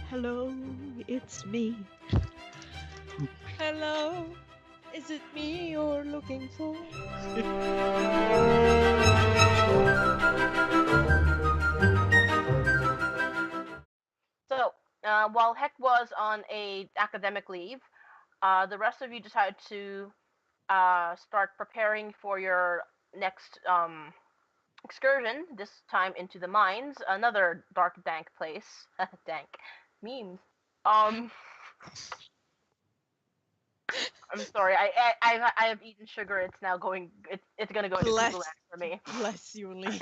Hello, it's me. Hello, is it me you're looking for? So, while Heck was on a academic leave, the rest of you decided to start preparing for your next excursion. This time into the mines, another dark, dank place. Dank memes. Um, I'm sorry. I have eaten sugar. It's now going. It's gonna go into Google Ads for me. Bless you, Lee.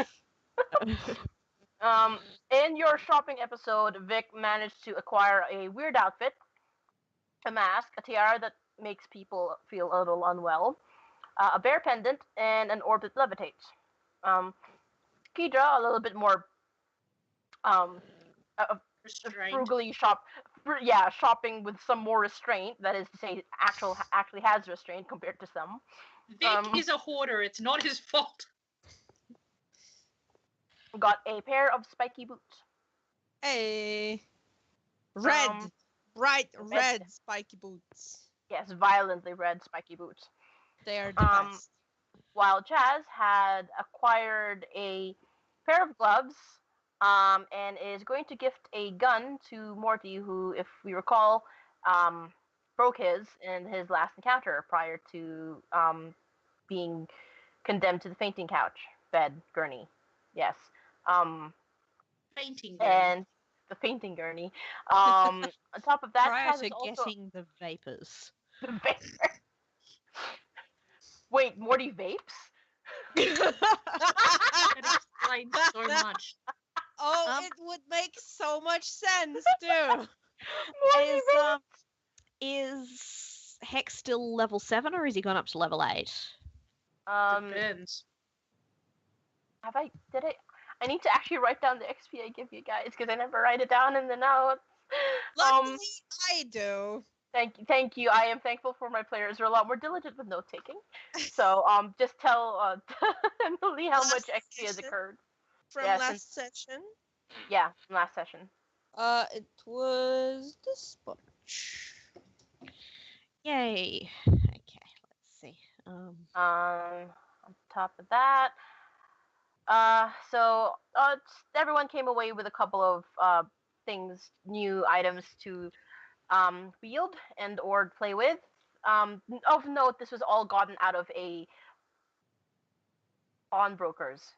In your shopping episode, Vic managed to acquire a weird outfit, a mask, a tiara that makes people feel a little unwell, a bear pendant, and an orb that levitates. Um, Kedra, a little bit more um, Restrained. frugally shopping with some more restraint. That is to say, actually has restraint compared to some. Vic is a hoarder. It's not his fault. Got a pair of spiky boots. Hey, red, bright red spiky boots. Yes, violently red spiky boots. They are the best. While Chaz had acquired a pair of gloves, and is going to gift a gun to Morty, who, if we recall, broke his in his last encounter prior to being condemned to the fainting couch, bed, gurney. Yes. Fainting gurney. And the fainting gurney. On top of that, prior Chaz to is also getting the vapors. the vapor. Wait, Morty vapes? That explains so much. Oh, it would make so much sense too. Is Hex still level 7 or has he gone up to level 8? Depends. Did I need to actually write down the XP I give you guys because I never write it down in the notes. Luckily, I do. Thank you. I am thankful for my players. They're a lot more diligent with note taking. So just tell Emily how much XP has occurred. From last session? Yeah, from last session. It was this bunch. Yay. Okay, let's see. On top of that, so everyone came away with a couple of things, new items to wield and or play with. Of note, this was all gotten out of a pawnbrokers.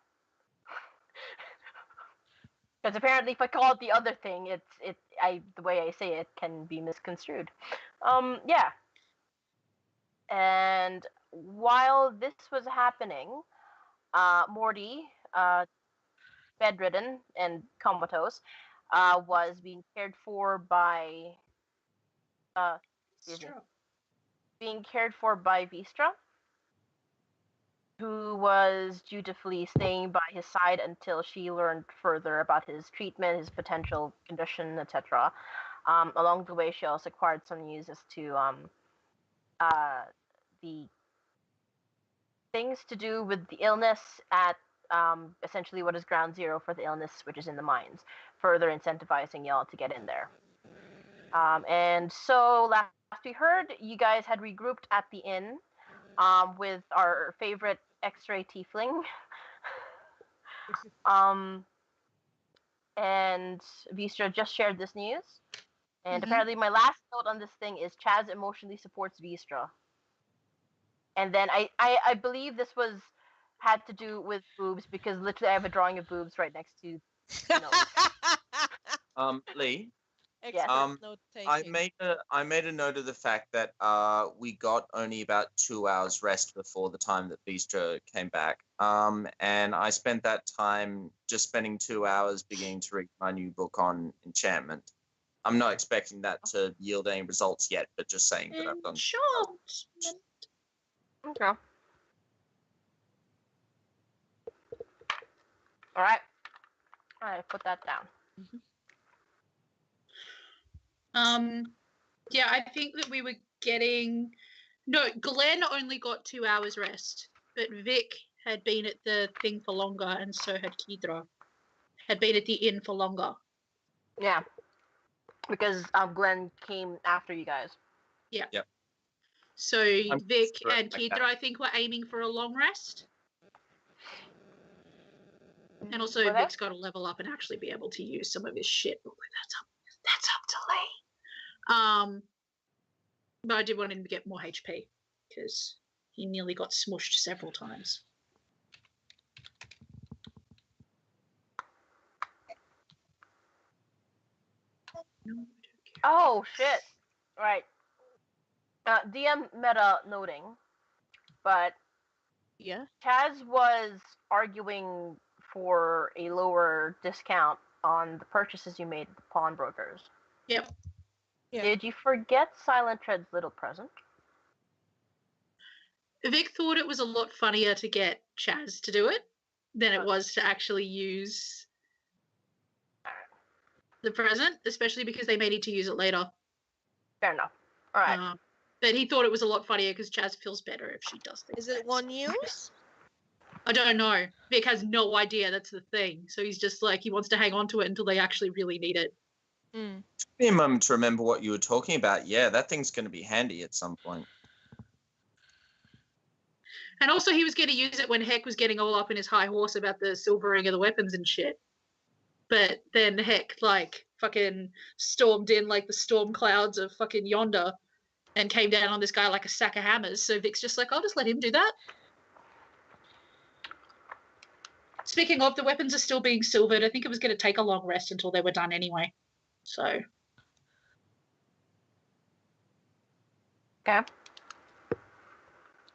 Because apparently, if I call it the other thing, the way I say it can be misconstrued. Yeah. And while this was happening, Morty, bedridden and comatose, was being cared for by Vistra, who was dutifully staying by his side until she learned further about his treatment, his potential condition, etc. Along the way, she also acquired some news as to the things to do with the illness at essentially what is ground zero for the illness, which is in the mines, further incentivizing y'all to get in there. And so last we heard, you guys had regrouped at the inn with our favorite X-ray tiefling. And Vistra just shared this news. And apparently my last note on this thing is Chaz emotionally supports Vistra. And then I believe this had to do with boobs because literally I have a drawing of boobs right next to Lee. Yes. I made a note of the fact that we got only about 2 hours rest before the time that Vistra came back. And I spent that time just spending 2 hours beginning to read my new book on enchantment. I'm not expecting that to yield any results yet, but just saying that I've done. Okay. All right. I put that down. Yeah, I think that we were getting. No, Glenn only got 2 hours rest, but Vic had been at the thing for longer, and so had Kedra. Had been at the inn for longer. Yeah. Because Glenn came after you guys. So I'm Vic correct, and okay. Keitha, I think, were aiming for a long rest. And also, Were they? Vic's got to level up and actually be able to use some of his shit. But that's up to Lee. But I did want him to get more HP because he nearly got smushed several times. No, I don't care. Oh shit! Right. DM meta noting, but Yeah. Chaz was arguing for a lower discount on the purchases you made at the pawnbrokers. Yep. Yeah. Did you forget Silent Tread's little present? Vic thought it was a lot funnier to get Chaz to do it than it was to actually use the present, especially because they may need to use it later. Fair enough. All right. But he thought it was a lot funnier because Chaz feels better if she does things. Is it one use? I don't know. Vic has no idea that's the thing. So he's just like, he wants to hang on to it until they actually really need it. Mm. Took me a moment to remember what you were talking about. Yeah, that thing's going to be handy at some point. And also he was going to use it when Heck was getting all up in his high horse about the silvering of the weapons and shit. But then Heck, like, fucking stormed in like the storm clouds of fucking yonder and came down on this guy like a sack of hammers. So Vic's just like, I'll just let him do that. Speaking of, the weapons are still being silvered. I think it was going to take a long rest until they were done anyway. So. Okay.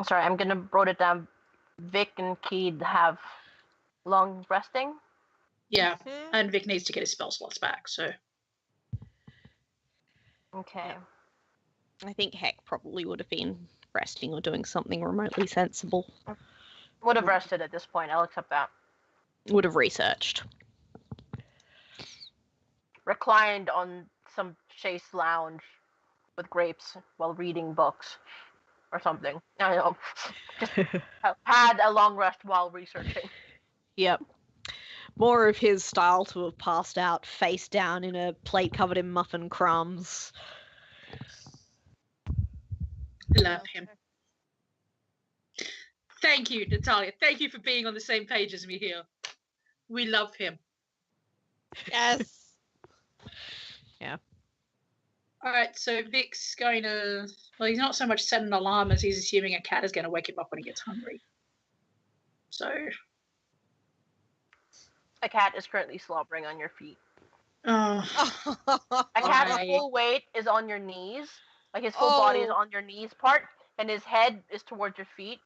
Sorry, I'm gonna wrote it down. Vic and Keed have long resting. Yeah, Mhm. and Vic needs to get his spell slots back, so. Okay. I think Heck probably would have been resting or doing something remotely sensible. Would have rested at this point. I'll accept that. Would have researched. Reclined on some chaise lounge with grapes while reading books or something. I don't know. Just had a long rest while researching. Yep. More of his style to have passed out face down in a plate covered in muffin crumbs. Love him. Thank you, Natalia. Thank you for being on the same page as me here. We love him. Yes. All right, so Vic's going to... Well, he's not so much set an alarm as he's assuming a cat is going to wake him up when he gets hungry. So... A cat is currently slobbering on your feet. Oh, A cat's Right. full weight is on your knees. Like his full body is Oh. on your knees part, and his head is towards your feet.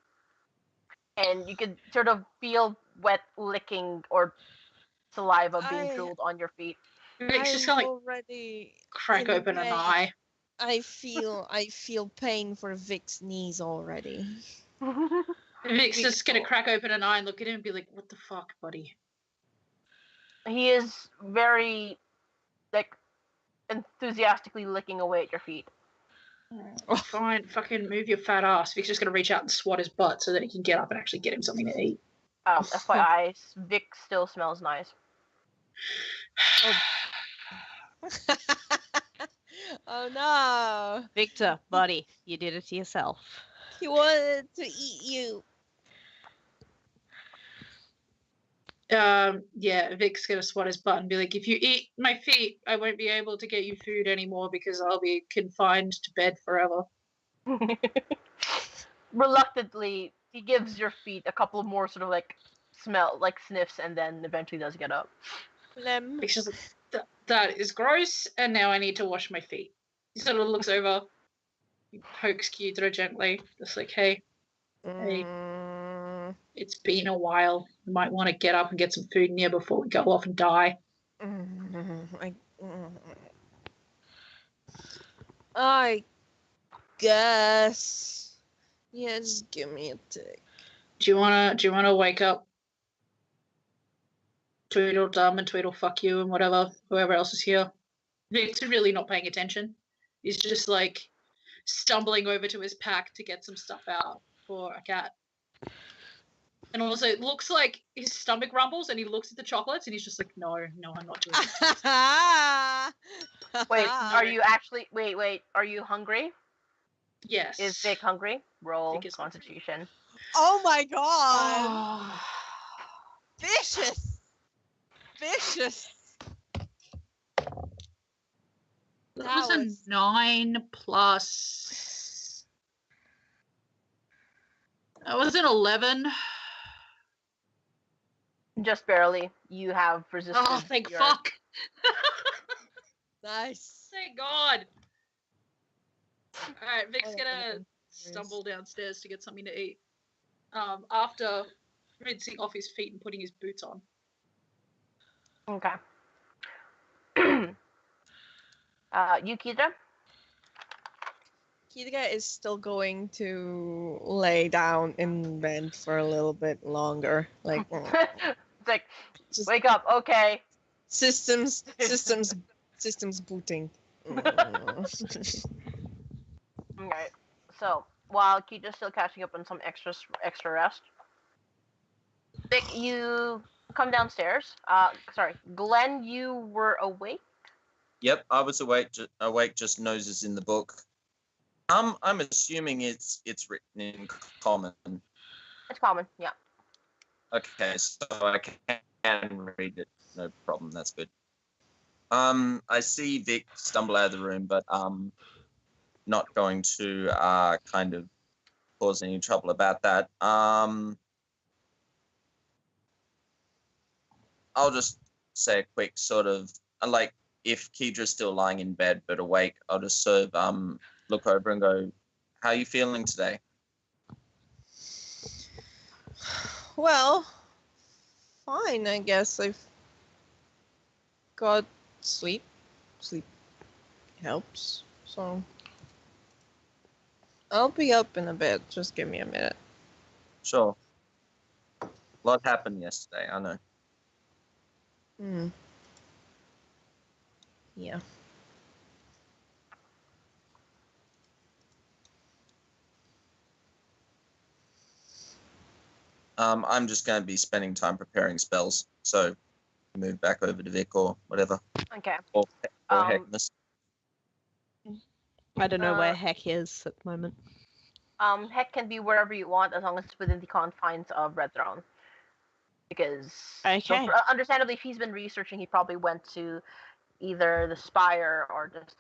And you can sort of feel wet licking or saliva being I- drooled on your feet. Vic's just I'm going to like already crack in open an pain. eye. I feel pain for Vic's knees already. Vic's Vic- just going to crack open an eye and look at him and be like, what the fuck, buddy? He is very, like, enthusiastically licking away at your feet. Fine, fucking move your fat ass. Vic's just going to reach out and swat his butt so that he can get up and actually get him something to eat. FYI, Vic still smells nice. Oh no. Victor, buddy, you did it to yourself. He wanted to eat you. Yeah, Vic's gonna swat his butt and be like, if you eat my feet, I won't be able to get you food anymore because I'll be confined to bed forever. Reluctantly, he gives your feet a couple more sort of like sniffs, and then eventually does get up. Lem. Vic's just like, that is gross, and now I need to wash my feet. He sort of looks over, he pokes Kudra gently, just like, hey, Mm, it's been a while. You might want to get up and get some food in here before we go off and die. I guess. Yeah, just give me a tick. Do you wanna wake up Tweedledum and Tweedle fuck you and whoever else is here? Vic's really not paying attention. He's just like stumbling over to his pack to get some stuff out for a cat. And also it looks like his stomach rumbles and he looks at the chocolates and he's just like, no, I'm not doing it. Wait, are you actually? Wait. Are you hungry? Yes. Is Vic hungry? Roll Vic is hungry. Constitution. Oh my god! Oh. Vicious! Vicious! That That was a was- 9 plus. That was an 11. Just barely. You have resisted. Oh, thank your- fuck. Nice. Thank God. Alright, Vic's Oh, gonna okay. stumble downstairs to get something to eat. After rinsing off his feet and putting his boots on. Okay. Yukita? Kidga is still going to lay down in bed for a little bit longer. Like, It's like, just wake up, okay. systems booting. Okay. So, while Kita's still catching up on some extra rest, Vic, you come downstairs. Sorry, Glenn, you were awake? Yep, I was awake. Just noses in the book. I'm assuming it's written in common. It's common, yeah. Okay, so I can read it. No problem. That's good. I see Vic stumble out of the room, but not going to kind of cause any trouble about that. I'll just say a quick sort of like if Kedra's still lying in bed but awake, I'll just sort of look over and go, "How are you feeling today?" Well, fine, I guess. I've got sleep. Sleep helps. So I'll be up in a bit. Just give me a minute. Sure. A lot happened yesterday, I know. Yeah. I'm just going to be spending time preparing spells, so move back over to Vic or whatever. Okay. Or Um, Heckness. I don't know where Uh, Heck is at the moment. Heck can be wherever you want as long as it's within the confines of Red Throne. Because, Okay. understandably, if he's been researching, he probably went to either the Spire or just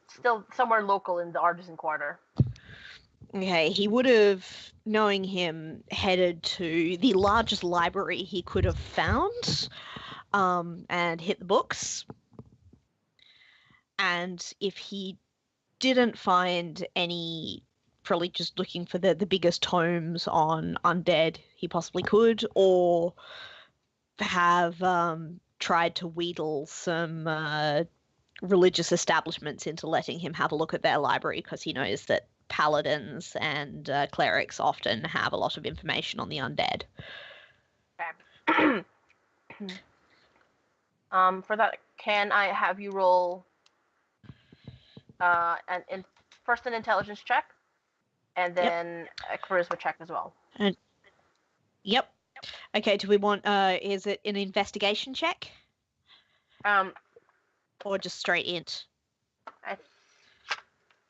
still somewhere local in the Artisan Quarter. Okay, he would have, knowing him, headed to the largest library he could have found, and hit the books. And if he didn't find any, probably just looking for the biggest tomes on undead, he possibly could, or have tried to wheedle some religious establishments into letting him have a look at their library, because he knows that paladins and clerics often have a lot of information on the undead. Okay. For that, can I have you roll first an intelligence check, and then a charisma check as well? Yep. Okay, do we want, is it an investigation check? Or just straight int?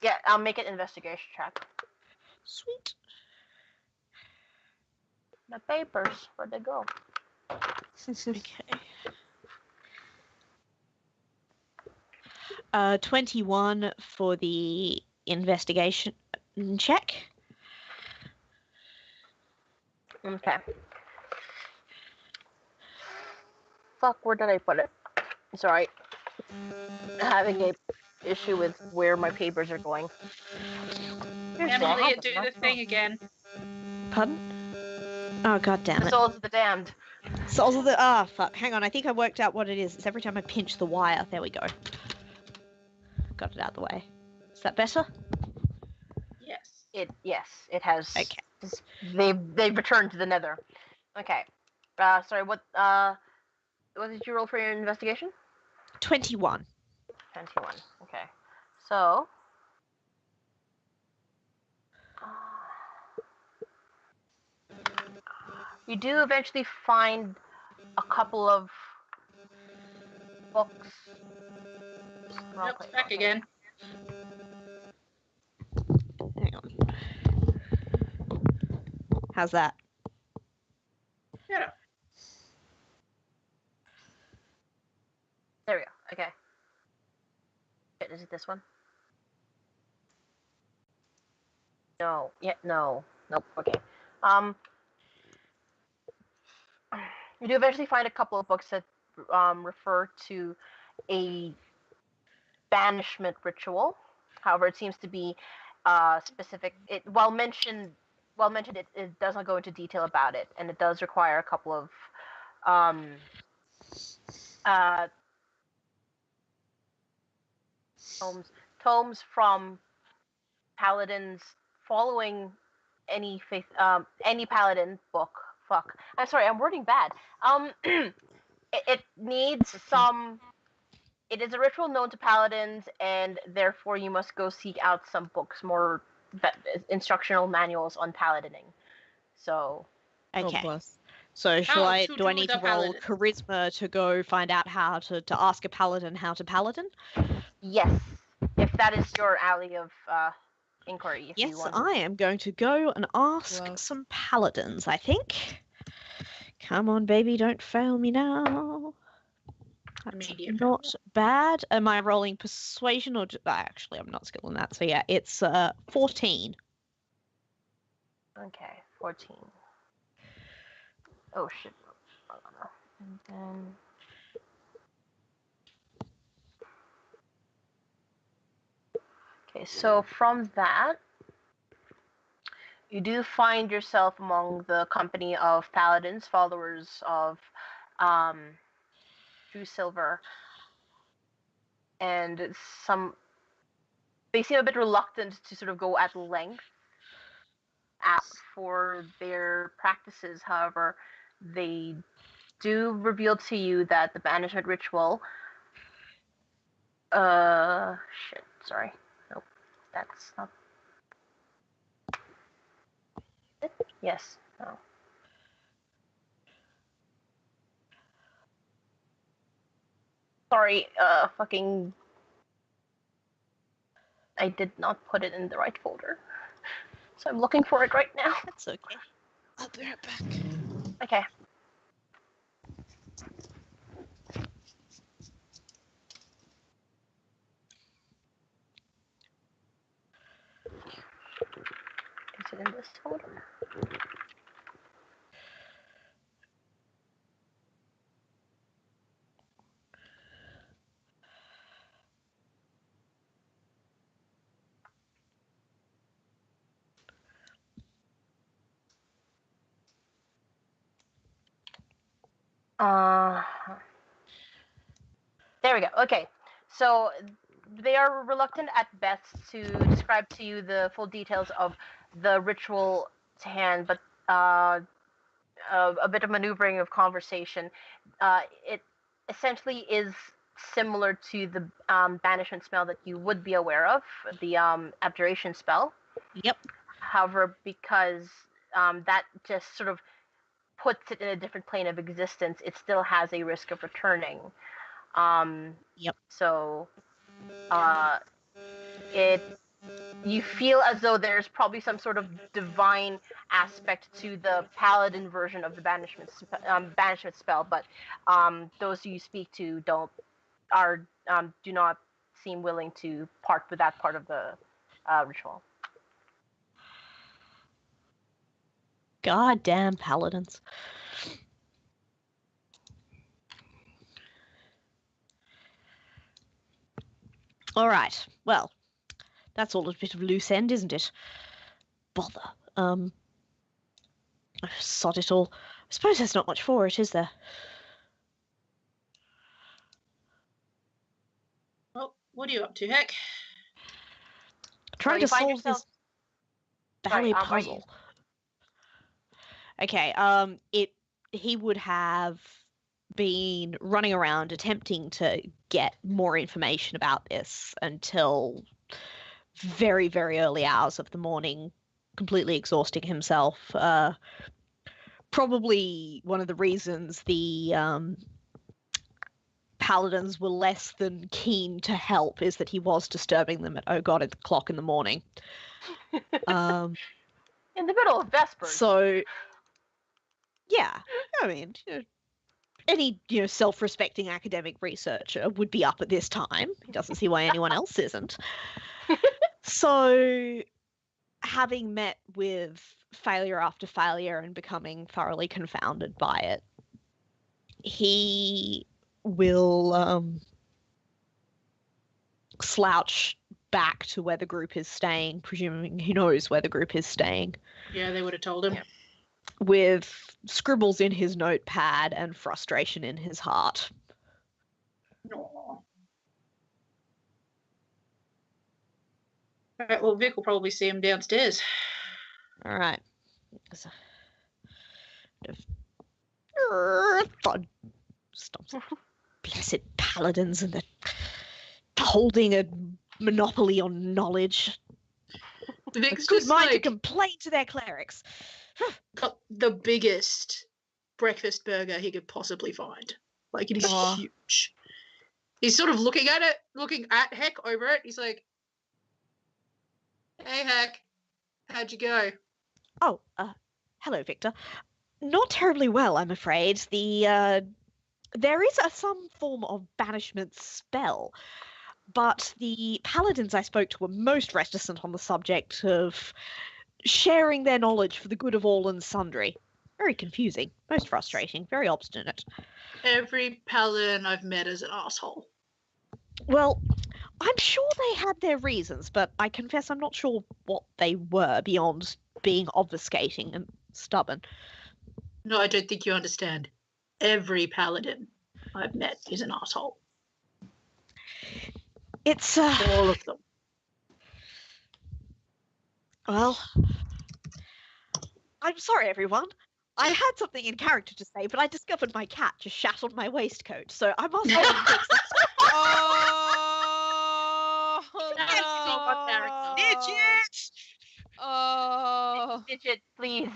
Yeah, I'll make it investigation check. Sweet. My papers, where'd they go? Okay. 21 for the investigation check. Okay. Fuck, where did I put it? Sorry. Having a issue with where my papers are going. Emily, do the thing again. Pardon? Oh, god damn The it. souls of the damned. Souls of the... Ah, fuck. Hang on, I think I worked out what it is. It's every time I pinch the wire. There we go. Got it out of the way. Is that better? Yes. Yes, it has. Okay. They've returned to the nether. Okay. Sorry, what did you roll for your investigation? 21. 21. Okay. So you do eventually find a couple of books Nope, it's back again. Hang on. How's that? Yeah. There we go. Okay. Shit, is it this one? No. Yeah. No. Nope. Okay. You do eventually find a couple of books that refer to a banishment ritual. However, it seems to be specific. It mentioned, it does not go into detail about it, and it does require a couple of tomes from paladins following any faith, any paladin book. Fuck. I'm sorry. I'm wording bad. It needs some. It is a ritual known to paladins, and therefore you must go seek out some books, more instructional manuals on paladining. So, Okay. Bless. So How I to do I do need the to roll paladin. charisma to go find out how to ask a paladin how to paladin? yes, if that is your alley of inquiry, if you Yes, want. I am going to go and ask Well. some paladins, I think. Come on, baby, don't fail me now. That's Medium. not bad. Am I rolling persuasion or actually I'm not skilled in that, so yeah, it's 14. Okay, 14. Oh shit. And then. Okay, so from that, you do find yourself among the company of paladins, followers of True Silver, and they seem a bit reluctant to sort of go at length for their practices. However, they do reveal to you that the banishment ritual. Shit. Sorry. Nope. That's not. It? Yes. No. Sorry. Fucking. I did not put it in the right folder, so I'm looking for it right now. That's okay. I'll be right back. Okay. Is it in this folder? There we go. Okay. So they are reluctant at best to describe to you the full details of the ritual to hand, but a bit of maneuvering of conversation. It essentially is similar to the banishment spell that you would be aware of, the abjuration spell. Yep. However, because that just sort of puts it in a different plane of existence, it still has a risk of returning. Yep. So, you feel as though there's probably some sort of divine aspect to the paladin version of the banishment spell, but those you speak to do not seem willing to part with that part of the ritual. Goddamn paladins. All right. Well, that's all a bit of loose end, isn't it? Bother. Sod it all. I suppose there's not much for it, is there? Well, what are you up to, Heck? Trying you to find solve yourself. this ballet Sorry, puzzle. Okay. He would have been running around attempting to get more information about this until very, very early hours of the morning, completely exhausting himself. Probably one of the reasons the paladins were less than keen to help is that he was disturbing them at o'clock in the morning. In the middle of Vespers. So, yeah, I mean, any self-respecting academic researcher would be up at this time. He doesn't see why anyone else isn't. So, having met with failure after failure and becoming thoroughly confounded by it, he will slouch back to where the group is staying, presuming he knows where the group is staying. Yeah, they would have told him. Yeah. With scribbles in his notepad and frustration in his heart. Aw. Alright, well, Vic will probably see him downstairs. All right. Thud. Stops. Blessed paladins and the holding a monopoly on knowledge. A Vic's good just mind to like, complain to their clerics. got the biggest breakfast burger he could possibly find. Like, it is Aw. huge. He's sort of looking at Heck over it. He's like, hey, Heck, how'd you go? Oh, hello, Victor. Not terribly well, I'm afraid. There is some form of banishment spell, but the paladins I spoke to were most reticent on the subject of sharing their knowledge for the good of all and sundry. Very confusing, most frustrating, very obstinate. Every paladin I've met is an asshole. Well, I'm sure they had their reasons, but I confess I'm not sure what they were beyond being obfuscating and stubborn. No, I don't think you understand. Every paladin I've met is an asshole. It's, All of them. well, I'm sorry, everyone. I had something in character to say, but I discovered my cat just shat on my waistcoat, so I must go and fix it. Oh, That's so much character. Digit! Oh. Digit, please.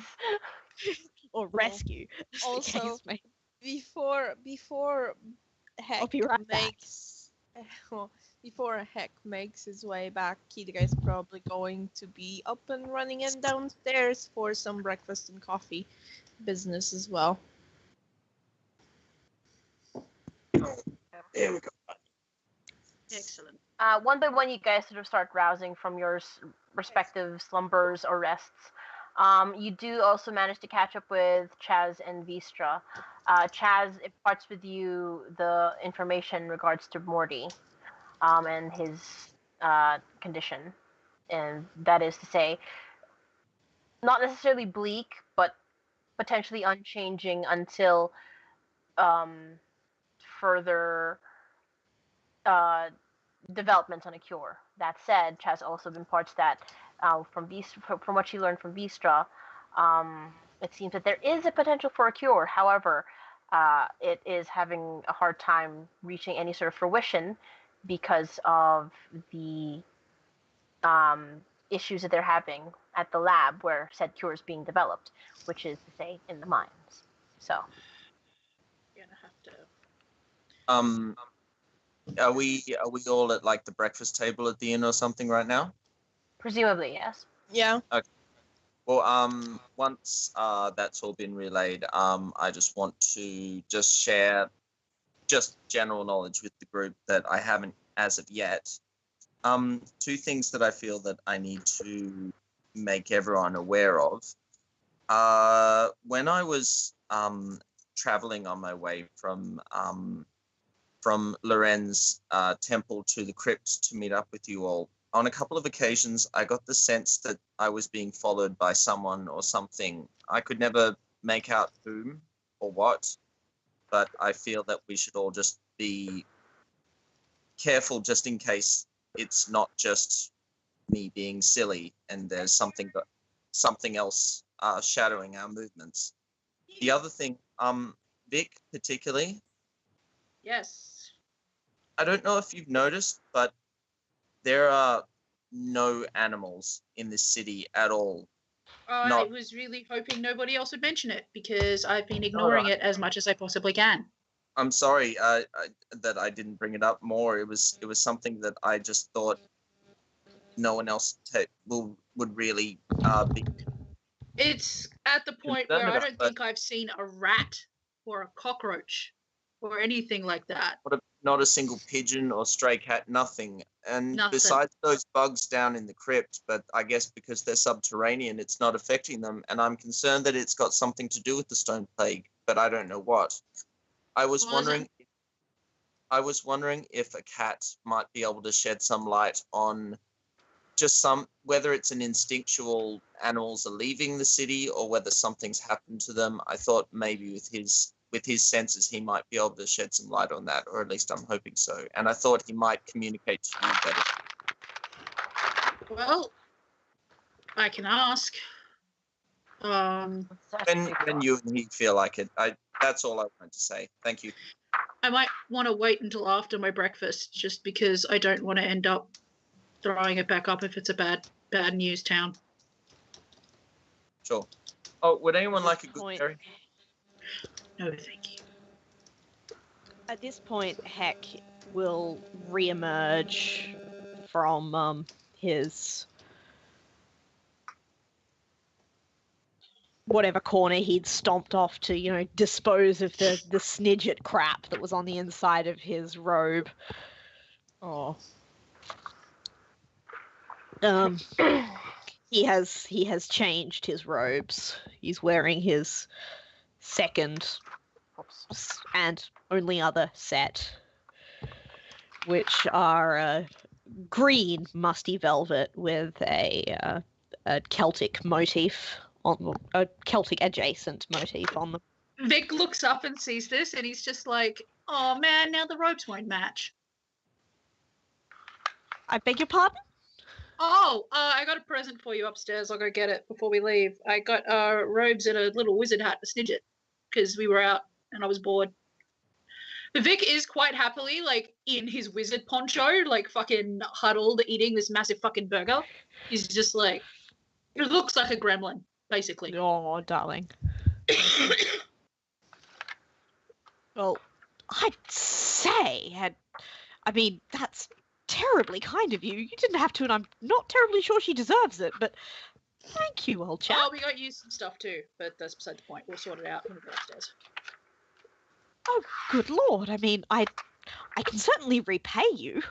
Or rescue. as the Also, case may- Before Heck be right back. makes before Heck makes his way back, Kidaga is probably going to be up and running and downstairs for some breakfast and coffee business as well. There we go. Excellent. One by one, you guys sort of start rousing from your respective slumbers or rests. You do also manage to catch up with Chaz and Vistra. Chaz imparts with you the information in regards to Morty and his condition. And that is to say, not necessarily bleak, but potentially unchanging until further development on a cure. That said, Chaz also imparts that from what she learned from Vistra, it seems that there is a potential for a cure. However, it is having a hard time reaching any sort of fruition because of the issues that they're having at the lab where said cure is being developed, which is to say in the mines. So You're gonna have to. Are we all at like the breakfast table at the inn or something right now? presumably, yes. Yeah. Well, once that's all been relayed, I just want to just share just general knowledge with the group that I haven't as of yet. Two things that I feel that I need to make everyone aware of. When I was traveling on my way from Loren's temple to the crypt to meet up with you all, on a couple of occasions, I got the sense that I was being followed by someone or something. I could never make out whom or what, but I feel that we should all just be careful just in case it's not just me being silly and there's something else shadowing our movements. The other thing, Vic particularly, Yes. I don't know if you've noticed, but there are no animals in this city at all. I was really hoping nobody else would mention it because I've been ignoring it as much as I possibly can. I'm sorry that I didn't bring it up more. It was something that I just thought no one else would really be It's at the point concerned where I about. don't think I've seen a rat or a cockroach or anything like that. Not a single pigeon or stray cat, nothing. And Nothing. besides those bugs down in the crypt, but I guess because they're subterranean, it's not affecting them. And I'm concerned that it's got something to do with the Stoneplague, but I don't know what. I was wondering if a cat might be able to shed some light on just whether it's an instinctual animals are leaving the city or whether something's happened to them. I thought maybe with his senses he might be able to shed some light on that, or at least I'm hoping so. And I thought he might communicate to you better. Well, I can ask. When you and he feel like it. That's all I wanted to say. Thank you. I might want to wait until after my breakfast, just because I don't want to end up throwing it back up if it's a bad news town. Sure. Oh, would anyone like a good Point. berry? No, thank you. At this point, Heck will re-emerge from his whatever corner he'd stomped off to, dispose of the snidget crap that was on the inside of his robe. Oh. He has changed his robes. He's wearing his second and only other set, which are green musty velvet with a Celtic motif on a Celtic adjacent motif on them. Vic looks up and sees this, and he's just like, "Oh man, now the robes won't match." I beg your pardon? Oh, I got a present for you upstairs. I'll go get it before we leave. I got robes and a little wizard hat for Snidget because we were out and I was bored. But Vic is quite happily, in his wizard poncho, fucking huddled, eating this massive fucking burger. He's just it looks like a gremlin, basically. Oh, darling. Well, I'd say, that's terribly kind of you. You didn't have to, and I'm not terribly sure she deserves it, but thank you, old chap. Oh, we got you some stuff too, but that's beside the point. We'll sort it out when we go upstairs. Oh, good lord. I can certainly repay you.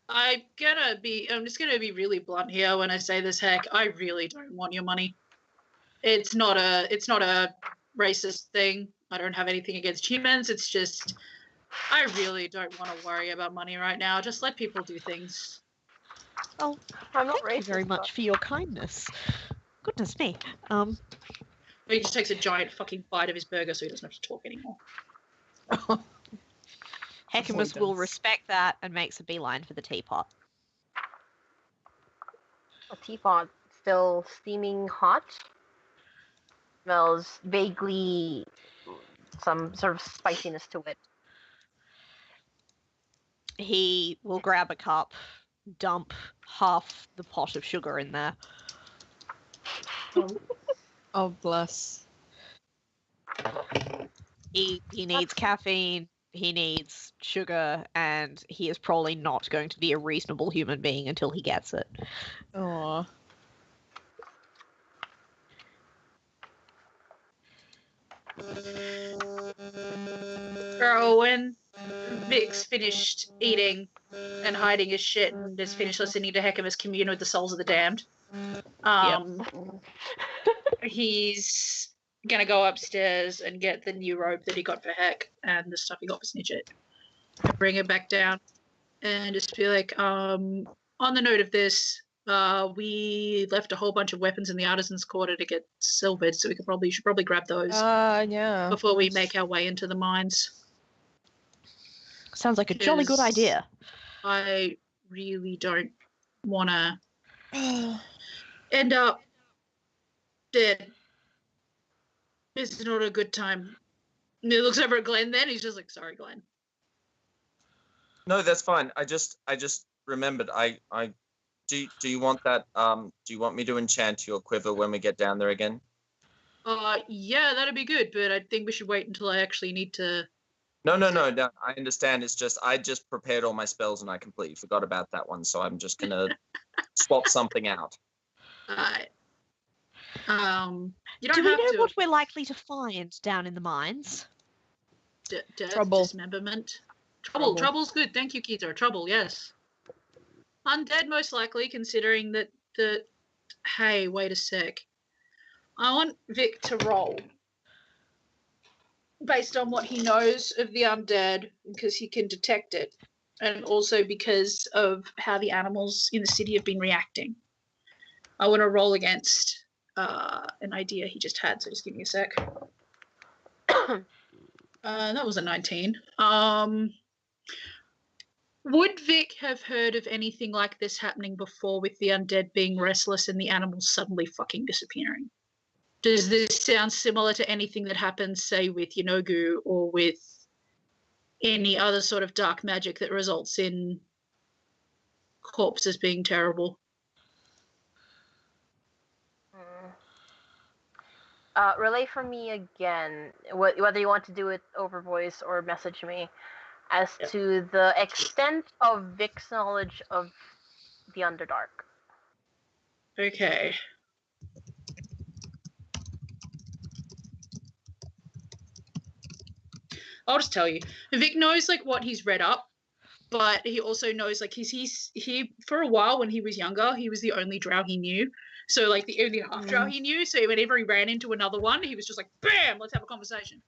I'm just gonna be really blunt here when I say this, Heck. I really don't want your money. It's not a racist thing. I don't have anything against humans. It's just I really don't want to worry about money right now. Just let people do things. Oh, I'm not thank you very racist, much for your kindness. Goodness me. He just takes a giant fucking bite of his burger so he doesn't have to talk anymore. Hecamus will respect that and makes a beeline for the teapot. A teapot still steaming hot. Smells vaguely some sort of spiciness to it. He will grab a cup, dump half the pot of sugar in there. Oh, bless. He needs caffeine, he needs sugar, and he is probably not going to be a reasonable human being until he gets it. Aww. Girl, when Vic's finished eating and hiding his shit and is finished listening to Hecamus commune with the souls of the damned, he's gonna go upstairs and get the new robe that he got for Heck and the stuff he got for Snidget. Bring it back down and just be like, on the note of this, we left a whole bunch of weapons in the artisan's quarter to get silvered, so we should probably grab those Yeah. before we make our way into the mines. Sounds like a jolly good idea. I really don't want to end up dead. It's not a good time. And he looks over at Glenn then, he's just like, sorry, Glenn. No, that's fine. I just remembered. Do you want that? Do you want me to enchant your quiver when we get down there again? Yeah, that'd be good, but I think we should wait until I actually need to No. I understand. It's just I just prepared all my spells and I completely forgot about that one. So I'm just gonna swap something out. Alright. You don't Do we have know to. what we're likely to find down in the mines? Death, Trouble. dismemberment. Trouble. Trouble's good. Thank you, Keto. Trouble, yes. Undead, most likely, considering that the. Hey, wait a sec. I want Vic to roll. Based on what he knows of the undead, because he can detect it. And also because of how the animals in the city have been reacting. I want to roll against an idea he just had, so just give me a sec. That was a 19. Would Vic have heard of anything like this happening before with the undead being restless and the animals suddenly fucking disappearing? Does this sound similar to anything that happens, say, with Yanogu or with any other sort of dark magic that results in corpses being terrible? Relay for me again, whether you want to do it over voice or message me, as to the extent of Vic's knowledge of the Underdark. Okay. I'll just tell you. Vic knows like what he's read up, but he also knows like he for a while when he was younger, he was the only drow he knew. So like the only half drow he knew. So whenever he ran into another one, he was just like, bam, let's have a conversation.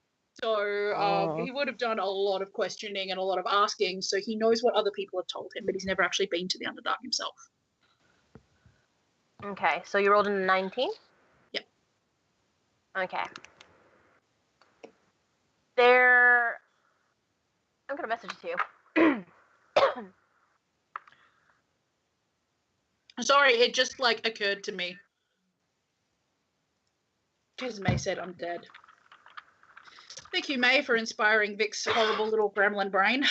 So he would have done a lot of questioning and a lot of asking. So he knows what other people have told him, but he's never actually been to the Underdark himself. Okay, so you rolled a 19? Yep. Okay. I'm gonna message it to you. Sorry, it just like occurred to me. Because May said I'm dead. Thank you, May, for inspiring Vic's horrible little gremlin brain.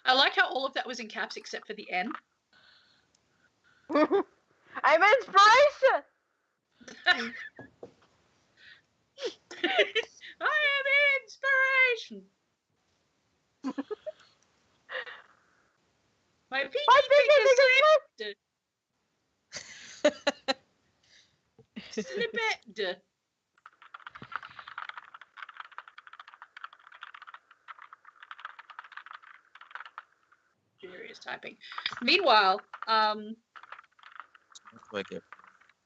I like how all of that was in caps except for the N. I'm inspiration! I am inspiration. My pinky finger slipped. Furious typing. Meanwhile,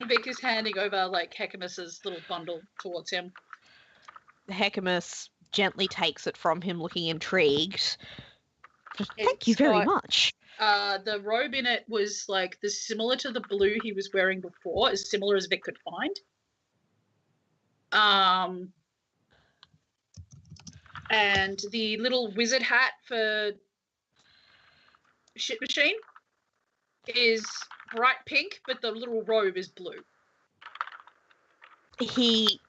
Vic is handing over like Hecamus's little bundle towards him. Hecamus gently takes it from him, looking intrigued. Thank you very much. The robe in it was like similar to the blue he was wearing before, as similar as Vic could find. And the little wizard hat for shit machine is bright pink, but the little robe is blue. He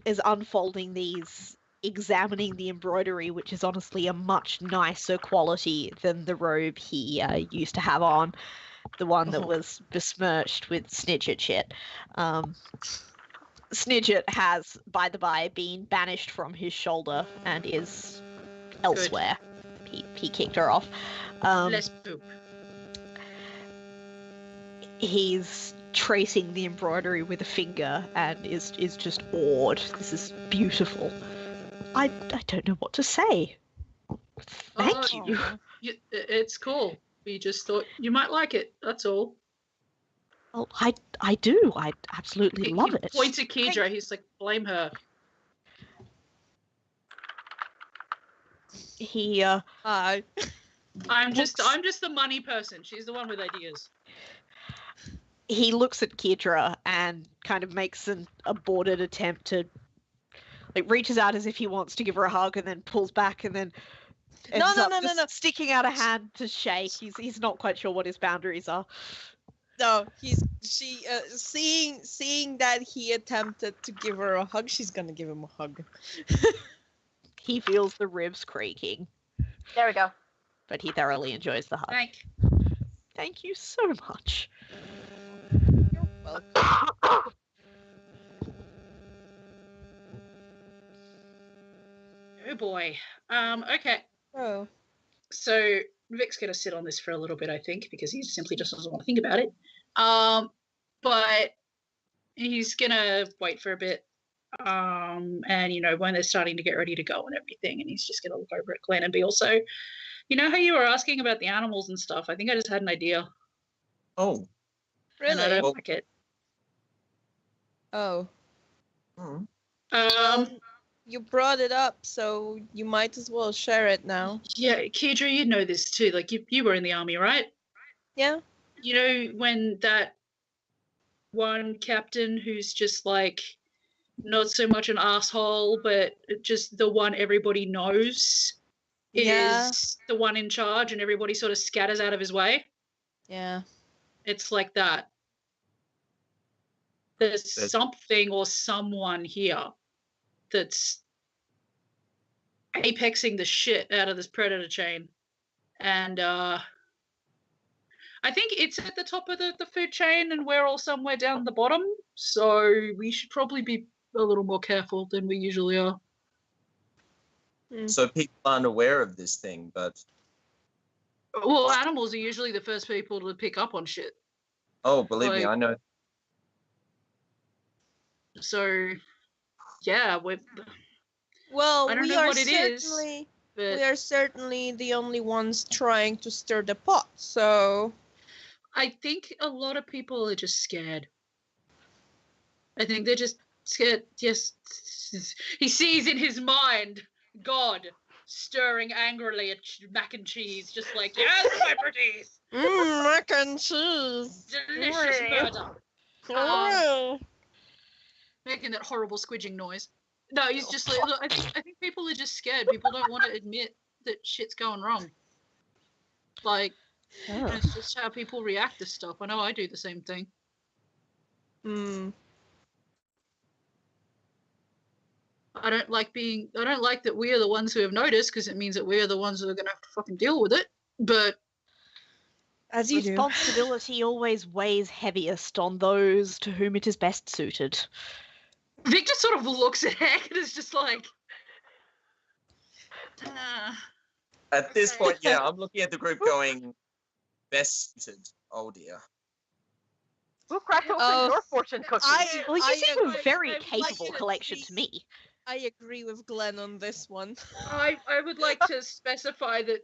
is unfolding these, examining the embroidery, which is honestly a much nicer quality than the robe he used to have on, the one that was besmirched with Snidget shit. Snidget has, by the by, been banished from his shoulder and is elsewhere. He kicked her off. Less poop. He's tracing the embroidery with a finger and is just awed. This is beautiful. I don't know what to say. Thank you. It's cool. We just thought you might like it. That's all. Well, I do. I absolutely love it. He points at Kedra. He's like, blame her. He Hi. I'm just the money person. She's the one with ideas. He looks at Kedra and kind of makes an aborted attempt to, like, reaches out as if he wants to give her a hug and then pulls back and then No. sticking out a hand to shake. He's not quite sure what his boundaries are. No, seeing that he attempted to give her a hug, she's gonna give him a hug. He feels the ribs creaking. There we go. But he thoroughly enjoys the hug. Thank you so much. You're welcome. Oh boy. Okay. Oh. So Vic's gonna sit on this for a little bit, I think, because he simply just doesn't want to think about it. But he's gonna wait for a bit. And when they're starting to get ready to go and everything, and he's just gonna look over at Glenn and be also, how you were asking about the animals and stuff. I think I just had an idea. Oh. And I Really? don't like it. Oh. Hmm. You brought it up, so you might as well share it now. Yeah, Kedra, you know this too. Like you were in the army, right? Yeah. You know when that one captain who's just like not so much an asshole, but just the one everybody knows Yeah. is the one in charge, and everybody sort of scatters out of his way. Yeah. It's like that. There's something or someone here that's apexing the shit out of this predator chain. And I think it's at the top of the food chain and we're all somewhere down the bottom. So we should probably be a little more careful than we usually are. So people aren't aware of this thing, but... Well, animals are usually the first people to pick up on shit. Oh, believe me, I know. So, yeah, Well, I don't we know are what it is, certainly but we are certainly the only ones trying to stir the pot. So I think a lot of people are just scared. I think they're just scared. Yes, he sees in his mind God stirring angrily at mac and cheese, just like, yes, my pretties, mac and cheese. delicious murder. Oh. Making that horrible squidging noise. No, he's just like, look, I think people are just scared. People don't want to admit that shit's going wrong. Like, it's just how people react to stuff. I know I do the same thing. I don't like that we are the ones who have noticed, because it means that we are the ones who are going to have to fucking deal with it. But As you do. Responsibility always weighs heaviest on those to whom it is best suited. Vic just sort of looks at Heck and is just like... At this point, yeah, I'm looking at the group going, best suited. Oh, dear. Who cracked open your fortune cookie? Well, you seem a very I'd capable like to collection to see- me. I agree with Glenn on this one. I would like to specify that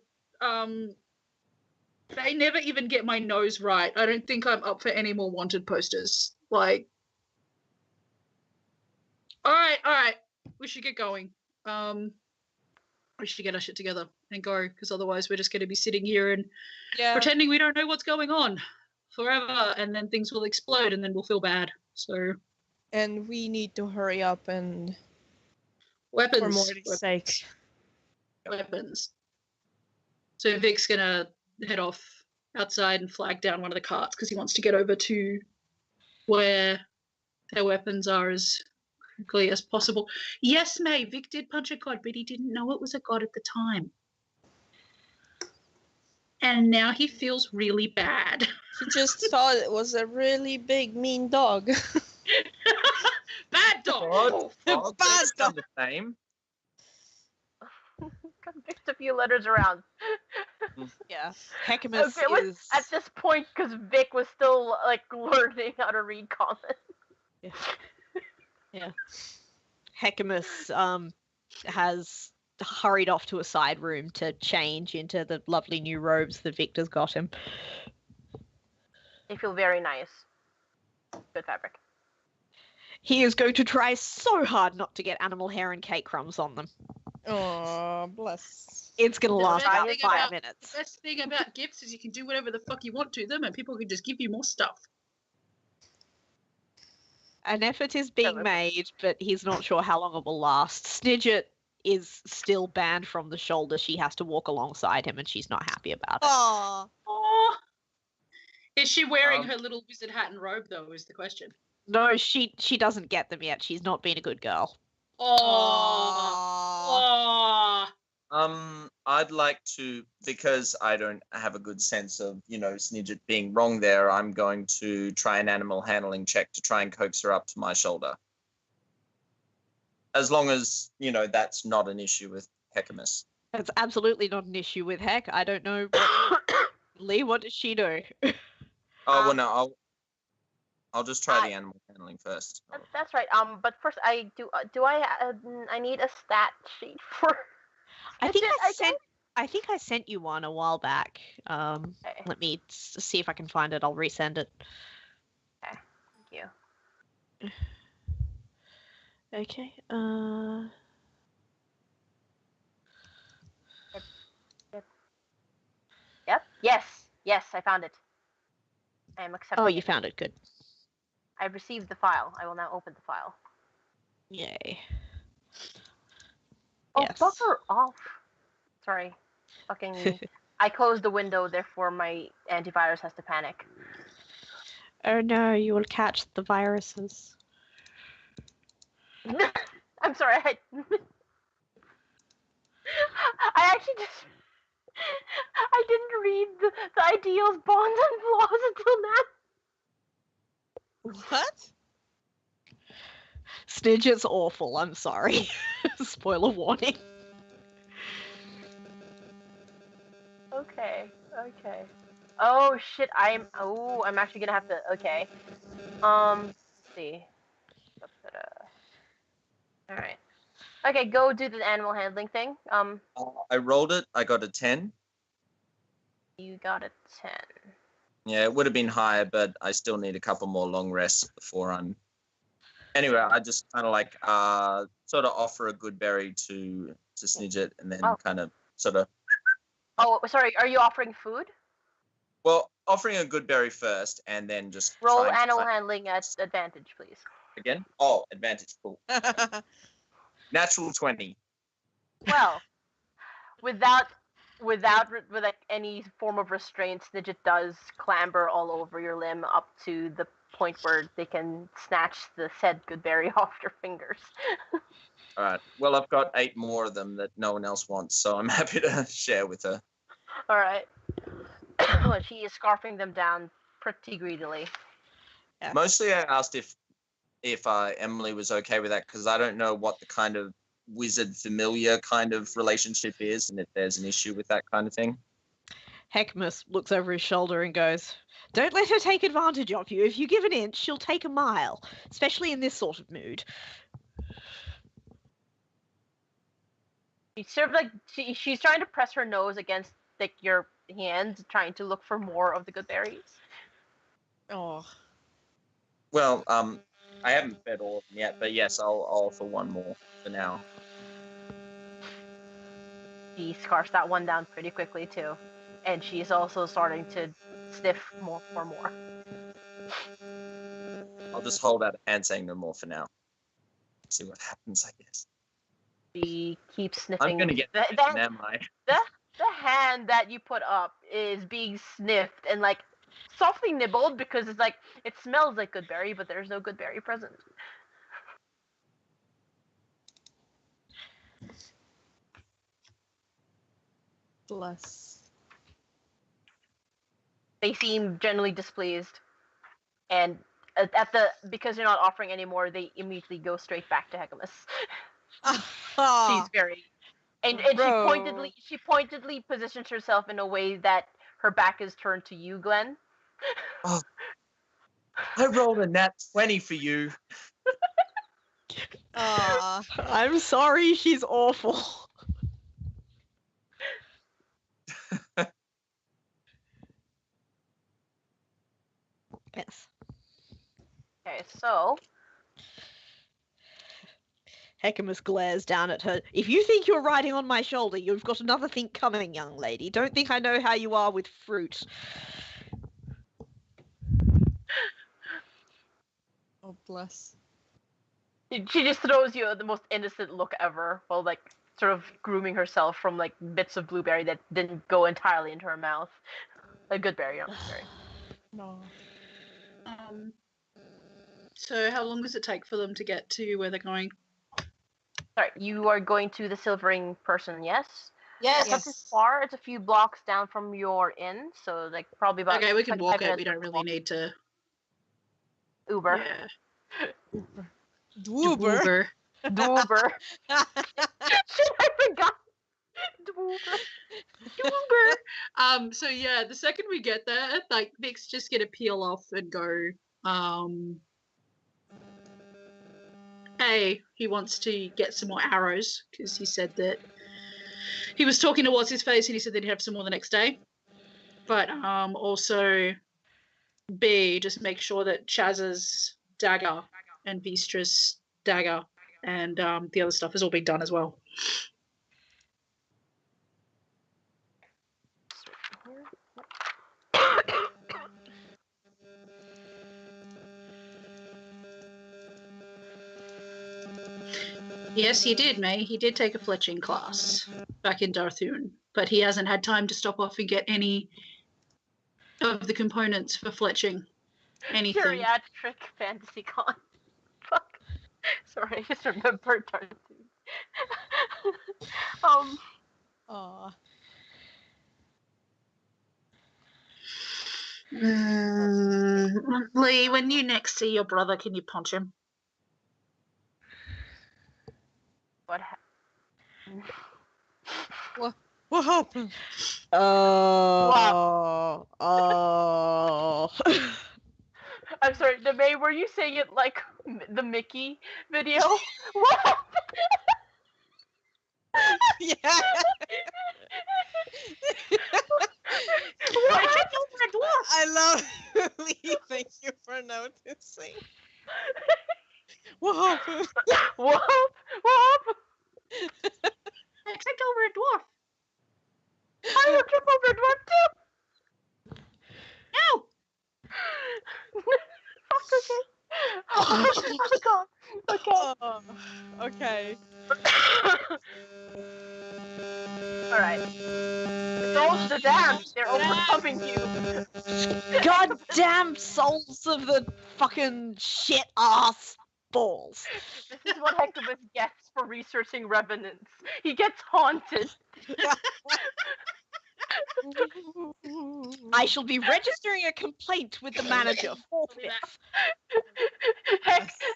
they never even get my nose right. I don't think I'm up for any more wanted posters. Like, all right, we should get going. We should get our shit together and go, because otherwise we're just going to be sitting here and pretending we don't know what's going on forever, and then things will explode, and then we'll feel bad. So, And we need to hurry up and weapons. for Morty's sake. Weapons. So Vic's gonna head off outside and flag down one of the carts because he wants to get over to where their weapons are as quickly as possible. Yes, May, Vic did punch a god, but he didn't know it was a god at the time. And now he feels really bad. He just thought it was a really big, mean dog. Bad dog! Oh, Bad dog. the same. Mixed a few letters around. Yeah. Hecamus Okay, is... at this point, because Vic was still like learning how to read comments. Yeah. Hecamus has hurried off to a side room to change into the lovely new robes that Victor's got him. They feel very nice. Good fabric. He is going to try so hard not to get animal hair and cake crumbs on them. Oh, bless. It's going to last best about thing 5 about- minutes. The best thing about gifts is you can do whatever the fuck you want to them, and people can just give you more stuff. An effort is being made, but he's not sure how long it will last. Snidget is still banned from the shoulder. She has to walk alongside him, and she's not happy about it. Aww. Oh, is she wearing her little wizard hat and robe, though, is the question. No, she doesn't get them yet. She's not been a good girl. Oh. I'd like to, because I don't have a good sense of, Snidget being wrong there, I'm going to try an animal handling check to try and coax her up to my shoulder. as long as that's not an issue with Hecamus. That's absolutely not an issue with Heck. I don't know. What... Lee, what does she do? Oh well, no, I'll just try the animal handling first. That's right. But first, I need a stat sheet for. I think I sent you one a while back. Okay. Let me see if I can find it. I'll resend it. Okay. Thank you. Okay. Yep. Yes, I found it. I am accepting. Oh, you found it. Good. I've received the file. I will now open the file. Yay. Oh, Yes. buffer off. Sorry. Fucking. I closed the window, therefore my antivirus has to panic. Oh no, you will catch the viruses. I'm sorry. I actually just. I didn't read the ideals, bonds, and flaws until now. What? Snidge is awful. I'm sorry. Spoiler warning. Okay. Oh shit! I'm actually gonna have to. Okay. Let's see. All right. Okay, go do the animal handling thing. I rolled it. I got a 10. You got a 10. Yeah, it would have been higher, but I still need a couple more long rests before I'm. Anyway, I just kind of like sort of offer a good berry to Snidget, and then kind of sort of. Oh, sorry. Are you offering food? Well, offering a good berry first, and then just roll animal handling at advantage, please. Again? Oh, advantage. Cool. Natural 20. Well, without any form of restraint, Snidget does clamber all over your limb up to the point where they can snatch the said good berry off your fingers. All right. Well, I've got 8 more of them that no one else wants, so I'm happy to share with her. All right. She is scarfing them down pretty greedily. Yeah. Mostly, I asked if Emily was okay with that, because I don't know what the kind of wizard familiar kind of relationship is, and if there's an issue with that kind of thing. Hecamus looks over his shoulder and goes, "Don't let her take advantage of you. If you give an inch, she'll take a mile, especially in this sort of mood." She's sort of like she's trying to press her nose against like your hand, trying to look for more of the good berries. Oh. Well, I haven't fed all of them yet, but yes, I'll offer one more for now. She scarfs that one down pretty quickly too, and she's also starting to sniff more for more. I'll just hold out a hand saying no more for now. See what happens, I guess. She keeps sniffing. I'm gonna get am I? The hand that you put up is being sniffed and like softly nibbled because it's like it smells like good berry, but there's no good berry present. Bless. They seem generally displeased, and because you're not offering anymore, they immediately go straight back to Hecamus. She's very, and she pointedly positions herself in a way that her back is turned to you, Glenn. Oh, I rolled a nat 20 for you. I'm sorry, she's awful. Yes. Okay, so Hecamus glares down at her. "If you think you're riding on my shoulder, you've got another thing coming, young lady. Don't think I know how you are with fruit." Oh, bless. she just throws you the most innocent look ever, while like sort of grooming herself from like bits of blueberry that didn't go entirely into her mouth. A good berry, not good berry. No. So how long does it take for them to get to where they're going? Sorry, you are going to the silvering person, yes? Yes. It's not too far. It's a few blocks down from your inn, so like probably about. Okay, we can walk 25 it. We don't really need to. Uber. Yeah. Dwoober. Dwoober. Shit, I forgot. Dwoober. So yeah, the second we get there, like Vic's just gonna peel off and go. He wants to get some more arrows because he said that he was talking to what's his face and he said that he'd have some more the next day. But also B, just make sure that Chaz's dagger and Vistra's dagger and the other stuff has all been done as well. Yes, he did, May. He did take a fletching class back in Darthun, but he hasn't had time to stop off and get any of the components for fletching. Anything. Geriatric fantasy con. Fuck. Sorry, I just remembered Darthun. Aw. Lee, when you next see your brother, can you punch him? What happened? What happened? Oh. I'm sorry, the May, were you saying it like the Mickey video? What? Yeah. What? I love Lee. Thank you for noticing. What happened? What? What? I tripped over a dwarf. I will trip over dwarf too. No. Fuck, okay. Oh god. Okay. Oh, okay. Alright. Those the dance, they're overcoming you. Goddamn souls of the fucking shit ass balls. This is what Hecubus gets for researching revenants. He gets haunted. I shall be registering a complaint with the manager forthwith.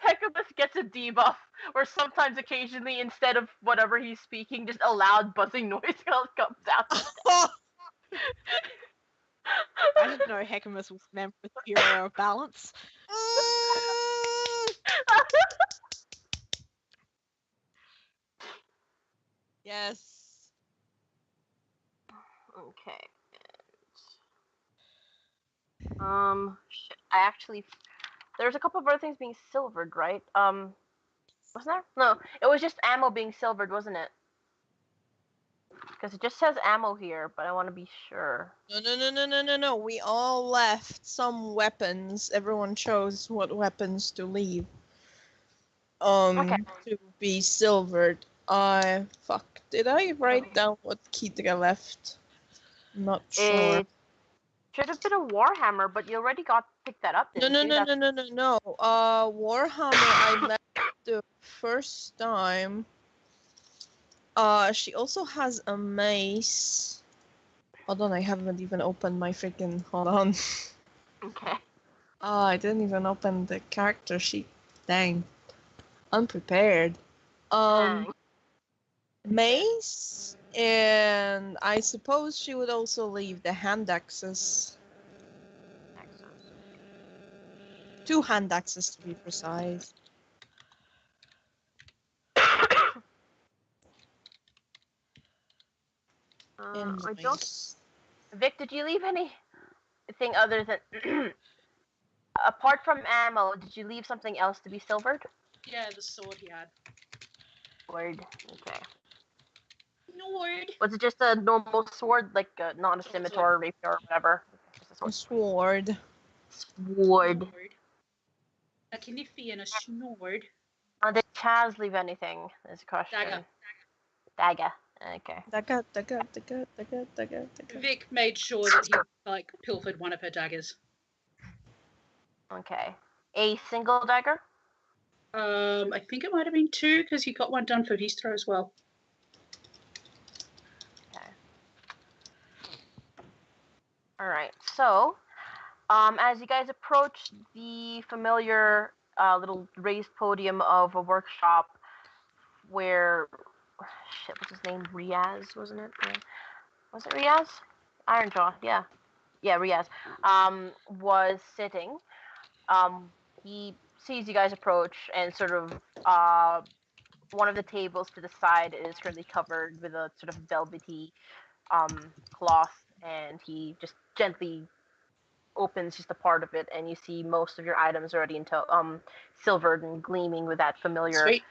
Hecubus gets a debuff, or sometimes occasionally instead of whatever he's speaking, just a loud buzzing noise comes out. I didn't know Hecamus was meant for superior balance. Yes. Okay. Shit. I actually, there's a couple of other things being silvered, right? Wasn't there? No, it was just ammo being silvered, wasn't it? Because it just says ammo here, but I want to be sure. No. We all left some weapons. Everyone chose what weapons to leave. Okay. To be silvered. Fuck. Did I write down what Kidra left? I'm not sure. It should have been a Warhammer, but you already picked that up, didn't you? No. Warhammer I left the first time. She also has a mace. Hold on, I haven't even opened my freaking. Hold on. Okay. I didn't even open the character sheet. Dang. Unprepared. Mace, and I suppose she would also leave the hand axes. 2 hand axes to be precise. I don't. Vic, did you leave anything other than apart from ammo? Did you leave something else to be silvered? Yeah, the sword he had. Sword. Okay. Sword. Was it just a normal sword, like not a scimitar or rapier or whatever? Just a sword. Sword. A kniffy and a snord. Did Chaz leave anything? Is a question. Dagger. Okay. Dagger. Vic made sure that he pilfered one of her daggers. Okay. A single dagger? I think it might have been 2 because he got one done for Vistra as well. Okay. All right. So, as you guys approach the familiar little raised podium of a workshop, where shit, what's his name? Riaz, wasn't it? Yeah. Was it Riaz? Ironjaw, yeah. Yeah, Riaz. Was sitting. He sees you guys approach and sort of one of the tables to the side is currently covered with a sort of velvety cloth, and he just gently opens just a part of it, and you see most of your items already into silvered and gleaming with that familiar Sweet.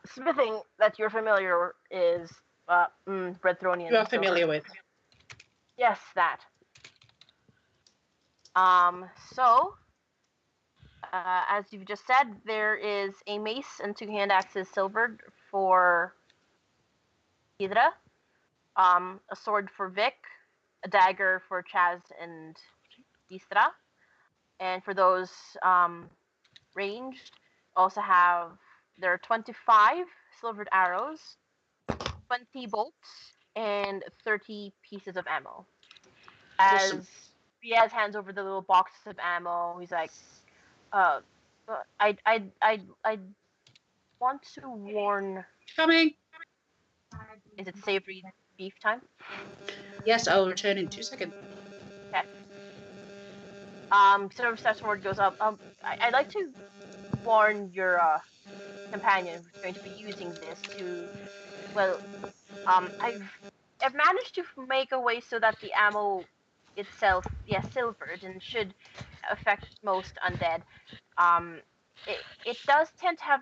smithing that you're familiar is Breadthronian. You are familiar with. Yes, that. So as you've just said, there is a mace and 2 hand axes silvered for Hydra, a sword for Vic, a dagger for Chaz and Vistra, and for those ranged, also have there are 25 silvered arrows, 20 bolts, and 30 pieces of ammo. As Awesome. Riaz hands over the little boxes of ammo, he's like, I want to warn. Coming. Is it savory beef time? Yes, I will return in 2 seconds. Okay. Sort of steps forward, goes up. I'd like to warn your companion who's going to be using this to, well, I've managed to make a way so that the ammo itself, yes, silvered and should affect most undead. It does tend to have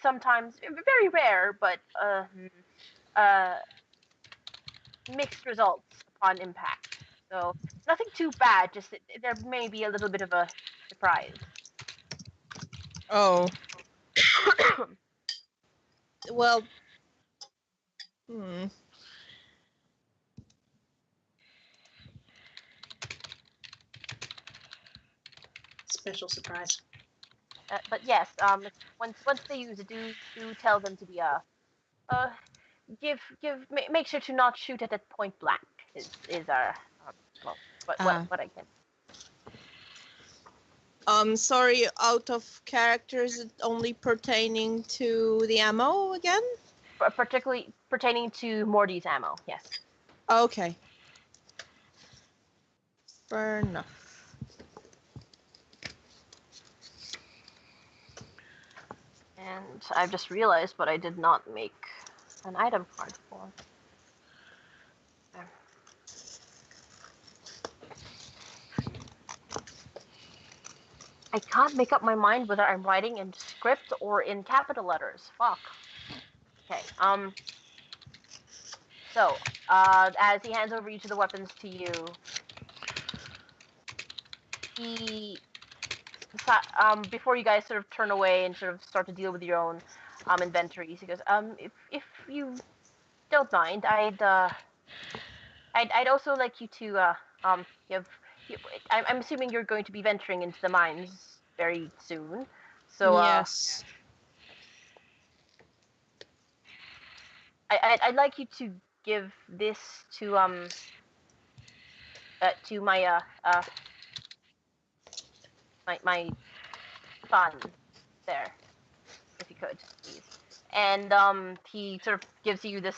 sometimes very rare, but mixed results upon impact. So nothing too bad. Just there may be a little bit of a surprise. Oh. Well. Hmm. Special surprise. But yes, once they use it, do tell them to be make sure to not shoot at it point blank. Is our well, what I can. Sorry, out of character, is it only pertaining to the ammo again? Particularly pertaining to Morty's ammo, yes. Okay. Fair enough. And I've just realized, but I did not make an item card for. I can't make up my mind whether I'm writing in script or in capital letters. Fuck. Okay. So, as he hands over each of the weapons to you, he before you guys sort of turn away and sort of start to deal with your own inventories, he goes, if you don't mind, I'd also like you to I'm assuming you're going to be venturing into the mines very soon, so yes. I'd like you to give this to my my son there, if you could, please. And he sort of gives you this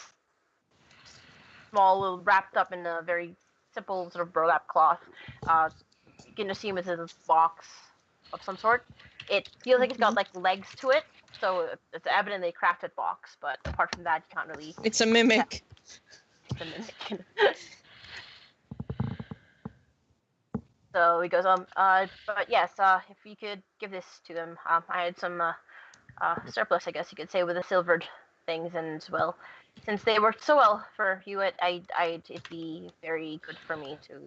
small little wrapped up in a very simple sort of burlap cloth. You can assume it's a box of some sort. It feels like it's got like legs to it, so it's evidently a crafted box. But apart from that, you can't really. It's a mimic. It's a mimic. So he goes, but yes, if you could give this to them, I had some surplus, I guess you could say, with the silvered things, and well, since they worked so well for you, it'd be very good for me to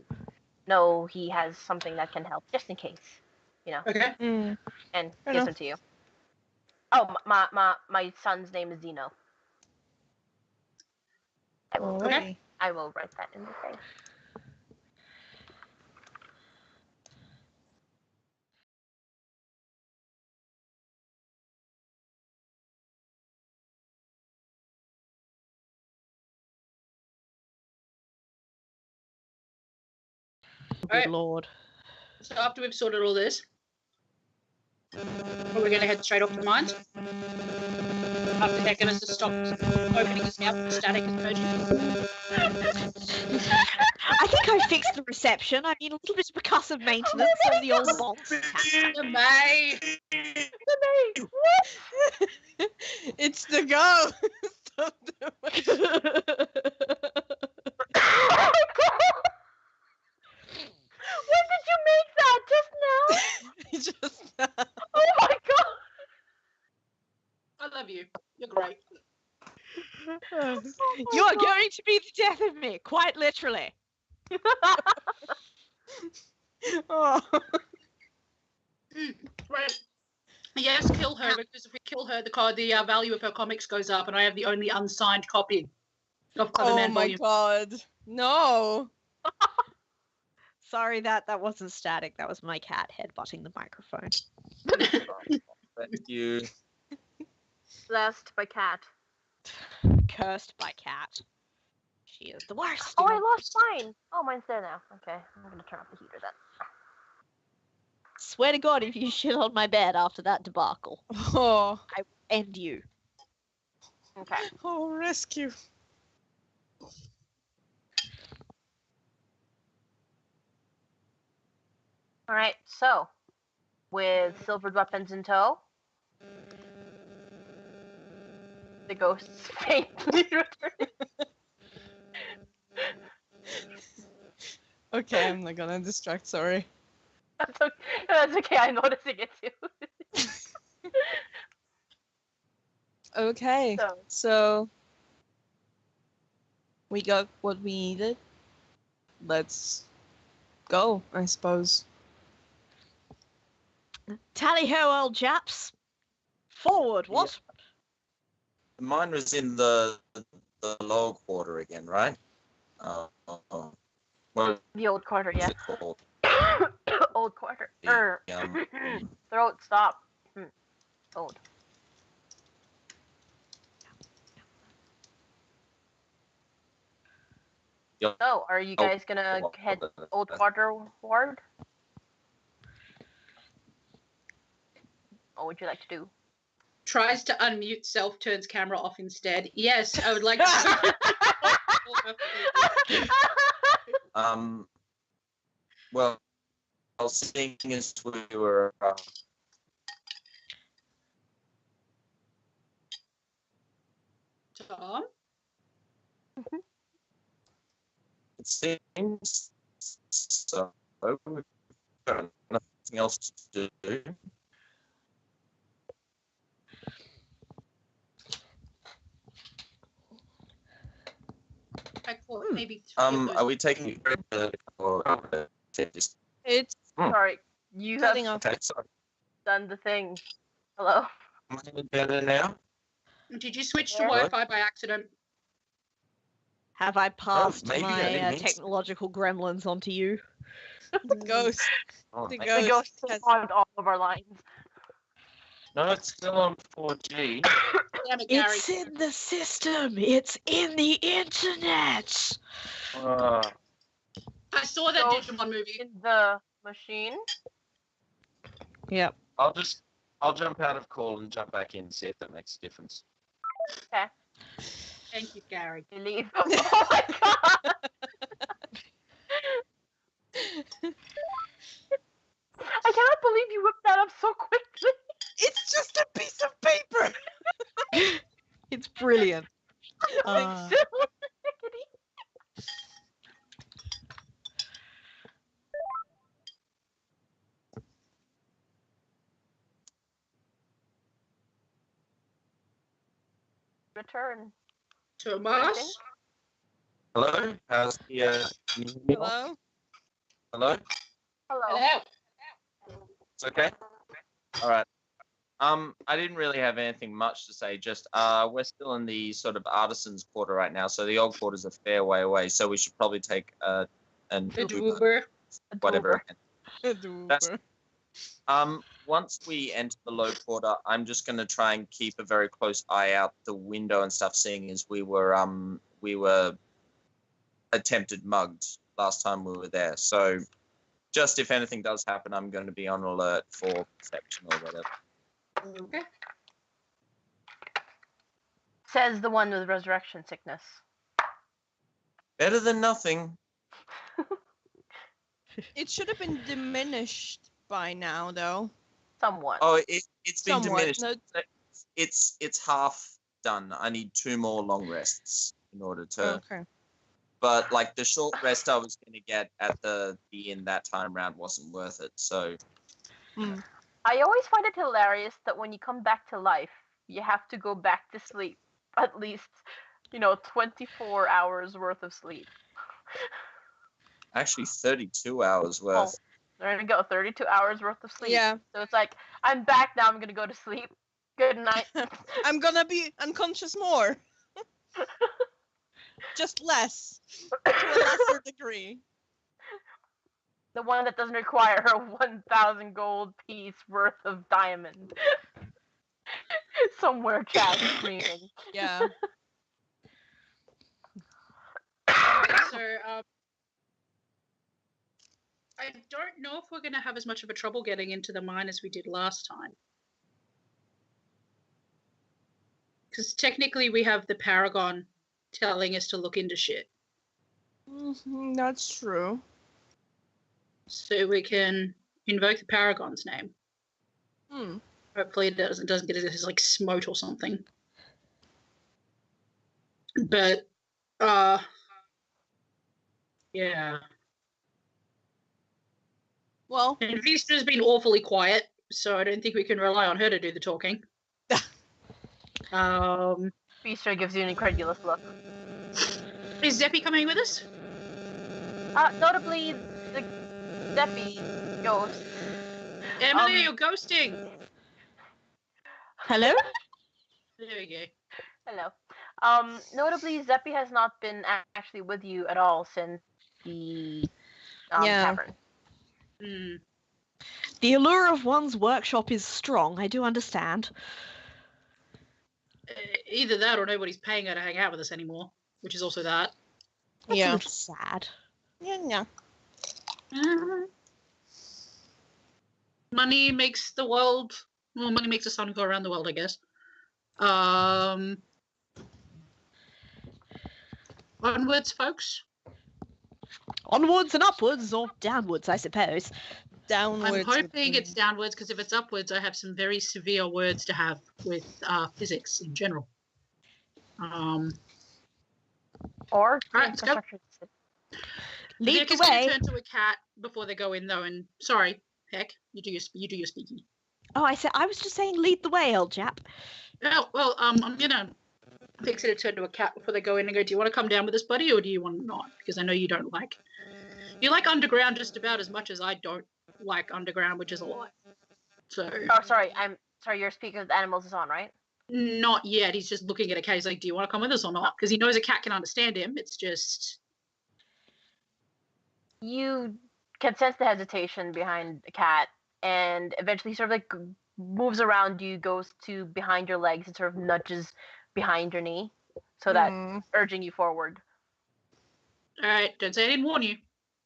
know he has something that can help, just in case, you know. Okay. And gives them to you. Oh, my son's name is Vino. I will write that in the thing. Good lord. So after we've sorted all this, Or we're going to head straight off to the mines? After Heckin has just stopped opening his mouth for static emoji. I think I fixed the reception. I mean, a little bit of percussive maintenance on the old box. The May! The maid! What? It's the ghost. Stop Oh my god! When did you make that? Just now? Just Oh my god! I love you. You're great. Oh You my are going to be the death of me, quite literally. oh. Right. Yes, kill her, because if we kill her, the value of her comics goes up, and I have the only unsigned copy of Clever Oh Man my Volume. god. No. Sorry, that wasn't static. That was my cat headbutting the microphone. Thank you. Blessed by cat. Cursed by cat. She is the worst. Oh, I lost mine. Oh, mine's there now. Okay, I'm gonna turn off the heater then. Swear to God, if you shit on my bed after that debacle, Oh. I will end you. Okay. Oh, rescue. All right. So, with silvered weapons in tow, the ghosts faintly returning. Okay, I'm not gonna distract, sorry. That's okay. That's okay. I'm noticing it too. Okay, So, so we got what we needed. Let's go, I suppose. Tally ho, old chaps. Forward, what? Mine was in the lower quarter again, right? What the old quarter, is yeah. it called? Old quarter. The, Throat, stop. Old. Yep. So, are you guys gonna head old quarter ward? What would you like to do? Tries to unmute self, turns camera off instead. Yes, I would like to. Well, seeing as we were Tom? it seems so. We've got nothing else to do. I thought maybe three of those. Are we taking or just It's Sorry, you have cutting off. okay? Sorry. done the thing. Hello? Am I better now? Did you switch to Yeah. Wi-Fi by accident? Have I passed maybe I my didn't mean to. technological gremlins onto you? The ghost. Oh, The thank- The ghost has- has on all of our lines. No, it's still on 4G. Damn it, Gary. It's in the system. It's in the internet. Uh, I saw that Ghost Digimon movie. in the machine. Yep. I'll jump out of call and jump back in and see if that makes a difference. Thank you, Gary. You leave. Oh my god! I cannot believe you whipped that up so quickly. It's just a piece of paper. It's brilliant. I'm so rickety. Return. Tomas? Hello? How's the can you hear me? Hello? Hello? Hello. Hello. It's okay? All right. I didn't really have anything much to say. Just we're still in the sort of artisans quarter right now, so the old quarter's a fair way away. So we should probably take an The Uber, Uber. whatever. That's- Duper. Once we enter the low quarter, I'm just going to try and keep a very close eye out the window and stuff, seeing as we were attempted mugged last time we were there. So Just if anything does happen, I'm going to be on alert for perception or whatever. Okay. Says the one with resurrection sickness. Better than nothing. It should have been diminished by now, though. Somewhat. Oh, it's been Somewhat. diminished. No, It's half done. I need 2 more long rests in order to. okay. But like the short rest I was going to get at the end that time round wasn't worth it. So I always find it hilarious that when you come back to life, you have to go back to sleep. At least, 24 hours worth of sleep. actually 32 hours worth. There you go, 32 hours worth of sleep. Yeah. So it's like, I'm back now, I'm gonna go to sleep. Good night. I'm gonna be unconscious more. Just less. To a lesser degree. The one that doesn't require a 1,000 gold piece worth of diamond. Somewhere chat screaming. Yeah. So, I don't know if we're going to have as much of a trouble getting into the mine as we did last time. Because technically we have the Paragon telling us to look into shit. That's true. So we can invoke the Paragon's name. Hopefully it doesn't get his like smote or something. But yeah. Well, And Vistra's been awfully quiet, so I don't think we can rely on her to do the talking. Vistra gives you an incredulous look. Is Zeppi coming with us? Notably, the Zeppi ghost. Emily, you're ghosting. Hello? There we go. Hello. Notably, Zeppi has not been actually with you at all since the tavern. The allure of one's workshop is strong, I do understand. Either that or nobody's paying her to hang out with us anymore, which is also that. That's a yeah. little sad. Yeah. Money makes the world... Well, money makes the sun go around the world, I guess. Onwards, folks. Onwards and upwards, or downwards, I suppose. Downwards. I'm hoping it's downwards, because if it's upwards, I have some very severe words to have with physics in general. Or Alright, let's go. infrastructure. Lead Nick the is going way. to turn to a cat before they go in, though, and sorry, Heck, you do your speaking. Oh, I was just saying lead the way, old chap. Oh, well, I'm gonna fix it to turn to a cat before they go in and go, do you want to come down with us, buddy, or do you want to not? Because I know you don't like... You like underground just about as much as I don't like underground, which is a lot. So... Oh, sorry. I'm sorry. You're speaking with animals is on, right? Not yet. He's just looking at a cat. He's like, do you want to come with us or not? Because he knows a cat can understand him. It's just... You can sense the hesitation behind the cat, and eventually he sort of like moves around you, goes to behind your legs, and sort of nudges behind your knee, so that urging you forward. Alright, don't say I didn't warn you.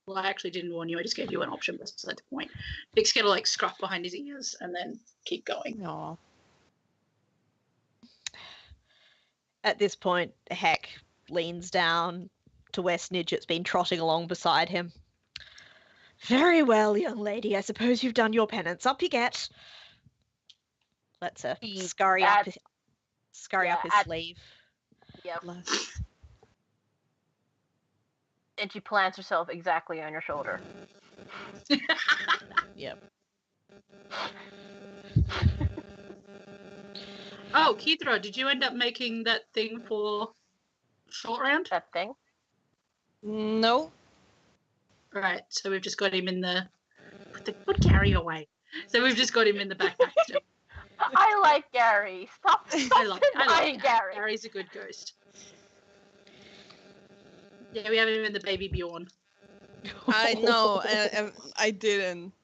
Well, I actually didn't warn you. I just gave you an option. That's the point. Nick's gonna like scruff behind his ears and then keep going. Aw. At this point, Heck leans down to where Snidget's been trotting along beside him. Very well, young lady. I suppose you've done your penance. Up you get. Lets her scurry up his sleeve. Yep. Bless. And she plants herself exactly on your shoulder. Yep. Oh, Kithra, did you end up making that thing for short round? That thing. No. Right, so we've just got him in the... Put Gary away. So we've just got him in the backpack still. I like Gary. Stop I like denying Gary. Gary's a good ghost. Yeah, we have him in the baby Bjorn. I know. I didn't.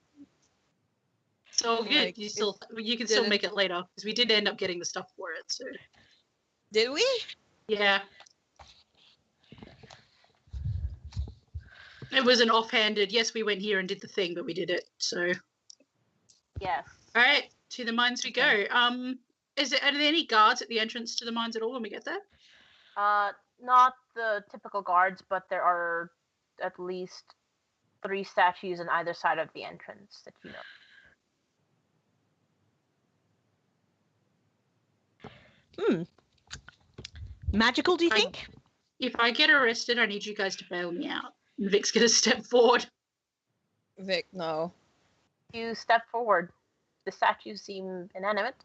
So good. Like, You can still make it later because we did end up getting the stuff for it. So Did we? yeah. It was an offhanded, yes, we went here and did the thing, but we did it, so. Yes. All right, to the mines we go. Are there any guards at the entrance to the mines at all when we get there? Not the typical guards, but there are at least 3 statues on either side of the entrance that you know. Magical, do you think? If I get arrested, I need you guys to bail me out. And Vic's gonna step forward. Vic, no. You step forward. The statues seem inanimate.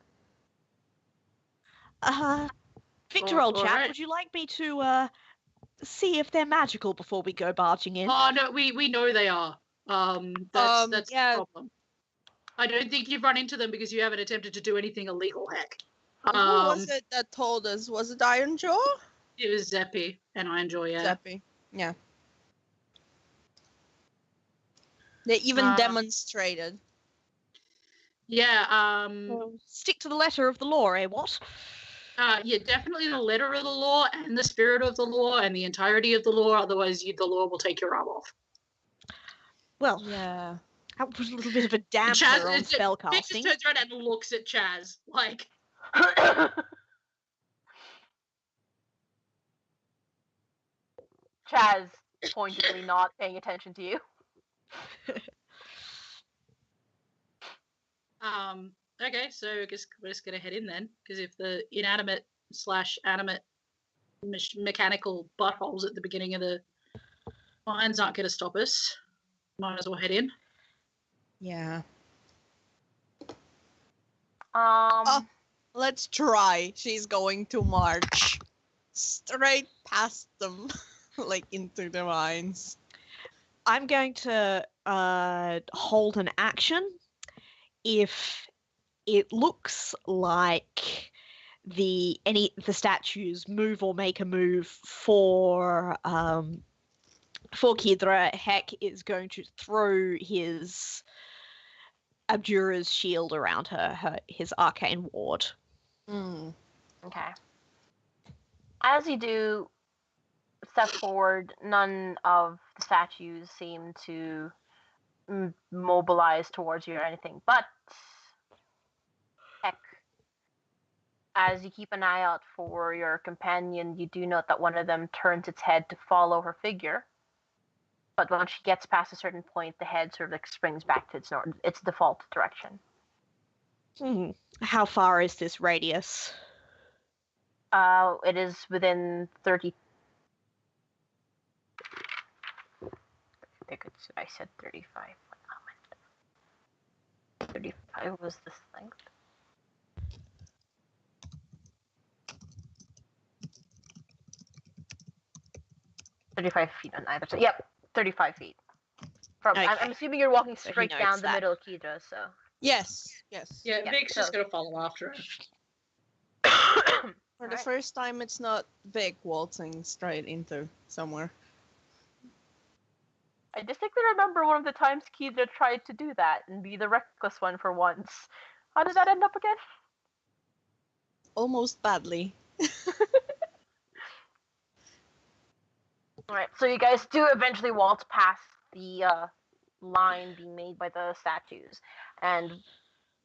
Victor, old chap, alright. would you like me to see if they're magical before we go barging in? Oh no, we know they are. That's yeah. the problem. I don't think you've run into them because you haven't attempted to do anything illegal, heck. Who was it that told us? Was it Ironjaw? It was Zeppy and Ironjaw, yeah. Zeppy, yeah. They even demonstrated. Yeah, Stick to the letter of the law, eh, what? yeah, definitely the letter of the law and the spirit of the law and the entirety of the law, otherwise the law will take your arm off. Well, Yeah. that was a little bit of a damper on Vic spellcasting. just turns around and looks at Chaz, like... Chaz pointedly not paying attention to you. Okay, so I guess we're just gonna head in then, because if the inanimate / animate mechanical buttholes at the beginning of the mines aren't gonna stop us, might as well head in. Yeah. Let's try. She's going to march straight past them, like into the mines. I'm going to hold an action if it looks like the statues move or make a move for Kidra. Heck is going to throw his Abjura's shield around his arcane ward. Okay. As you do step forward, none of the statues seem to mobilize towards you or anything, but heck, as you keep an eye out for your companion, you do note that one of them turns its head to follow her figure, but when she gets past a certain point, the head sort of like springs back to its default direction. How far is this radius? It is within 30. I said 35. 35 was this length. 35 feet on either side. Yep, 35 feet. Okay. I'm assuming you're walking So he straight knows down the that. middle of Kidra, so. Yes. Yeah, Yeah, Vic's so- just gonna follow after her. For the Right. first time, it's not Vic waltzing straight into somewhere. I distinctly remember one of the times Kidra tried to do that and be the reckless one for once. How did that end up again? Almost badly. Alright, so you guys do eventually waltz past the line being made by the statues, and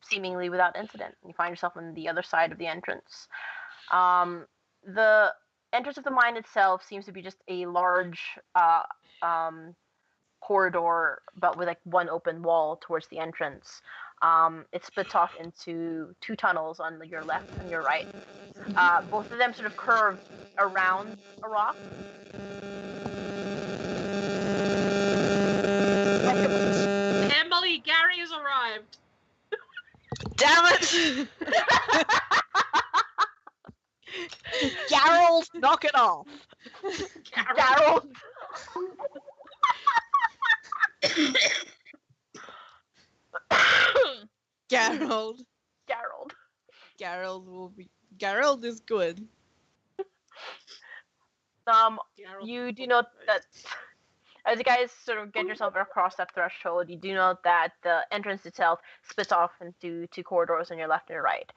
seemingly without incident, you find yourself on the other side of the entrance. The entrance of the mine itself seems to be just a large corridor, but with like one open wall towards the entrance. It splits off into 2 tunnels on your left and your right. Both of them sort of curve around a rock. Emily, Gary has arrived. Damn it! Gerald, knock it off. Gerald! Gerald. Gerald. Gerald is good. You do note that as you guys sort of get yourself across that threshold, you do note that the entrance itself splits off into 2 corridors on your left and your right.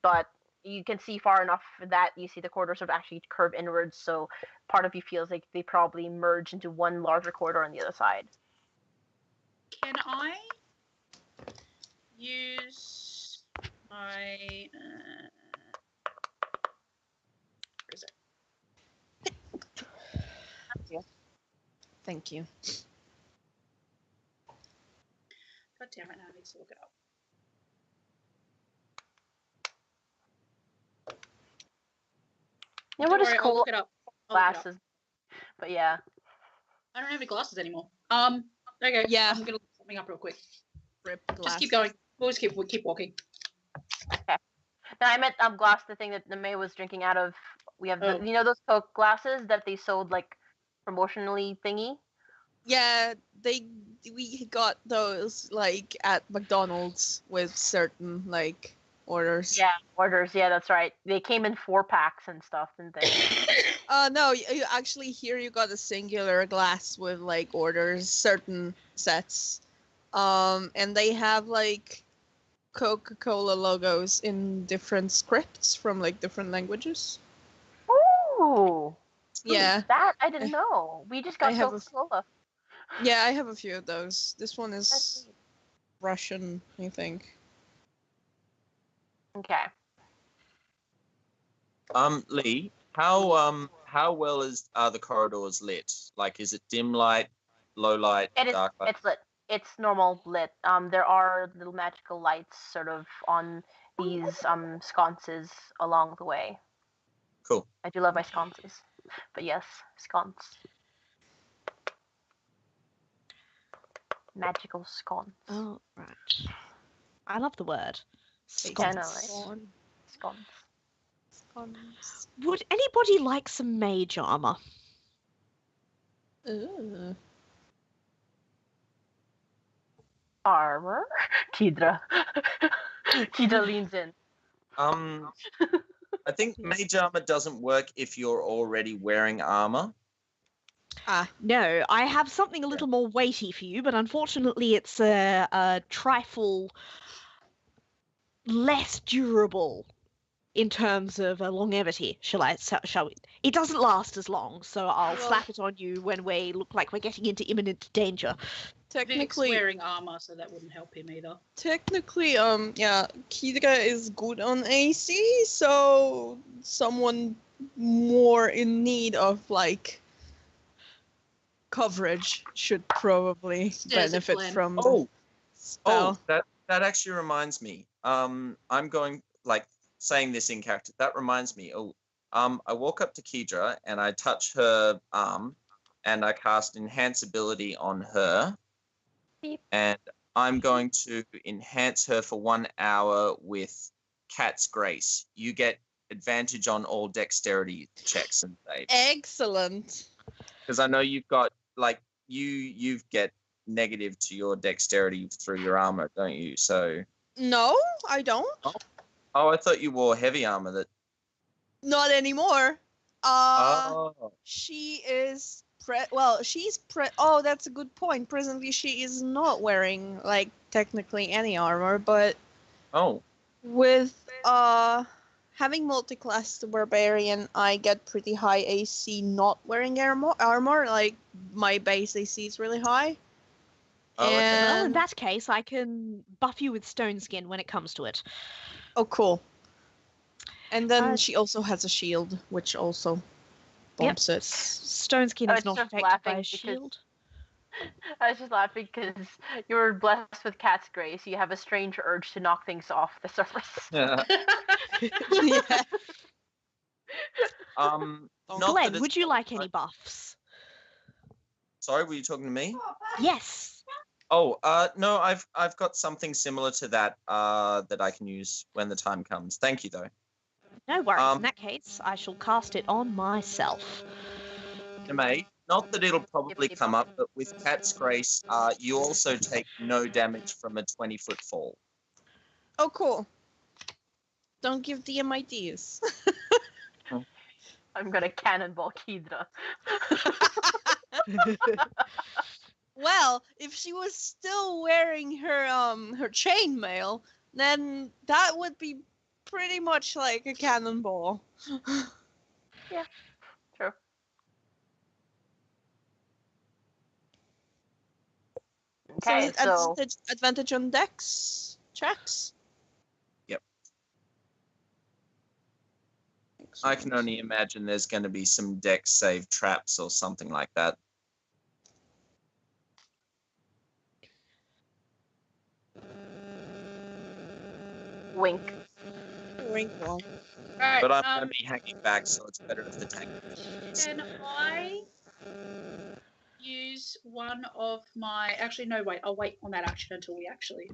But you can see far enough that you see the corridor sort of actually curve inwards, so part of you feels like they probably merge into one larger corridor on the other side. Can I use my... where is it? Thank you. God damn it, now I need to look it up. Yeah, Don't what is worry, I'll cool look it up. I'll look it up. glasses? But yeah. I don't have any glasses anymore. Okay. Yeah. I'm gonna look something up real quick. Rip Just keep glass. going. We'll just keep walking. No, I meant glass, the thing that the May was drinking out of. We have Oh. you know those Coke glasses that they sold like promotionally thingy? Yeah, we got those like at McDonald's with certain like orders. Yeah, orders. Yeah, that's right. They came in 4-packs and stuff, didn't they? No, you actually here you got a singular glass with like orders, certain sets. And they have like Coca-Cola logos in different scripts from like different languages. Ooh, Yeah. that I didn't know. We just got I have Coca-Cola. Yeah, I have a few of those. This one That's is neat. Russian, I think. Okay. Lee, how well are the corridors lit? Like, is it dim light, low light, It is. dark light? It's lit. It's normal lit. There are little magical lights sort of on these sconces along the way. Cool. I do love my sconces, but yes, sconce. Magical sconce. Oh, right. I love the word. Kind of Sconce. like sconce. Scones. Would anybody like some mage armor? Ooh. Armor. Kidra. Kidra leans in. I think mage armor doesn't work if you're already wearing armor. No, I have something a little more weighty for you, but unfortunately it's a trifle less durable in terms of longevity, shall we? It doesn't last as long, so I'll Well- slap it on you when we look like we're getting into imminent danger. Vic's Technically, wearing armor, so that wouldn't help him either. yeah, Kidra is good on AC, so someone more in need of like coverage should probably Stairs at benefit Glen. from the Oh, spell. that actually reminds me. I'm going like saying this in character. That reminds me. I walk up to Kidra and I touch her arm, and I cast enhance ability on her. Beep. And I'm going to enhance her for 1 hour with Cat's Grace. You get advantage on all dexterity checks and saves. Excellent. Because I know you've got like you get negative to your dexterity through your armor, don't you? So No, I don't. oh, I thought you wore heavy armor. That Not anymore. oh She is oh, that's a good point. Presently she is not wearing like technically any armor, but oh with having multi-class the barbarian, I get pretty high AC not wearing armor. Like my base AC is really high. Oh, okay. Well, in And that case, I can buff you with stone skin when it comes to it. oh, cool. And then Uh, she also has a shield, which also bumps it. Stone skin I is was not just affected by laughing a because- shield. I was just laughing because you were blessed with Cat's Grace. You have a strange urge to knock things off the surface. Yeah. Yeah. Not that Glenn, it's would you like any like- buffs? Sorry, were you talking to me? Yes. Oh, no, I've got something similar to that that I can use when the time comes. Thank you, though. No worries. In that case, I shall cast it on myself. May, not that it'll probably come up, but with Cat's Grace, you also take no damage from a 20-foot fall. Oh, cool. Don't give DM ideas. I'm gonna cannonball Kidra. Well, if she was still wearing her chainmail, then that would be pretty much like a cannonball. True. Okay, so advantage on dex checks. Yep. I can only imagine there's going to be some dex save traps or something like that. wink. Wink wonk. Alright, But I'm going to be hanging back, so it's better if the tank. can I use one of my... Actually, no, wait. I'll wait on that action until we actually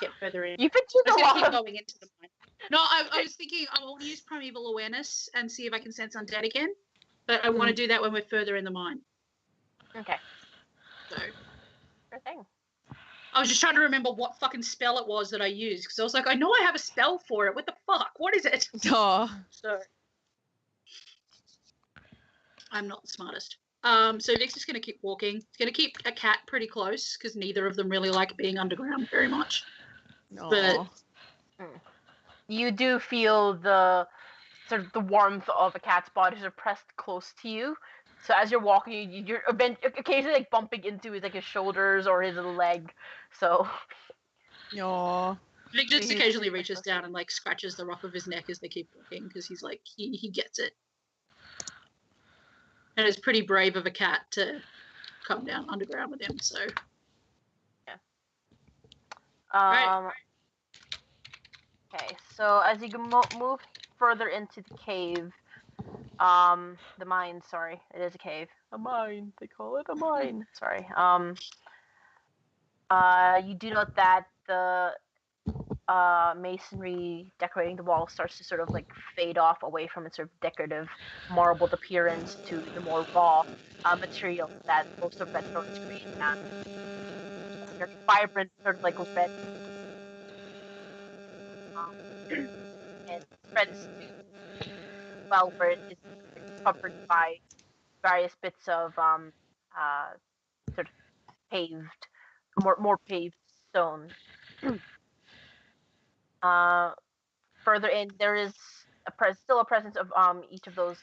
get further in. You've been doing I was a going to lot keep of. going into the mine. No, I was thinking I will use Primeval Awareness and see if I can sense undead again. But I want to do that when we're further in the mine. Okay. So Sure thing. I was just trying to remember what fucking spell it was that I used, because I was like, I know I have a spell for it. What the fuck? What is it? Oh. So I'm not the smartest. So Vic's just going to keep walking. He's going to keep a cat pretty close, because neither of them really like being underground very much. No. But You do feel the sort of the warmth of a cat's body sort of pressed close to you. So as you're walking, you're occasionally like bumping into his shoulders or his leg. So No. Vic just occasionally reaches down and like scratches the ruff of his neck as they keep walking, because he's like he gets it. And it's pretty brave of a cat to come down underground with him. So Right. Okay, so as you move further into the cave, the mine. Sorry, it is a cave. A mine. They call it a mine. Sorry. You do note that the masonry decorating the wall starts to sort of like fade off away from its sort of decorative marbled appearance to the more raw material that most of redstone is created at. Very vibrant, sort of like red. And spreads to well where it is covered by various bits of sort of paved, more paved stone. Further in, there is still a presence of each of those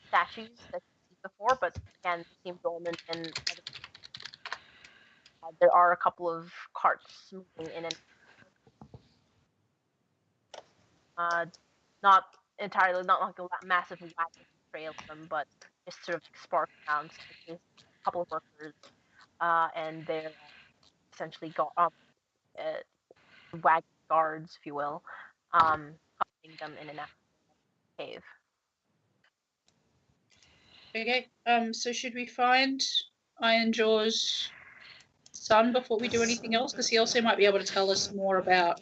statues that you see before, but again seem dormant, and there are a couple of carts moving in and not entirely, not like a massive wagon trail of them, but just sort of spark around. So there's a couple of workers, and they're essentially wagon guards, if you will, accompanying them in and out of the cave. okay. So should we find Ironjaw's son before we do anything else? Because he also might be able to tell us more about.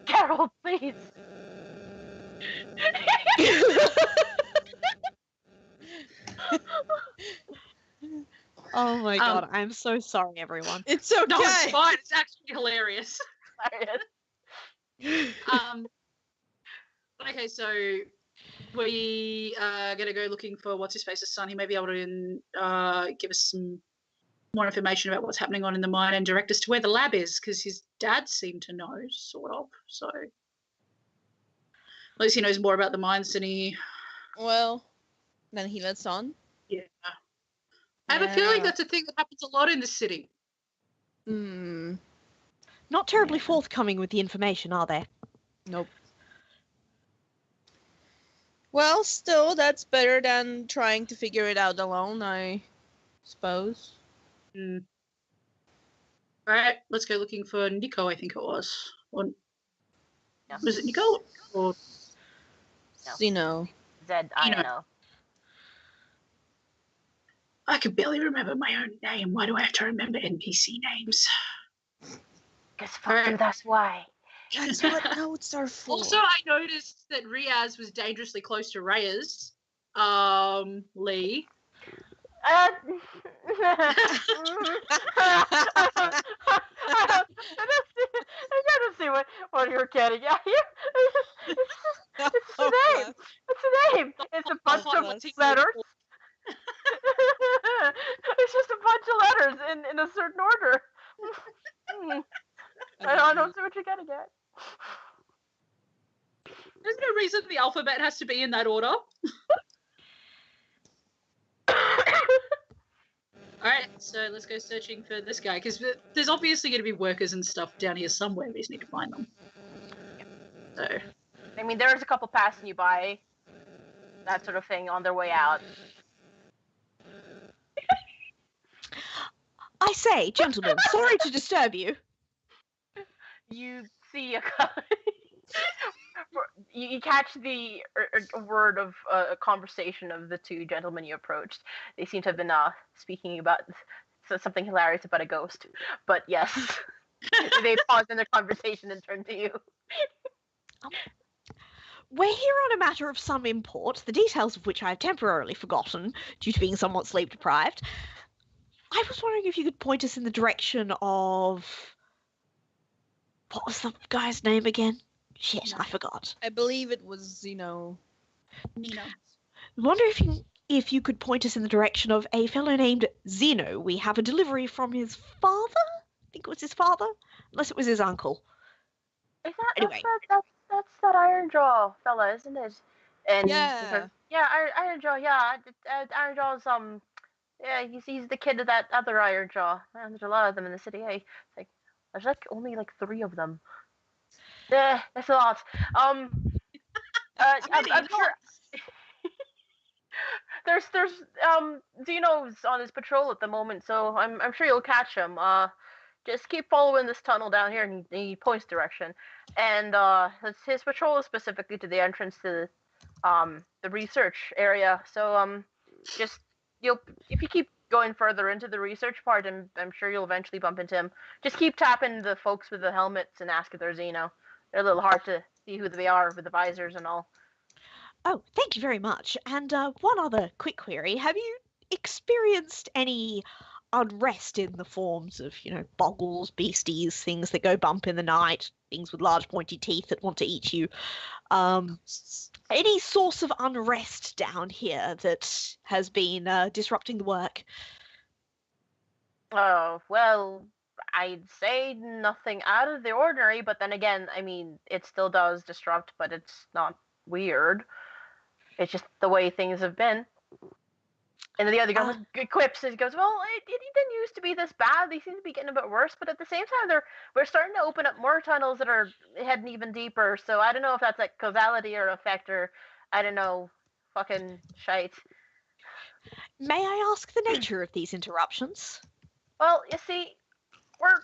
Carol, please. Oh my god, I'm so sorry, everyone. It's okay. No, it's fine. It's actually hilarious. Okay, so we are going to go looking for what's-his-face's son. He may be able to give us some more information about what's happening on in the mine and direct us to where the lab is, because his dad seemed to know, sort of. So at least he knows more about the mines than he... Well, then he lets on. Yeah. I have a feeling that's a thing that happens a lot in the city. Not terribly forthcoming with the information, are they? Nope. Well, still, that's better than trying to figure it out alone, I suppose. Alright, let's go looking for Nico, I think it was. Or, Yes. was it Nico? Or No. Zeno. Zeno. I can barely remember my own name. Why do I have to remember NPC names? Guess fucking that's why. That's what notes are for. Also, I noticed that Riaz was dangerously close to Reyes. Lee. I gotta see what you're getting at here. It's a name. It's a name. It's a bunch of letters. It's just a bunch of letters in a certain order. you're getting at. There's no reason the alphabet has to be in that order. Alright, so let's go searching for this guy, because there's obviously going to be workers and stuff down here somewhere. We just need to find them. So, I mean, there's a couple passing you by, that sort of thing, on their way out. I say, gentlemen, sorry to disturb you. You see you catch the word of a conversation of the two gentlemen you approached. They seem to have been speaking about something hilarious about a ghost. But yes, they paused in their conversation and turned to you. We're here on a matter of some import, the details of which I have temporarily forgotten due to being somewhat sleep deprived. I was wondering if you could point us in the direction of... What was the guy's name again? Shit, I forgot. I believe it was Zeno. Nino. I wonder if you could point us in the direction of a fellow named Zeno. We have a delivery from his father? I think it was his father? Unless it was his uncle. Is that, Anyway. that's that Ironjaw fella, isn't it? And Yeah. Ironjaw, yeah. Ironjaw's, yeah, he's the kid of that other Ironjaw. Man, there's a lot of them in the city, hey. It's like, there's like only like 3 of them. Yeah, that's a lot. I'm sure there's Dino's on his patrol at the moment, so I'm sure you'll catch him. Just keep following this tunnel down here, and he points direction. And his patrol is specifically to the entrance to the research area. So just if you keep going further into the research part, I'm sure you'll eventually bump into him. Just keep tapping the folks with the helmets and ask if they're Zeno. They're a little hard to see who they are with the visors and all. Oh, thank you very much. And one other quick query. Have you experienced any unrest in the forms of, boggles, beasties, things that go bump in the night, things with large pointy teeth that want to eat you? Any source of unrest down here that has been disrupting the work? Oh, well, I'd say nothing out of the ordinary, but then again, I mean, it still does disrupt, but it's not weird. It's just the way things have been. And then the other guy quips and goes, well, it didn't used to be this bad. They seem to be getting a bit worse, but at the same time, we're starting to open up more tunnels that are heading even deeper. So I don't know if that's like causality or effect, or I don't know, fucking shite. May I ask the nature of these interruptions? Well, you see, we're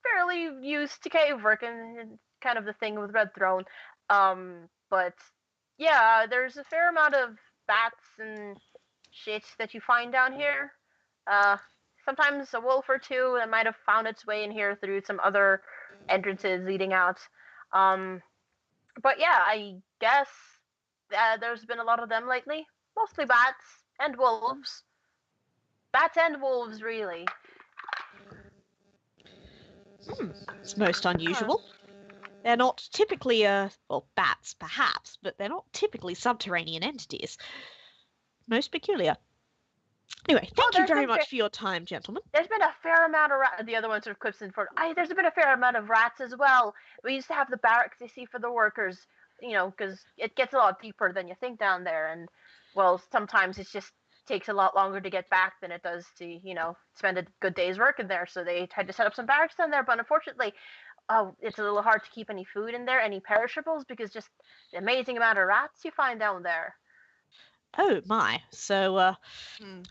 fairly used to cave work and kind of the thing with Red Throne. But yeah, there's a fair amount of bats and shit that you find down here. Sometimes a wolf or two that might have found its way in here through some other entrances leading out. But yeah, I guess there's been a lot of them lately. Mostly bats and wolves. Bats and wolves, really. It's most unusual. They're not typically, bats perhaps, but they're not typically subterranean entities. Most peculiar. Anyway, thank you very much for your time, gentlemen. There's been a fair amount of rats. The other one sort of quips in for. There's been a fair amount of rats as well. We used to have the barracks, you see, for the workers, because it gets a lot deeper than you think down there. And, well, sometimes it just takes a lot longer to get back than it does to, spend a good day's work in there. So they tried to set up some barracks down there. But unfortunately, it's a little hard to keep any food in there, any perishables, because just the amazing amount of rats you find down there. Oh my, so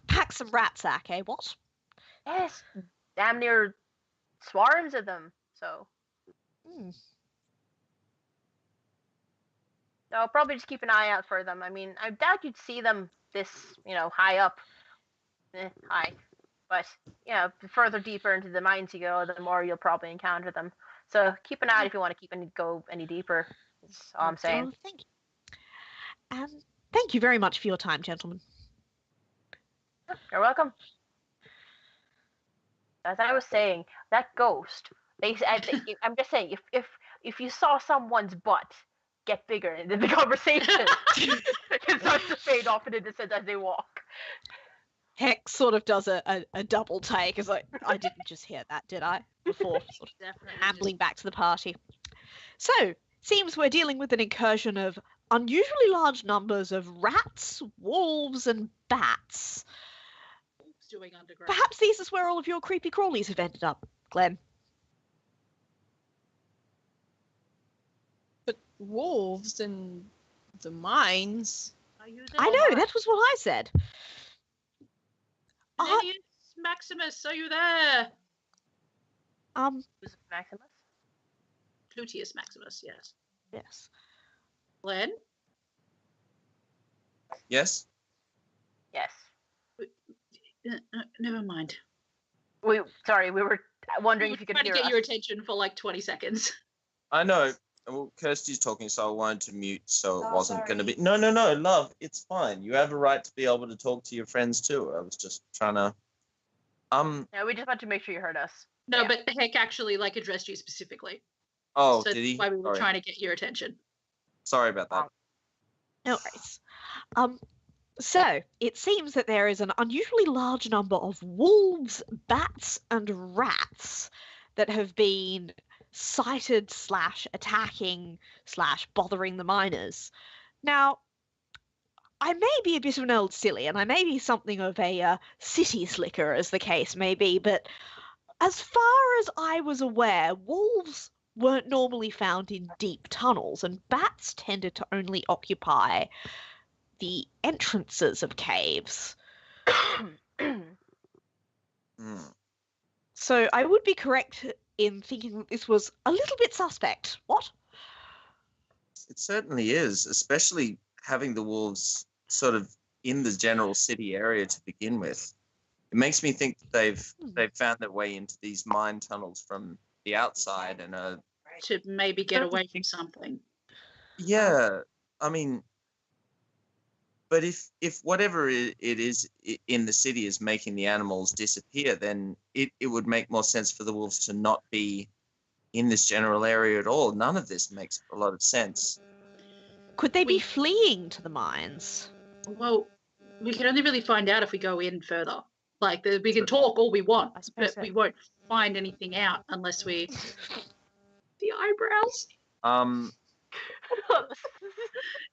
pack some rat sack, eh, what? Yes, damn near swarms of them, so. No, probably just keep an eye out for them. I mean, I doubt you'd see them this, high up. High. But, the further deeper into the mines you go, the more you'll probably encounter them. So keep an eye out if you want to go any deeper, that's all I'm saying. Oh, thank you. And thank you very much for your time, gentlemen. You're welcome. As I was saying, that ghost. I'm just saying, if you saw someone's butt get bigger, and then the conversation it starts to fade off into distance as they walk. Hex sort of does a double take. It's like, I didn't just hear that, did I? Before sort of ambling back to the party. So, seems we're dealing with an incursion of unusually large numbers of rats, wolves, and bats. What's doing underground? Perhaps this is where all of your creepy crawlies have ended up, Glenn. But wolves in the mines. Are you there? I know, that was what I said. Lennius Maximus, are you there? Who's Maximus? Plutus Maximus, yes. Yes. Glenn? Yes. Yes. Never mind. Sorry, we were wondering We if you were could trying hear to get us. your attention for like 20 seconds. I know. Well, Kirsty's talking, so I wanted to mute, so it Oh, wasn't going to sorry. be. No, love. It's fine. You have a right to be able to talk to your friends too. I was just trying to. Yeah, we just want to make sure you heard us. No, Yeah. but Heck actually like addressed you specifically. Oh, So did he? that's why we were Sorry. trying to get your attention. Sorry about that. No worries. So, it seems that there is an unusually large number of wolves, bats, and rats that have been sighted / attacking / bothering the miners. Now, I may be a bit of an old silly, and I may be something of a city slicker, as the case may be, but as far as I was aware, wolves weren't normally found in deep tunnels, and bats tended to only occupy the entrances of caves. So I would be correct in thinking that this was a little bit suspect. What? It certainly is, especially having the wolves sort of in the general city area to begin with. It makes me think that they've found their way into these mine tunnels from the outside and To maybe get away from something. yeah, I mean, but if whatever it is in the city is making the animals disappear, then it would make more sense for the wolves to not be in this general area at all. None of this makes a lot of sense. Could they be fleeing to the mines? Well, we can only really find out if we go in further. Like, we can talk all we want, I suppose but so. we won't find anything out unless we... The eyebrows.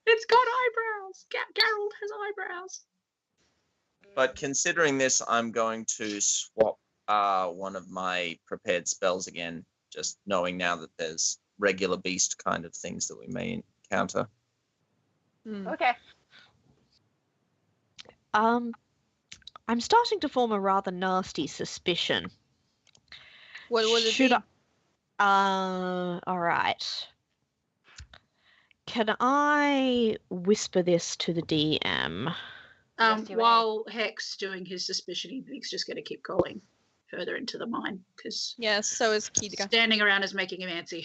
It's got eyebrows. Geralt has eyebrows. But considering this, I'm going to swap one of my prepared spells again, just knowing now that there's regular beast kind of things that we may encounter. Okay. I'm starting to form a rather nasty suspicion. What would it Should be? all right. Can I whisper this to the DM? Yes, you may. While Heck's doing his suspicion, he's just going to keep going further into the mine because Yes, so is Kidra. standing around is making him antsy.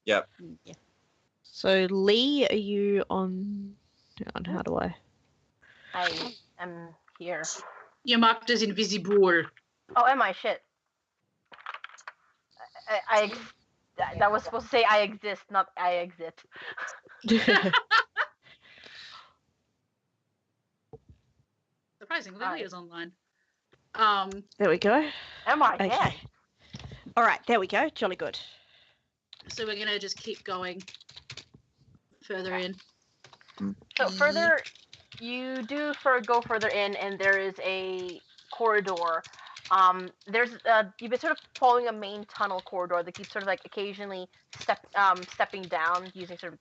Yep. Yeah. So Lee, are you on? How do I? I am here. You're marked as invisible. Oh, am I? Shit. That was supposed to say I exist, not I exit. Surprisingly, Hi. Leah's online. There we go. Am I? Okay. Yeah. All right, there we go. Jolly good. So we're gonna just keep going further in. So further, you do go further in, and there is a corridor. You've been sort of following a main tunnel corridor that keeps sort of like occasionally stepping down using sort of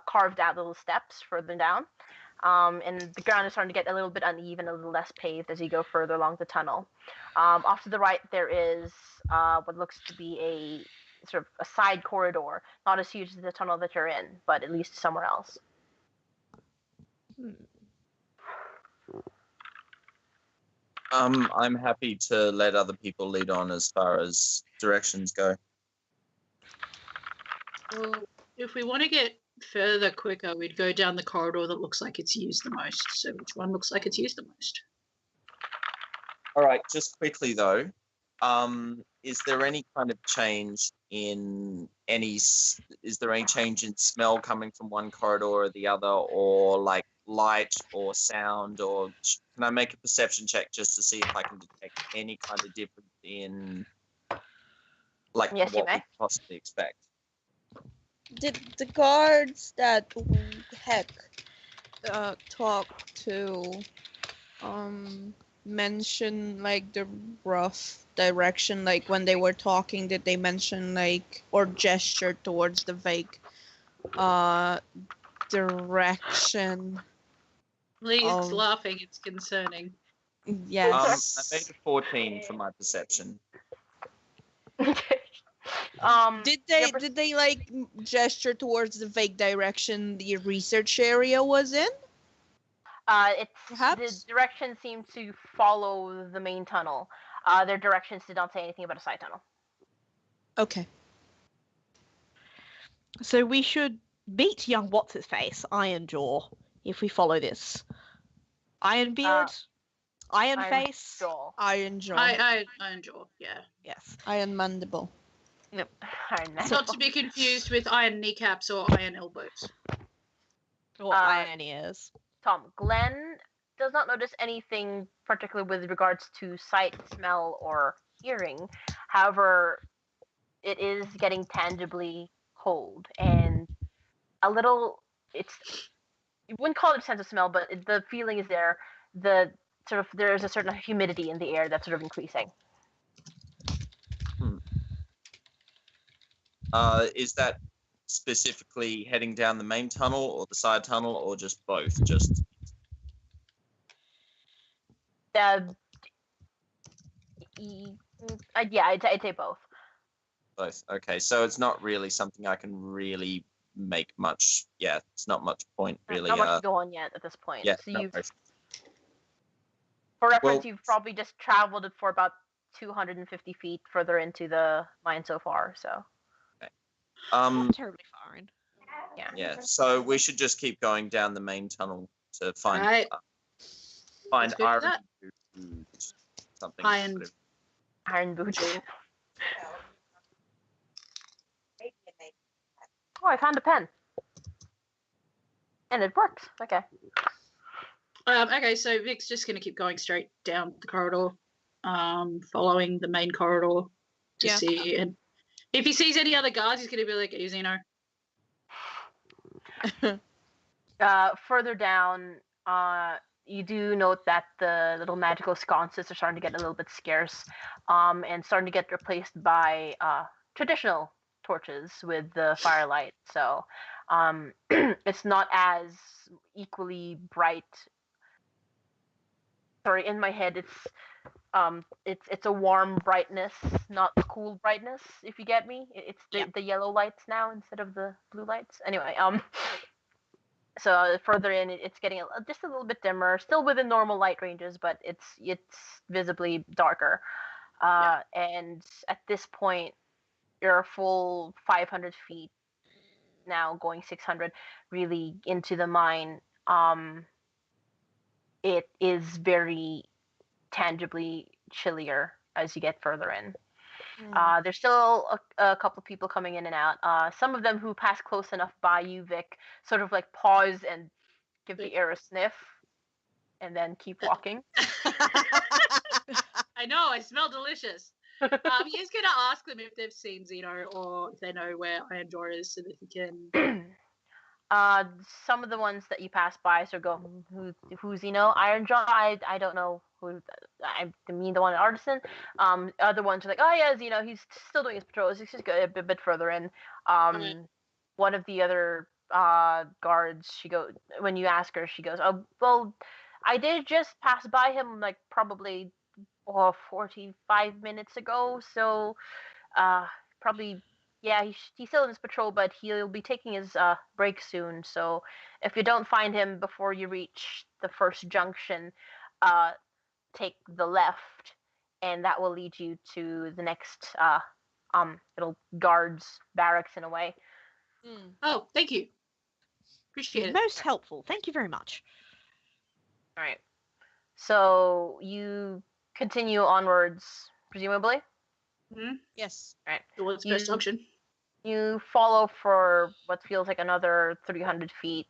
carved out little steps further down. And the ground is starting to get a little bit uneven, a little less paved as you go further along the tunnel. Off to the right, there is what looks to be a sort of a side corridor, not as huge as the tunnel that you're in, but at least somewhere else. I'm happy to let other people lead on as far as directions go. Well, if we want to get further quicker, we'd go down the corridor that looks like it's used the most. So which one looks like it's used the most? All right, just quickly though, is there any kind of change in smell coming from one corridor or the other, or like light or sound, or can I make a perception check just to see if I can detect any kind of difference in Like Yes, you what may. we could possibly expect. Did the guards that Heck talked to mention like the rough direction? Like when they were talking, did they mention like or gesture towards the vague direction? Lee's laughing. It's concerning. Yes. I made a 14 for my perception. Okay. Did your they like gesture towards the vague direction the research area was in? the Perhaps? directions seem to follow the main tunnel. Their directions did not say anything about a side tunnel. Okay. So we should meet young What's-His-Face, Ironjaw, if we follow this. Ironbeard? Ironface? Jaw. Ironjaw. I enjoy. Yeah. Yes. Iron mandible. Yep. Not to be confused with iron kneecaps or iron elbows. Or iron ears. Tom, Glenn does not notice anything particular with regards to sight, smell, or hearing. However, it is getting tangibly cold and a little. You wouldn't call it a sense of smell, but the feeling is there. There's a certain humidity in the air that's sort of increasing. Is that specifically heading down the main tunnel or the side tunnel or just both? Just Yeah, I'd say both. both. Okay, so it's not really something I can really make much. Yeah, it's not much point really. Not much to go on yet at this point. Yeah. So no, for reference, Well- you've probably just traveled it for about 250 feet further into the mine so far. So Not terribly far in. Yeah, so we should just keep going down the main tunnel to find Right. find Let's go do iron that. food, something. Iron. iron boots. Oh, I found a pen, and it works. Okay. Okay, so Vic's just gonna keep going straight down the corridor, following the main corridor to Yeah. see, and if he sees any other guards, he's gonna be like, "Hey, Zeno." Further down, you do note that the little magical sconces are starting to get a little bit scarce, and starting to get replaced by traditional torches with the firelight. So, it's not as equally bright. Sorry, in my head, it's a warm brightness, not a cool brightness. If you get me, it's the yellow lights now instead of the blue lights. Anyway, so further in, it's getting just a little bit dimmer, still within normal light ranges, but it's visibly darker. And at this point, you're a full 500 feet now, going 600 really into the mine. It is very tangibly chillier as you get further in. There's still a couple of people coming in and out. Some of them who pass close enough by you, Vic, sort of like pause and give the air a sniff, and then keep walking. I know, I smell delicious. He's gonna ask them if they've seen Zeno or if they know where Ironjaw is, so that he can. Some of the ones that you pass by, so go, who's Zeno? Ironjaw? I don't know who. I mean the one at Artisan. Other ones are like, oh yeah, Zeno. He's still doing his patrols. He's just a bit further in. One of the other guards, she goes, when you ask her, she goes, oh well, I did just pass by him like probably 45 minutes ago. So probably. Yeah, he's still in his patrol, but he'll be taking his break soon. So if you don't find him before you reach the first junction, take the left, and that will lead you to the next little guards barracks in a way. Oh, thank you. Appreciate it. Most helpful. Thank you very much. All right. So you continue onwards, presumably. Yes. All right. What's the best option? You follow for what feels like another 300 feet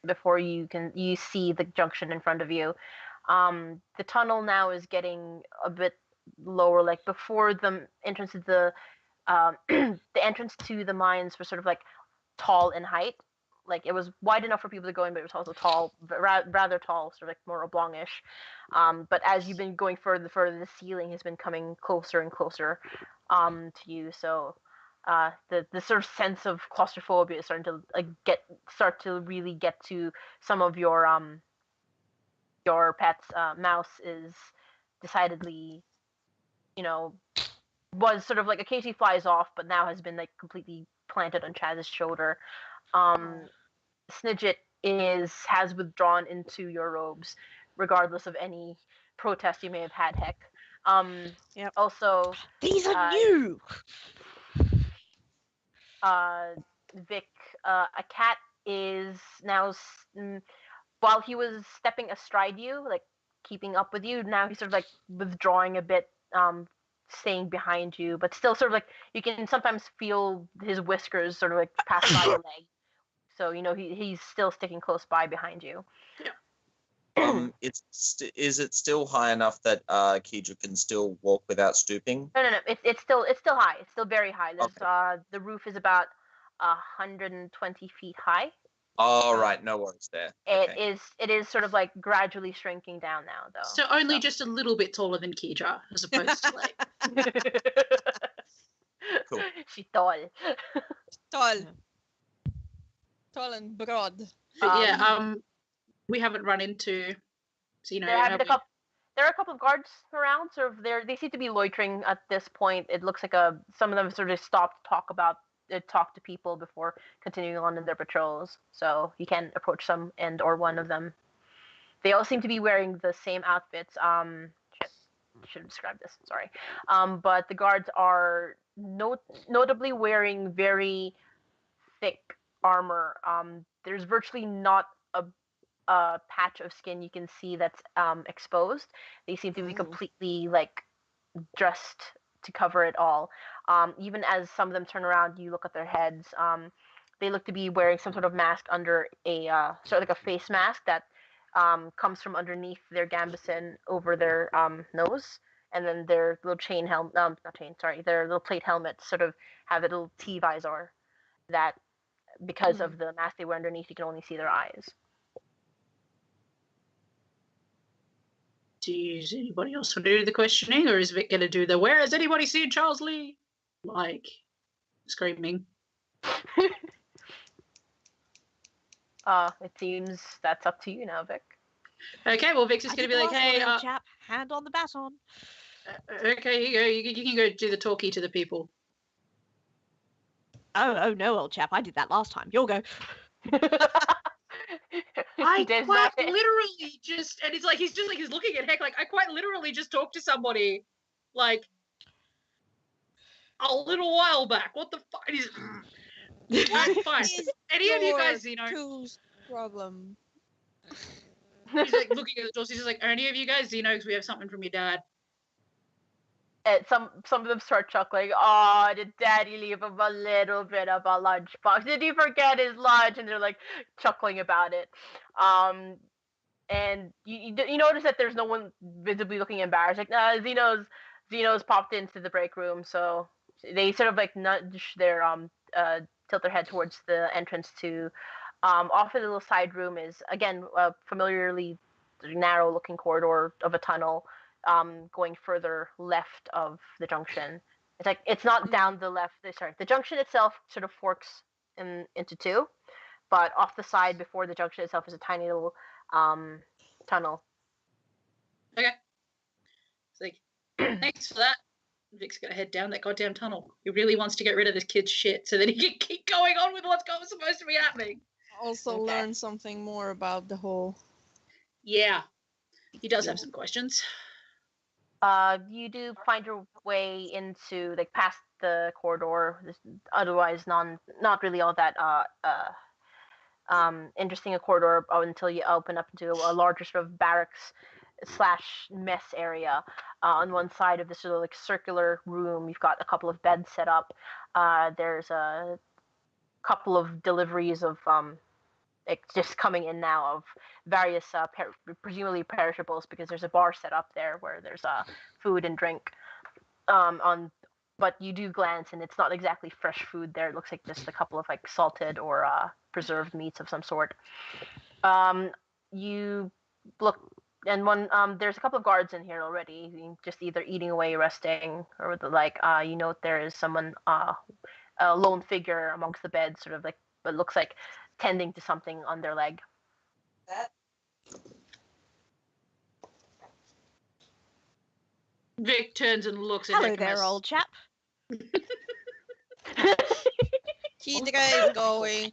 before you see the junction in front of you. The tunnel now is getting a bit lower. Like before the entrance of the the entrance to the mines was sort of like tall in height. Like it was wide enough for people to go in, but it was also tall, rather tall, sort of like more oblongish. But as you've been going further, the ceiling has been coming closer and closer to you. So the sort of sense of claustrophobia is starting to like start to really get to some of your pets. Mouse is decidedly, was sort of like occasionally flies off, but now has been like completely planted on Chaz's shoulder. Snidget has withdrawn into your robes, regardless of any protest you may have had. Heck. Yep. Also, These are new. Vic, a cat is now. While he was stepping astride you, like keeping up with you, now he's sort of like withdrawing a bit, staying behind you, but still sort of like you can sometimes feel his whiskers sort of like pass by your leg. So he's still sticking close by behind you. Is it still high enough that Kedra can still walk without stooping? No. It's still high. It's still very high. There's the roof is about 120 feet high. Oh, right, no worries there. It is sort of like gradually shrinking down now, though. So only just a little bit taller than Kedra, as opposed to like. Cool. She's tall. Tall and broad. But we haven't run into Zeno. There are a couple of guards around. Sort of, they seem to be loitering at this point. It looks like some of them sort of stopped to talk to people before continuing on in their patrols. So you can approach some or one of them. They all seem to be wearing the same outfits. Should have described this. Sorry. But the guards are notably wearing very thick armor. There's virtually not a patch of skin you can see that's exposed. They seem to be completely like dressed to cover it all. Even as some of them turn around, you look at their heads. They look to be wearing some sort of mask under a sort of like a face mask that comes from underneath their gambeson over their nose, and then their little their little plate helmets sort of have a little T visor that, because of the mask they wear underneath, you can only see their eyes. Does anybody else want to do the questioning, or is Vic going to do the "Where has anybody seen Charles Lee?" like screaming? It seems that's up to you now, Vic. Okay, well, Vic's just going to be like, "Hey, chap, hand on the baton." Okay, here you go. You can go do the talkie to the people. Oh no, old chap, I did that last time. You'll go. I quite literally just, and it's like he's looking at Heck like I quite literally just talked to somebody like a little while back. What the fuck? Fine. Any of you guys, problem. He's like looking at the doors. He's just like, any of you guys, because we have something from your dad. And some of them start chuckling. Oh, did Daddy leave him a little bit of a lunchbox? Did he forget his lunch? And they're like chuckling about it. And you notice that there's no one visibly looking embarrassed. Like, Zeno's popped into the break room, so they sort of like nudge their tilt their head towards the entrance to off of the little side room is again a familiarly narrow looking corridor of a tunnel. Going further left of the junction. It's not down the left. The junction itself sort of forks into two, but off the side before the junction itself is a tiny little tunnel. Okay. It's like, thanks for that. Vic's gonna head down that goddamn tunnel. He really wants to get rid of this kid's shit so that he can keep going on with what's supposed to be happening. Also learn something more about the whole. Yeah. He does have some questions. You do find your way into like past the corridor. Otherwise, not really all that interesting a corridor until you open up into a larger sort of barracks / mess area. On one side of this sort of like circular room, you've got a couple of beds set up. There's a couple of deliveries of just coming in now of various presumably perishables, because there's a bar set up there where there's food and drink. On but you do glance, and it's not exactly fresh food there. It looks like just a couple of like salted or preserved meats of some sort. You look, and there's a couple of guards in here already, just either eating away, resting, or the like. You note there is someone, a lone figure amongst the beds, sort of like, but looks like tending to something on their leg. Vic turns and looks at Hello Heck there, old chap. Kidra is going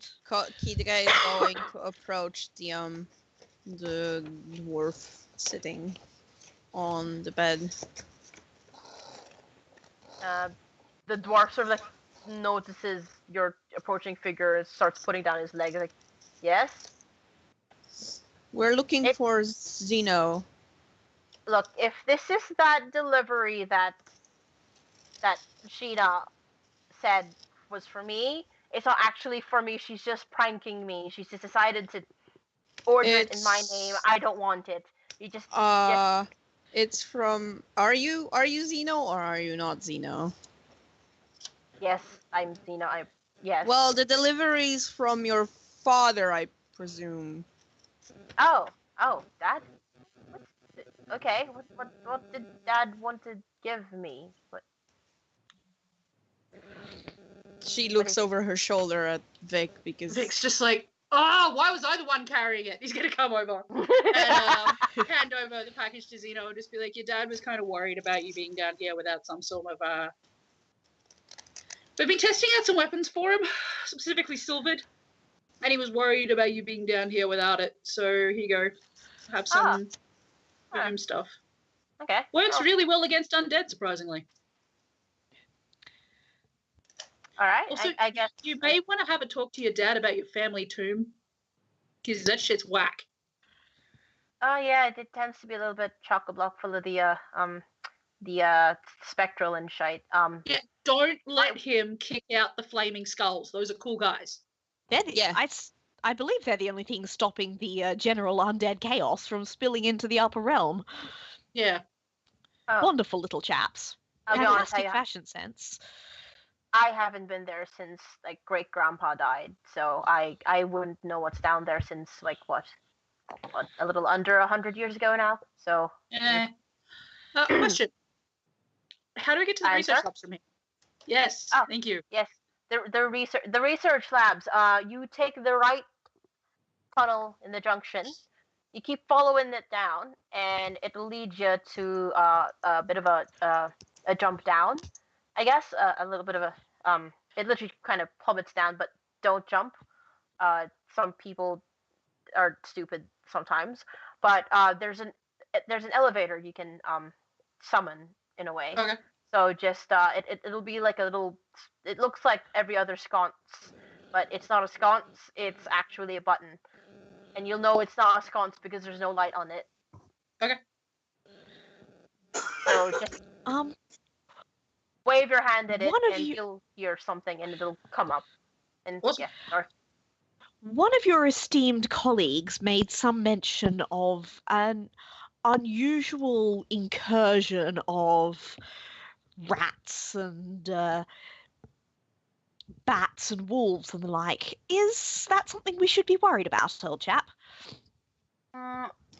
to approach the dwarf sitting on the bed. The dwarf sort of like notices your approaching figure, starts putting down his leg, like, yes? We're looking for Zeno. Look, if this is that delivery that Sheena said was for me, it's not actually for me. She's just pranking me. She's just decided to order it in my name. I don't want it. You just It's from. Are you Zeno or are you not Zeno? Yes, I'm Zeno. Yes. Well, the delivery's from your father, I presume. Oh, Dad. Okay. What did Dad want to give me? What? She looks over her shoulder at Vic because Vic's just like, oh, why was I the one carrying it? He's gonna come over and hand over the package to Zeno and just be like, your dad was kind of worried about you being down here without some sort of We've been testing out some weapons for him, specifically silvered, and he was worried about you being down here without it. So here you go, have some home stuff. Okay. Works really well against undead, surprisingly. All right. Also, I guess you may want to have a talk to your dad about your family tomb, because that shit's whack. Oh yeah, it tends to be a little bit chock-a-block full of the spectral and shite. Yeah, don't let him kick out the flaming skulls. Those are cool guys. I believe they're the only thing stopping the general undead chaos from spilling into the upper realm. Yeah. Wonderful little chaps. Fantastic fashion sense. I haven't been there since like great grandpa died, so I wouldn't know what's down there since like what a little under 100 years ago now. So. Question: how do we get to the research labs from here? Yes. Thank you. Yes. The research labs. You take the right tunnel in the junction. You keep following it down, and it'll lead you to a bit of a jump down. I guess a little bit of a it literally kind of plummets down, but don't jump. Some people are stupid sometimes, but there's an elevator you can summon in a way. Okay. So just it'll be like a little. It looks like every other sconce, but it's not a sconce. It's actually a button, and you'll know it's not a sconce because there's no light on it. Okay. So just wave your hand at it, and you'll hear something, and it'll come up. And awesome. Yeah. One of your esteemed colleagues made some mention of an unusual incursion of rats and bats and wolves and the like. Is that something we should be worried about, old chap?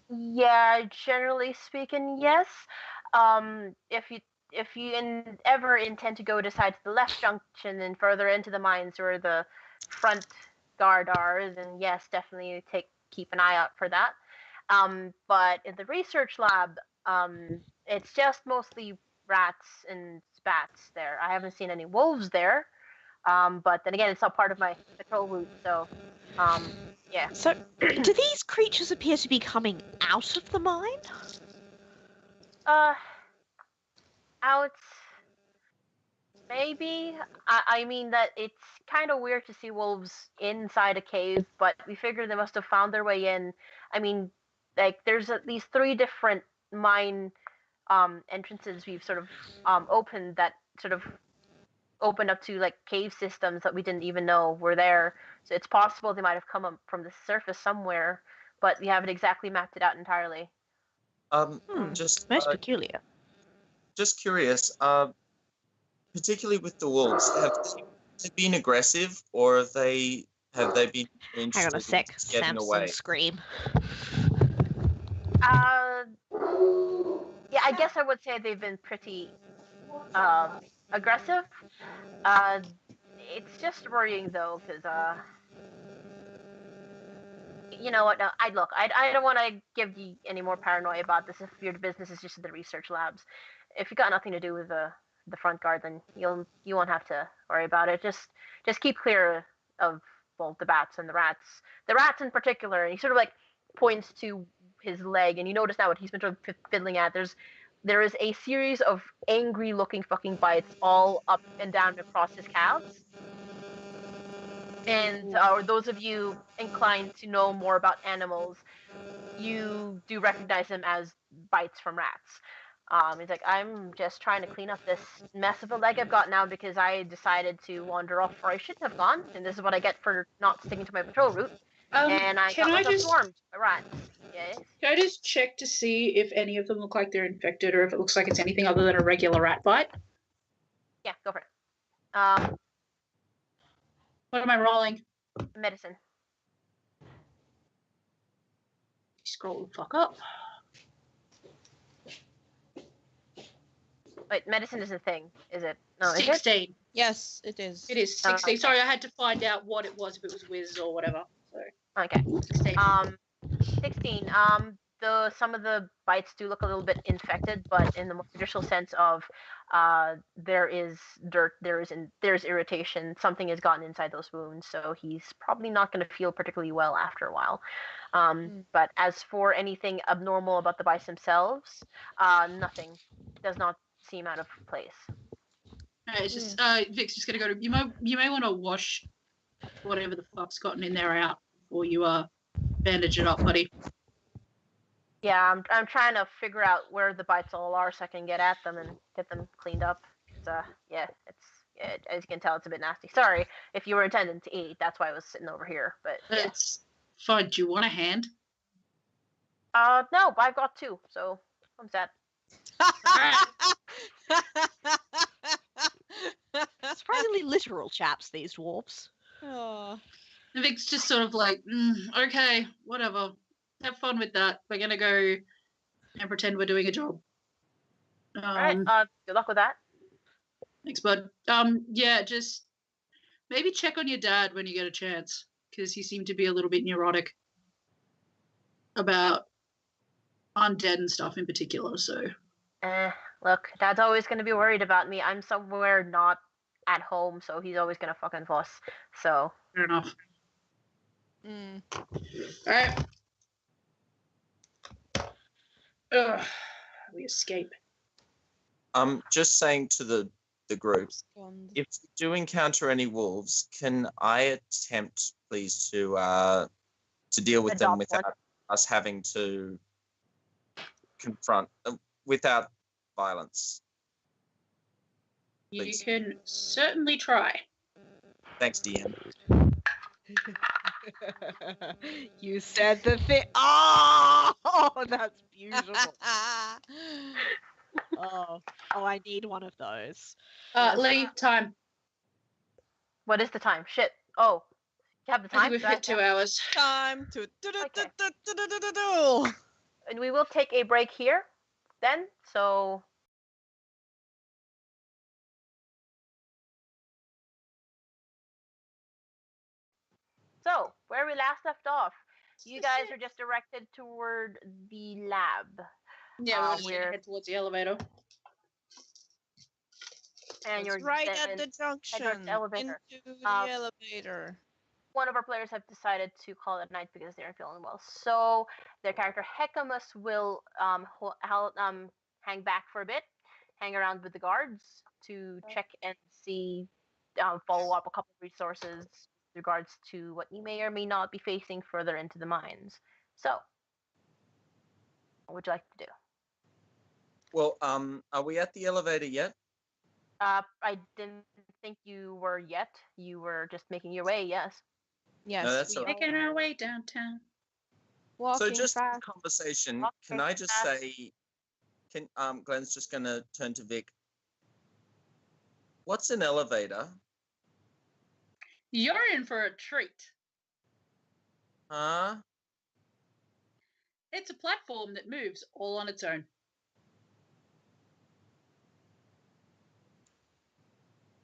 Yeah, generally speaking, yes. If you ever intend to go decide to the left junction and further into the mines where the front guard are, then yes, definitely keep an eye out for that. But in the research lab, it's just mostly rats and bats there. I haven't seen any wolves there. But then again, it's not part of my patrol route, so yeah. So, do these creatures appear to be coming out of the mine? Out. Maybe. I mean that it's kind of weird to see wolves inside a cave, but we figured they must have found their way in. I mean, like there's at least 3 different mine entrances we've sort of opened that sort of opened up to like cave systems that we didn't even know were there. So it's possible they might have come up from the surface somewhere, but we haven't exactly mapped it out entirely. Most peculiar. Just curious. particularly with the wolves, have they been aggressive, or have they been Hang on a interested in sec. just getting Samson away? scream. Yeah, I guess I would say they've been pretty aggressive. It's just worrying though, because you know what? No, I don't want to give you any more paranoia about this. If your business is just the research labs, if you got nothing to do with the front guard, then you won't have to worry about it. Just keep clear of both the bats and the rats. The rats in particular. And he sort of like points to his leg, and you notice now what he's been sort of fiddling at. There is a series of angry looking fucking bites all up and down across his calves. And those of you inclined to know more about animals, you do recognize them as bites from rats. He's like, I'm just trying to clean up this mess of a leg I've got now because I decided to wander off where I shouldn't have gone, and this is what I get for not sticking to my patrol route. And I got myself swarmed by rats. Yes. Can I just check to see if any of them look like they're infected, or if it looks like it's anything other than a regular rat bite? Yeah, go for it. What am I rolling? Medicine. Scroll the fuck up. Wait, medicine is a thing, is it? No, is it? 16. Yes, it is. It is 16. Okay. Sorry, I had to find out what it was, if it was whiz or whatever. So Okay. 16. 16. Some of the bites do look a little bit infected, but in the more traditional sense of there is dirt, there's irritation, something has gotten inside those wounds, so he's probably not going to feel particularly well after a while. But as for anything abnormal about the bites themselves, nothing. Does not seem out of place. It's just Vic's just gonna go to you may want to wash whatever the fuck's gotten in there out before you bandage it up, buddy. Yeah, I'm trying to figure out where the bites all are so I can get at them and get them cleaned up. Yeah, as you can tell, it's a bit nasty. Sorry if you were intending to eat. That's why I was sitting over here. But yeah. It's fine. Do you want a hand? No, but I've got 2, so I'm set. Surprisingly literal chaps, these dwarves. Oh. Vic's just sort of like, okay, whatever. Have fun with that. We're gonna go and pretend we're doing a job. All right. Good luck with that. Thanks, bud. Yeah, just maybe check on your dad when you get a chance, because he seemed to be a little bit neurotic about undead and stuff in particular. So. Look, Dad's always gonna be worried about me. I'm somewhere not at home, so he's always gonna fucking fuss. So. Fair enough. Mm. All right. We escape. Just saying to the group, if you do encounter any wolves, can I attempt, please, to deal with them without us having to confront, without violence? You Please. can certainly try. Thanks, DM. You said the thing. Oh, that's beautiful. Oh, I need one of those. Lee, time. What is the time? Shit. Oh, you have the time? I think we've hit 2 hours. Time to Okay. do. And we will take a break here then. So where we last left off, you guys are just directed toward the lab. Yeah, we're just we're- gonna head towards the elevator. And you're right then at the junction. elevator. Into the elevator. One of our players have decided to call it night because they're feeling well. So their character Hecamus will hang back for a bit, hang around with the guards to check and see, follow up a couple of resources with regards to what you may or may not be facing further into the mines. So, what would you like to do? Well, are we at the elevator yet? I didn't think you were yet. You were just making your way, yes. Yes, No, that's we all right. Making our way downtown. walking So just fast. conversation. Walking Can I just fast. say? Glenn's just gonna turn to Vic. What's an elevator? You're in for a treat. Huh? It's a platform that moves all on its own.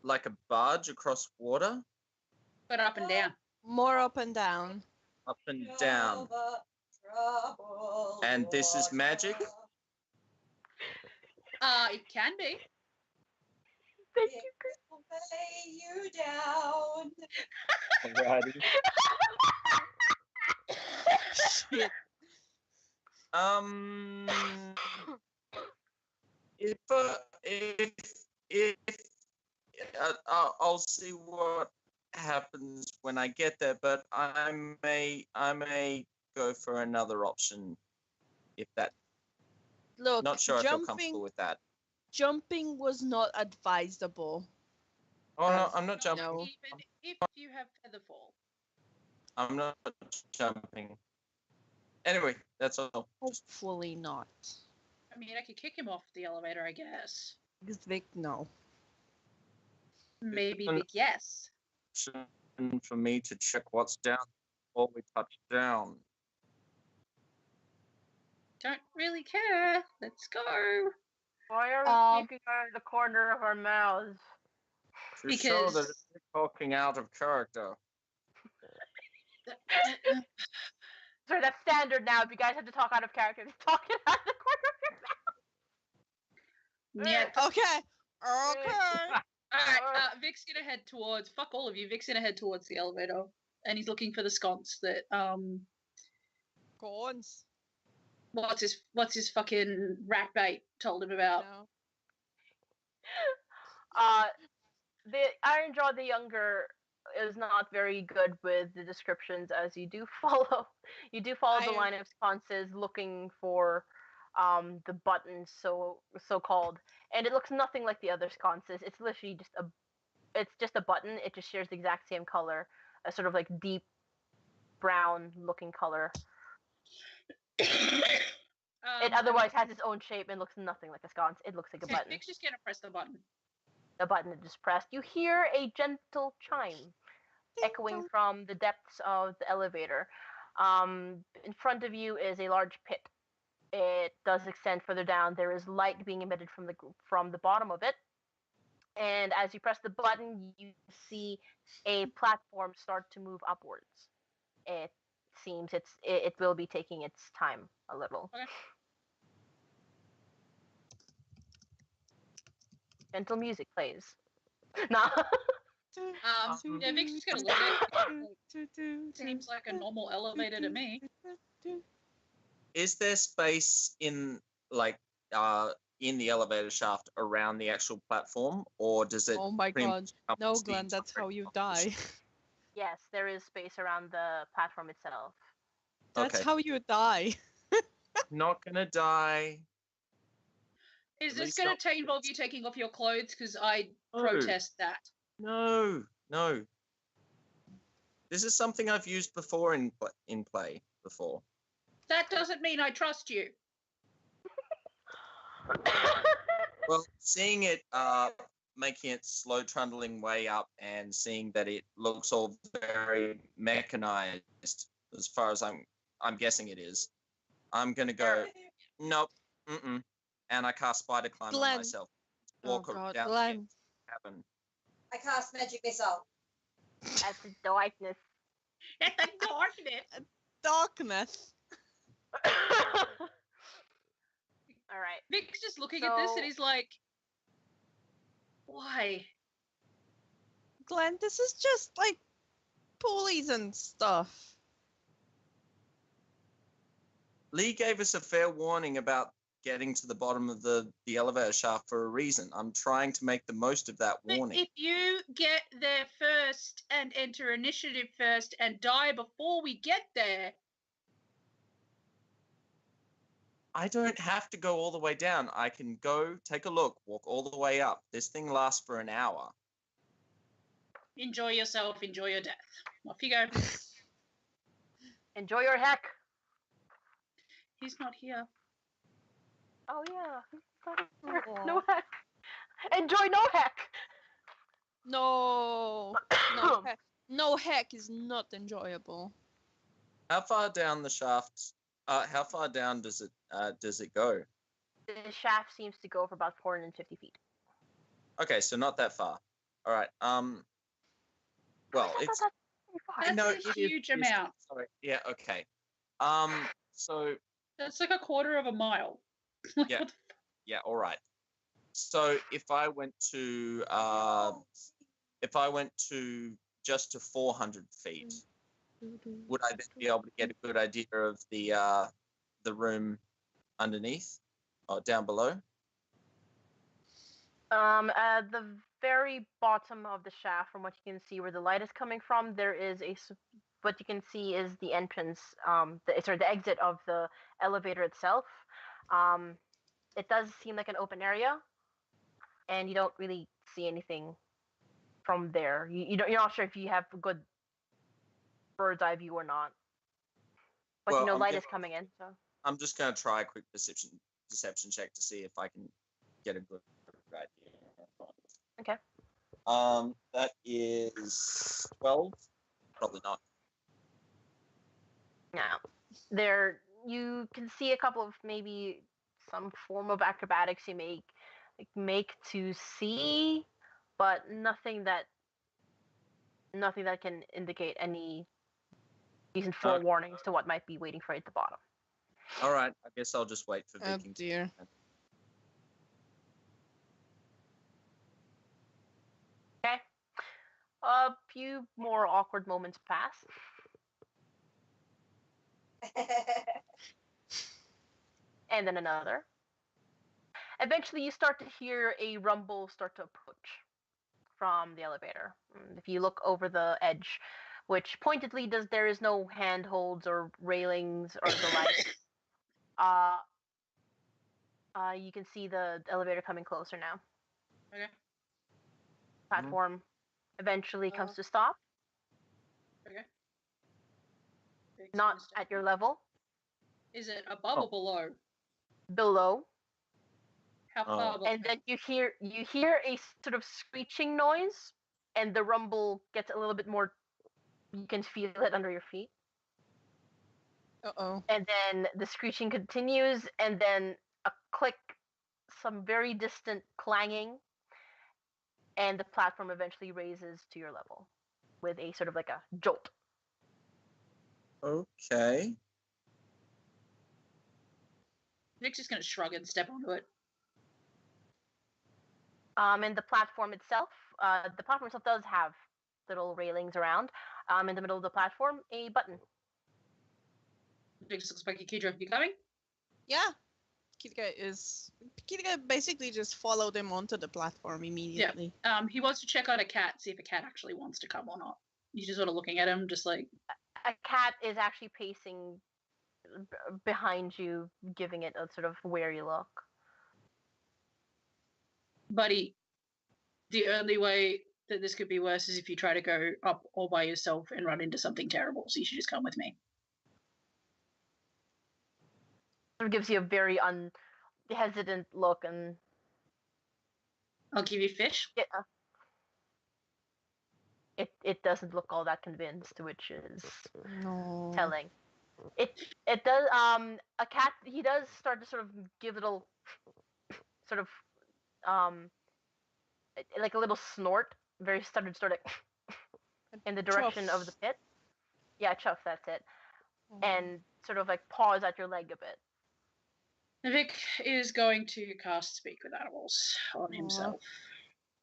Like a barge across water? But up and down. More up and down. Up and down. And this is magic? It can be. Thank you. Lay you down. Alrighty. Shit. I'll see what happens when I get there, but I may go for another option if that. Look, Not sure I feel comfortable with that. jumping was not advisable. Oh no, I'm not jumping. No. Even if you have featherfall. I'm not jumping. Anyway, that's all. Hopefully not. I mean, I could kick him off the elevator, I guess. Vic, no. Maybe big yes. For me to check what's down before we touch down. Don't really care. Let's go. Why are we speaking out of the corner of our mouths? To show that Because- it's talking out of character. Sorry, that's standard now. If you guys have to talk out of character, just talk it out of the corner of your mouth. Yeah. Okay. Okay. Alright, Vic's gonna head towards. Fuck all of you. Vic's gonna head towards the elevator, and he's looking for the sconce that Corns. what's his fucking rat bait told him about. No. The Ironjaw the Younger is not very good with the descriptions, as you do follow the line of sconces looking for the buttons, so called, and it looks nothing like the other sconces. It's literally just a button. It just shares the exact same color, a sort of like deep brown looking color. It otherwise has its own shape and looks nothing like a sconce. It looks like a button. Vic's just gonna press the button. The button is just pressed. You hear a gentle chime echoing from the depths of the elevator. In front of you is a large pit. It does extend further down. There is light being emitted from the bottom of it. And as you press the button, you see a platform start to move upwards. It seems it will be taking its time a little. Okay. Gentle music plays. Nah. Yeah, Vic's just gonna look at it. Seems like a normal elevator to me. Is there space in in the elevator shaft around the actual platform, or does it? Oh my pretty god. much encompass No, the Glenn, that's entire how you campus? die. Yes, there is space around the platform itself. That's Okay. how you die. Not gonna die. Is At this least gonna not- involve you taking off your clothes? Because I No. protest that. No. This is something I've used before in play before. That doesn't mean I trust you. Well, seeing it making its slow trundling way up and seeing that it looks all very mechanized, as far as I'm guessing it is, I'm gonna go. Nope. And I cast spider climb on Glenn. myself. Oh Walk god, down Glenn. the cabin. I cast magic missile. That's the darkness. It's the darkness. Darkness. All right. Vic's just looking at this So- and he's like, why? Glenn, this is just like pulleys and stuff. Lee gave us a fair warning about getting to the bottom of the elevator shaft for a reason. I'm trying to make the most of that But warning. if you get there first and enter initiative first and die before we get there, I don't have to go all the way down. I can go, take a look, walk all the way up. This thing lasts for an hour. enjoy yourself, enjoy your death. Off you go. Enjoy your heck. He's not here. Oh yeah. Aw. No heck. Enjoy no heck. No, no heck is not enjoyable. How far down the shaft? How far down does it go? The shaft seems to go for about 450 feet. Okay, so not that far. All right. Well, it's That's pretty far. That's no, a it is- huge it is- amount. Sorry. Yeah. Okay. So That's like a quarter of a mile. Like, Yeah. what the yeah. All right. So if I went to just to 400 feet, would I then be able to get a good idea of the room underneath or down below? At the very bottom of the shaft, from what you can see where the light is coming from, there is what you can see is the entrance, the exit of the elevator itself. It does seem like an open area, and you don't really see anything from there. You're not sure if you have a good bird's eye view or not. But Well, light is coming in, so. I'm just going to try a quick deception check to see if I can get a good idea. Okay. That is 12. Probably not. Now, you can see a couple of maybe some form of acrobatics you make to see, but nothing that can indicate any decent forewarnings to what might be waiting for you at the bottom. All right. I guess I'll just wait for Oh Viking. dear. Okay. A few more awkward moments pass. And then another. Eventually, you start to hear a rumble start to approach from the elevator. If you look over the edge, which pointedly there is no handholds or railings or the like. You can see the elevator coming closer now. Okay. Platform eventually comes to stop. Okay. Not at your level. Is it above or below? Below. How far below? And then you hear a sort of screeching noise, and the rumble gets a little bit more. You can feel it under your feet. Uh-oh. And then the screeching continues, and then a click, some very distant clanging, and the platform eventually raises to your level with a sort of like a jolt. Okay. Nick's just going to shrug and step onto it. And the platform itself does have little railings around. In the middle of the platform, a button. Nick just looks back at Kidra. You coming? Yeah. Kidga basically just followed him onto the platform immediately. He wants to check out a cat, see if a cat actually wants to come or not. He's just sort of looking at him, just like... A cat is actually pacing behind you, giving it a sort of wary look. Buddy, the only way that this could be worse is if you try to go up all by yourself and run into something terrible, so you should just come with me. It gives you a very hesitant look, and... I'll give you fish. It doesn't look all that convinced, which is telling. It does, a cat, he does start to sort of give little, sort of, like a little snort, very stuttered sort of, in the direction of the pit. Yeah, chuff, that's it. And sort of like paws at your leg a bit. Vic is going to cast Speak with Animals on himself.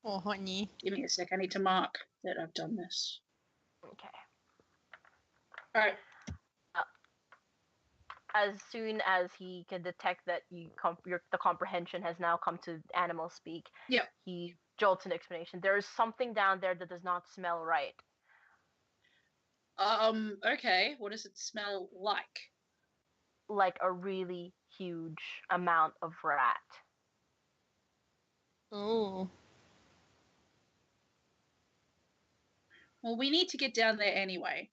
Oh, honey. Give me a sec, I need to mark that I've done this. Okay. Alright. As soon as he can detect that the comprehension has now come to animal speak, he jolts an explanation. There is something down there that does not smell right. Okay. What does it smell like? Like a really huge amount of rat. Oh. Well, we need to get down there anyway.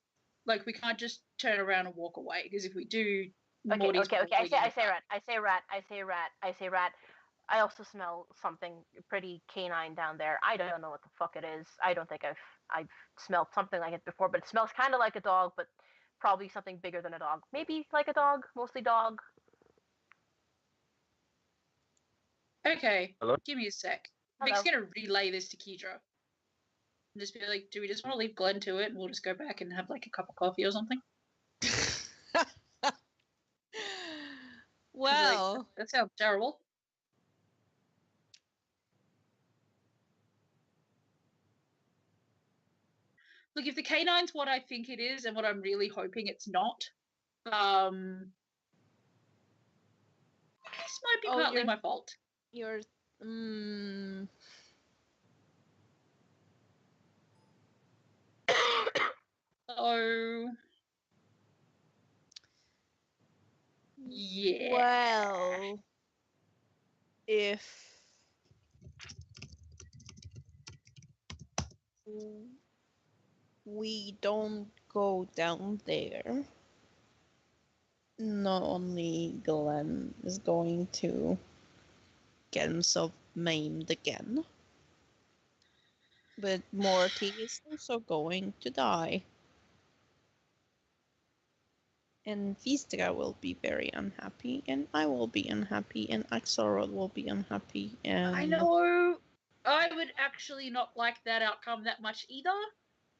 Like, we can't just turn around and walk away, because if we do, Okay. I say rat. I also smell something pretty canine down there. I don't know what the fuck it is. I don't think I've smelled something like it before, but it smells kind of like a dog, but probably something bigger than a dog. Maybe like a dog, mostly dog. Okay, Hello? give me a sec. Hello. Vic's gonna relay this to Kedra. And just be like, do we just want to leave Glenn to it and we'll just go back and have like a cup of coffee or something? Well, That sounds terrible. Look, if the canine's what I think it is and what I'm really hoping it's not, this might be partly you're- my fault. you're. Oh. Yeah. Well, if we don't go down there, not only Glenn is going to get himself maimed again, but Morty is also going to die. And Vistra will be very unhappy, and I will be unhappy, and Axelrod will be unhappy, and... I know. I would actually not like that outcome that much either.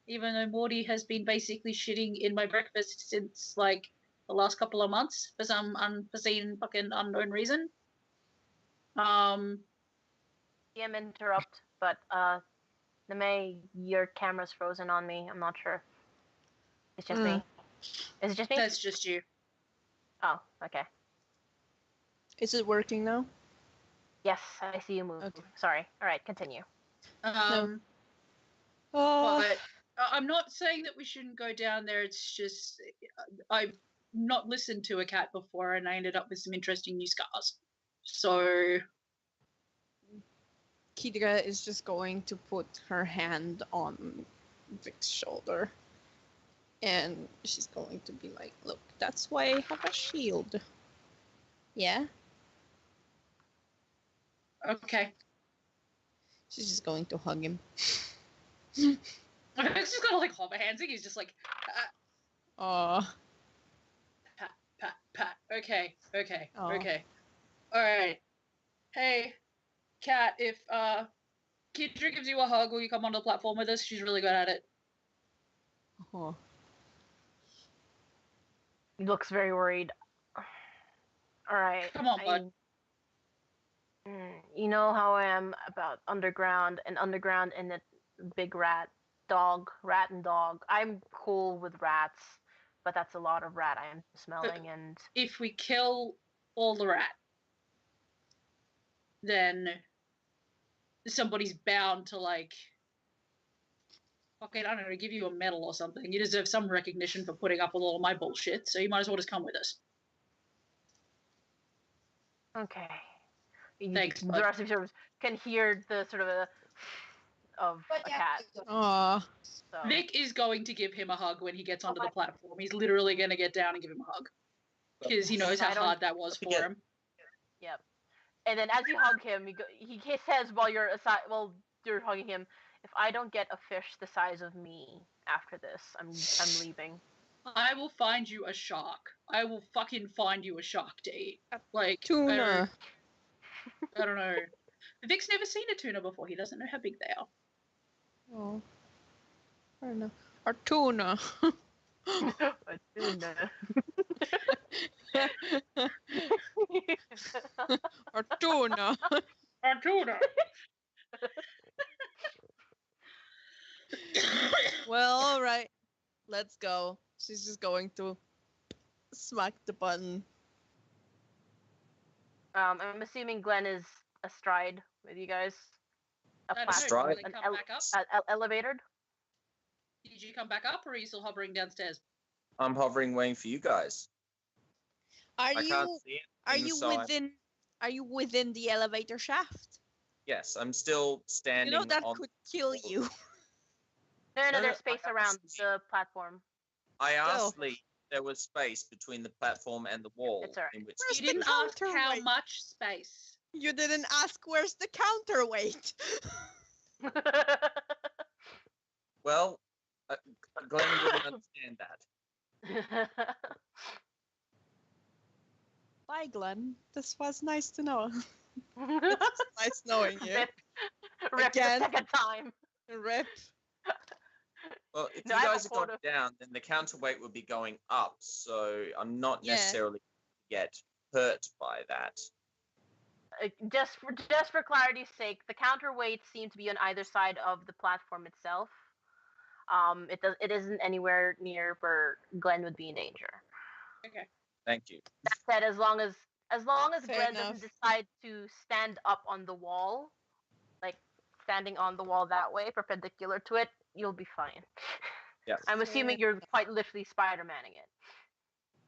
Even though Morty has been basically shitting in my breakfast since like the last couple of months for some unforeseen fucking unknown reason. DM interrupt, but Neme, your camera's frozen on me. I'm not sure. It's just me. Is it just me? That's just you. Oh, okay. Is it working now? Yes, I see you move. Okay. Sorry. All right, continue. Oh, But I'm not saying that we shouldn't go down there. It's just I've not listened to a cat before, and I ended up with some interesting new scars. So Kedra is just going to put her hand on Vic's shoulder. And she's going to be like, look, that's why I have a shield. Yeah? okay. She's just going to hug him. It's just got like hover hands. He's just like Aw. pat, pat, pat. Okay. Aw. All right. Hey, cat. If Kedra gives you a hug, will you come onto the platform with us? She's really good at it. Oh. He looks very worried. All right. Come on, bud. You know how I am about underground and the big rat and dog. I'm cool with rats, but that's a lot of rat I am smelling. And If we kill all the rat, then somebody's bound to like fucking, I don't know, give you a medal or something. You deserve some recognition for putting up with all of my bullshit, so you might as well just come with us. okay. Thanks, The bud. rest of you sort of can hear the sort of a cat. Aw. So. Vic is going to give him a hug when he gets onto the platform. He's literally going to get down and give him a hug. Because he knows how hard that was for him. Yep. And then as you hug him, he says while you're hugging him, if I don't get a fish the size of me after this, I'm leaving. I will find you a shark. I will fucking find you a shark to eat. Like Tuna. I don't know. Vic's never seen a tuna before. He doesn't know how big they are. Oh. I don't know. Or tuna. A tuna. Or tuna. A tuna. Well, alright. Let's go. She's just going to smack the button. I'm assuming Glenn is astride with you guys. Astride? Did you come back up? Elevated. Did you come back up, or are you still hovering downstairs? I'm hovering, waiting for you guys. Are I can't see it. Are you within the elevator shaft? Yes, I'm still standing. You know that on could kill you. No, No, there's space I around see. the platform. I asked Lee if there was space between the platform and the wall. It's alright. In which Where's You the didn't ask how counterweight? much space. You didn't ask where's the counterweight. Well, Glenn wouldn't understand that. Bye, Glenn. This was nice to know. It's nice knowing you. Rip Again. the second time. Rip. Well, if No, you I have guys a had gone photo. down, then the counterweight would be going up. So I'm not Yeah. necessarily get hurt by that. Just for clarity's sake, the counterweights seem to be on either side of the platform itself. It isn't anywhere near where Glenn would be in danger. Okay. Thank you. That said, as long as Fair Glenn enough. doesn't decide to stand up on the wall, like standing on the wall that way, perpendicular to it, you'll be fine. Yeah. I'm assuming you're quite literally Spider-Manning it.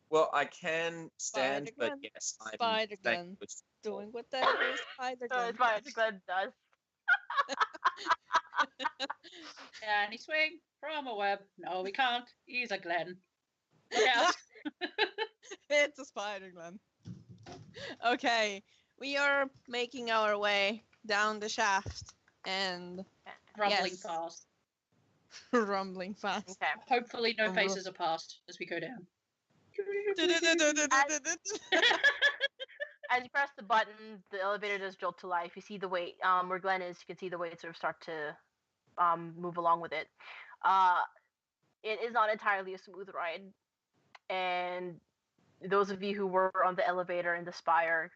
Well, I can stand, but Spider-Glenn. yes, I'm Spider-Glenn. thankful. Doing whatever Spider So it's fine. Glenn does. Can he swing from a web? No, we can't. He's a Glenn. Look out. It's a Spider-Glenn. Okay, we are making our way down the shaft and Rumbling Yes. fast. rumbling fast. Okay. Hopefully no faces are passed as we go down. As you press the button, the elevator does jolt to life. You see the weight. Where Glenn is, you can see the weight sort of start to move along with it. It is not entirely a smooth ride, and those of you who were on the elevator in the spire,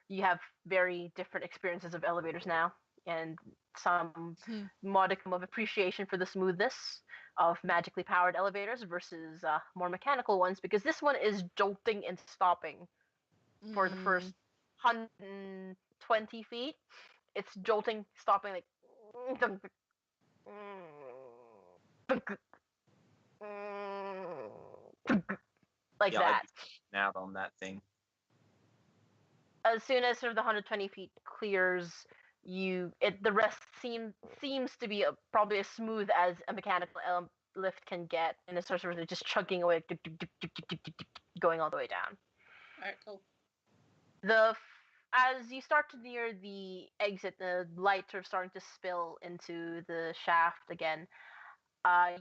you have very different experiences of elevators now, and some modicum of appreciation for the smoothness of magically powered elevators versus more mechanical ones, because this one is jolting and stopping for the first 120 feet. It's jolting, stopping, like like Yeah, that. I'd be out on that thing. As soon as sort of the 120 feet clears, the rest seems to be probably as smooth as a mechanical lift can get, and it's sort of just chugging away, going all the way down. Alright, cool. As you start to near the exit, the lights are starting to spill into the shaft again.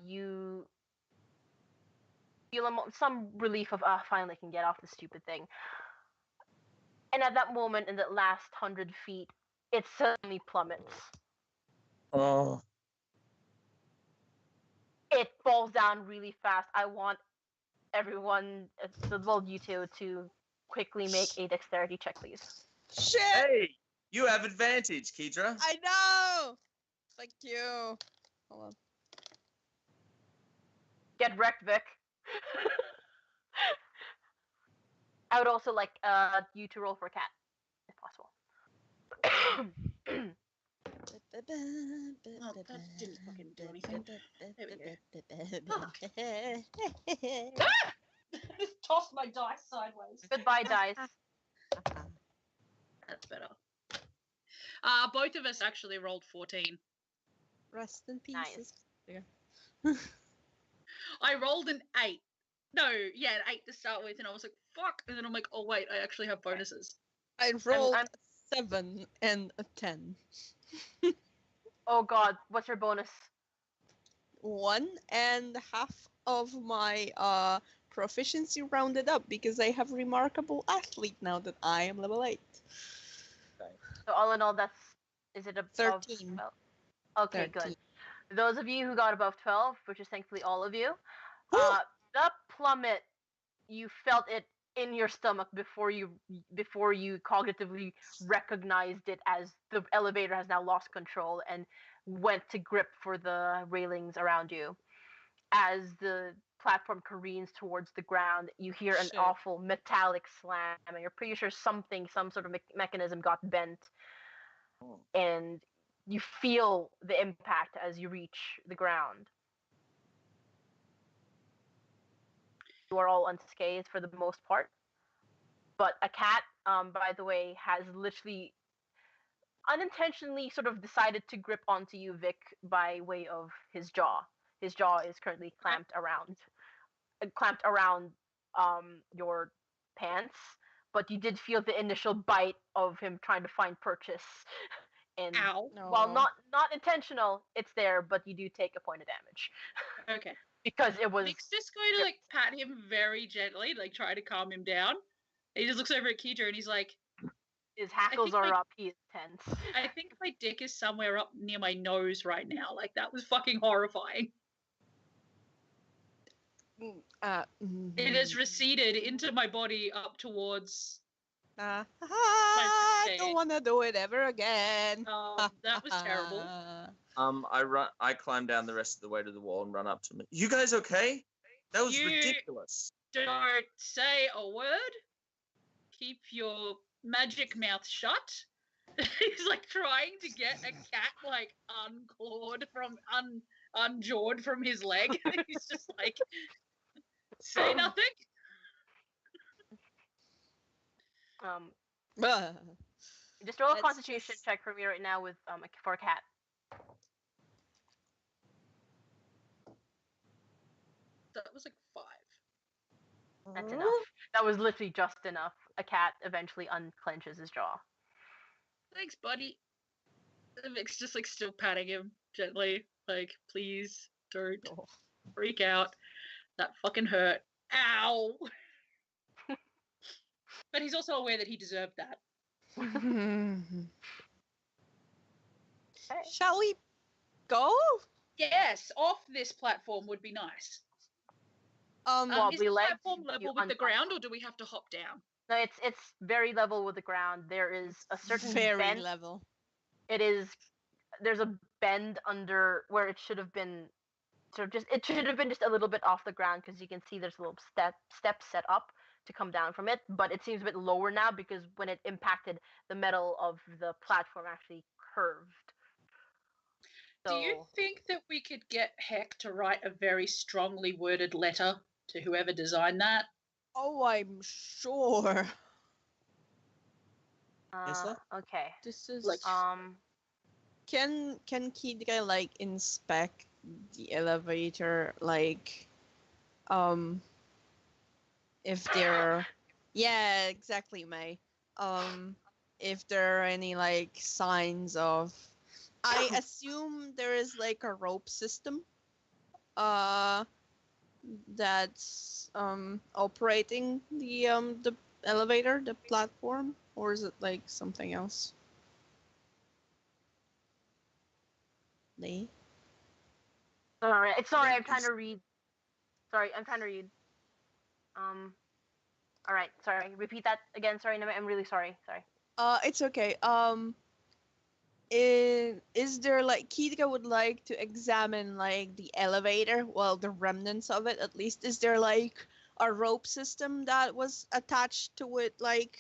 You feel some relief of finally I can get off this stupid thing. And at that moment, in that last 100 feet, it suddenly plummets. Oh. It falls down really fast. I want everyone, well, you two, to quickly make a dexterity check, please. Shit! Hey, you have advantage, Kedra. I know! Thank you. Hold on. Get wrecked, Vic. I would also like you to roll for a cat, if possible. Well, that didn't fucking do anything. There we go. Tossed my dice sideways. Goodbye, dice. That's better. Both of us actually rolled 14. Rest in pieces. I rolled an 8. No, yeah, an 8 to start with, and I was like, fuck. And then I'm like, oh, wait, I actually have bonuses. I rolled a 7 and a 10. Oh god, what's your bonus? 1.5 of my proficiency rounded up because I have remarkable athlete now that I am level 8. So all in all, is it above 13. 12? Okay, 13. good. Those of you who got above 12, which is thankfully all of you, the plummet, you felt it in your stomach before you cognitively recognized it as the elevator has now lost control and went to grip for the railings around you. As the platform careens towards the ground, you hear an Shit. awful metallic slam, and you're pretty sure some sort of mechanism got bent, and you feel the impact as you reach the ground. You are all unscathed for the most part, but a cat, by the way, has literally unintentionally sort of decided to grip onto you, Vic, by way of his jaw. His jaw is currently clamped around your pants, but you did feel the initial bite of him trying to find purchase. And Ow. while No. not intentional, it's there, but you do take a point of damage Okay. because it was. Nick's just going to like pat him very gently, like try to calm him down. And he just looks over at Keidra and he's like, His hackles think, are like- up. He is tense. I think my dick is somewhere up near my nose right now. Like that was fucking horrifying. It has receded into my body up towards. I mistake. don't want to do it ever again. That was terrible. I climb down the rest of the way to the wall and run up to him. You guys okay? That was You- ridiculous. Don't say a word. Keep your magic mouth shut. He's like trying to get a cat like unclawed from unjawed from his leg. He's just like, say nothing. Just roll a Let's Constitution just- check for me right now with for a cat. That was like 5. That's enough. That was literally just enough. A cat eventually unclenches his jaw. Thanks, buddy. Vic's just like still patting him gently, like, please don't freak out. That fucking hurt. Ow. But he's also aware that he deserved that. Shall we go? Yes, off this platform would be nice. Is Wobbly the legs, platform you level with the uncomfortable. ground, or do we have to hop down? No, it's very level with the ground. There is a certain Very bend. level. There's a bend under where it should have been it should have been just a little bit off the ground because you can see there's a little step set up to come down from it, but it seems a bit lower now because when it impacted, the metal of the platform actually curved. Do you So think that we could get Heck to write a very strongly worded letter to whoever designed that? Oh, I'm sure. okay. This is Like- Can Kidga like inspect the elevator like if there yeah, exactly, May. If there are any like signs of I assume there is like a rope system that's operating the elevator, the platform, or is it like something else? Lee? Sorry, I'm trying to read. Sorry, I'm trying to read. All right, sorry. Repeat that again. Sorry, I'm really sorry. Sorry. It's okay. Is there like Kitka would like to examine like the elevator, well, the remnants of it at least. Is there like a rope system that was attached to it, like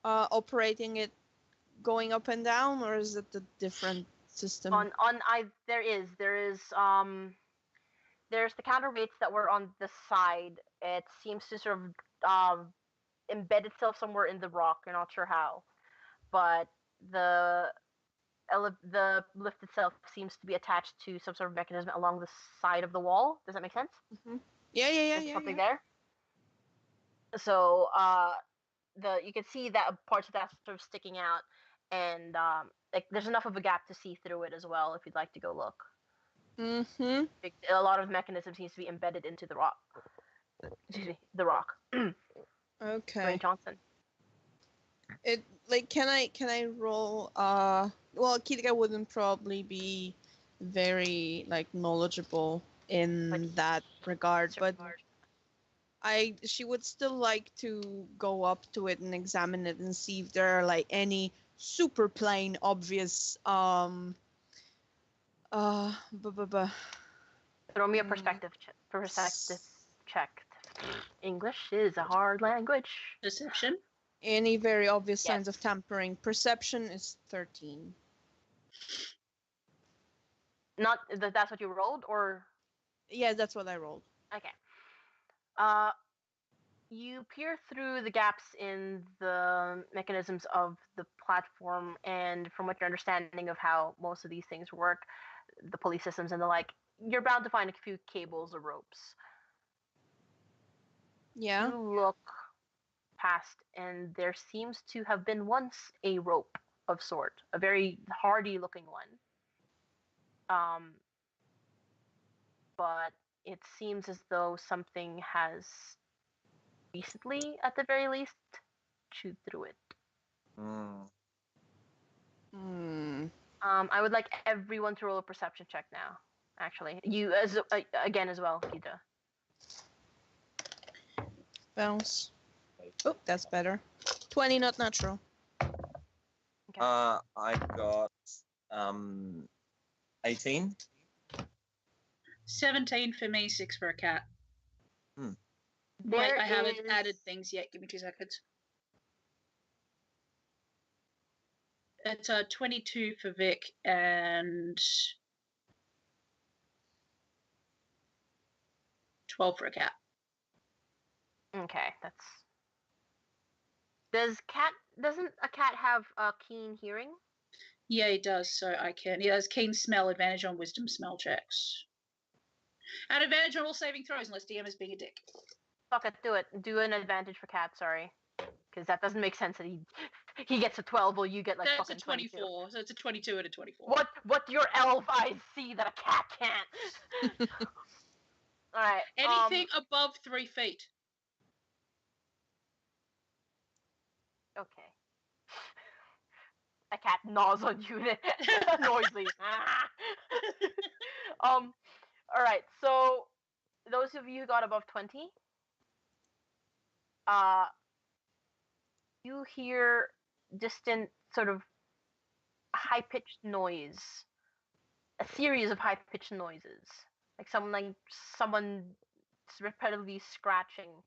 operating it, going up and down, or is it a different system? There's the counterweights that were on the side. It seems to sort of embed itself somewhere in the rock. You're not sure how, but the lift itself seems to be attached to some sort of mechanism along the side of the wall. Does that make sense? Mm-hmm. Yeah. There's something there. So you can see that parts of that sort of sticking out, and like there's enough of a gap to see through it as well if you'd like to go look. Mm-hmm. A lot of mechanism seems to be embedded into the rock. Excuse me, the rock. Okay. Dwayne Johnson. It like can I roll well, Kitka wouldn't probably be very like knowledgeable in Like, that regard, but Regard. she would still like to go up to it and examine it and see if there are like any super plain obvious Throw me a perspective check. English is a hard language. Deception? any very obvious signs Yes. of tampering. Perception is 13. Not that's what you rolled, or Yeah, that's what I rolled. okay. You peer through the gaps in the mechanisms of the platform, and from what your understanding of how most of these things work, the pulley systems and the like, you're bound to find a few cables or ropes. Yeah. You look past, and there seems to have been once a rope of sort, a very hardy looking one. But it seems as though something has recently, at the very least, chewed through it. I would like everyone to roll a perception check now. Actually, you as again as well, Kita. Bounce. Oh, that's better. 20, not natural. Okay. I got 18. 17 for me, 6 for a cat. Wait, There I haven't is- added things yet. Give me 2 seconds. It's 22 for Vic and 12 for a cat. Okay, that's. Doesn't a cat have keen hearing? Yeah, he does, so I can. He has keen smell, advantage on wisdom smell checks. And advantage on all saving throws unless DM is being a dick. Fuck it, do it. Do an advantage for cat. Sorry, because that doesn't make sense that he gets a 12 while you get like That's fucking a 24, so it's a 22 and a 24. What do your elf eyes see that a cat can't? All right. Anything above 3 feet. Okay. A cat gnaws on you noisily. All right. So those of you who got above 20, you hear distant sort of high-pitched noise, a series of high-pitched noises, like someone repetitively scratching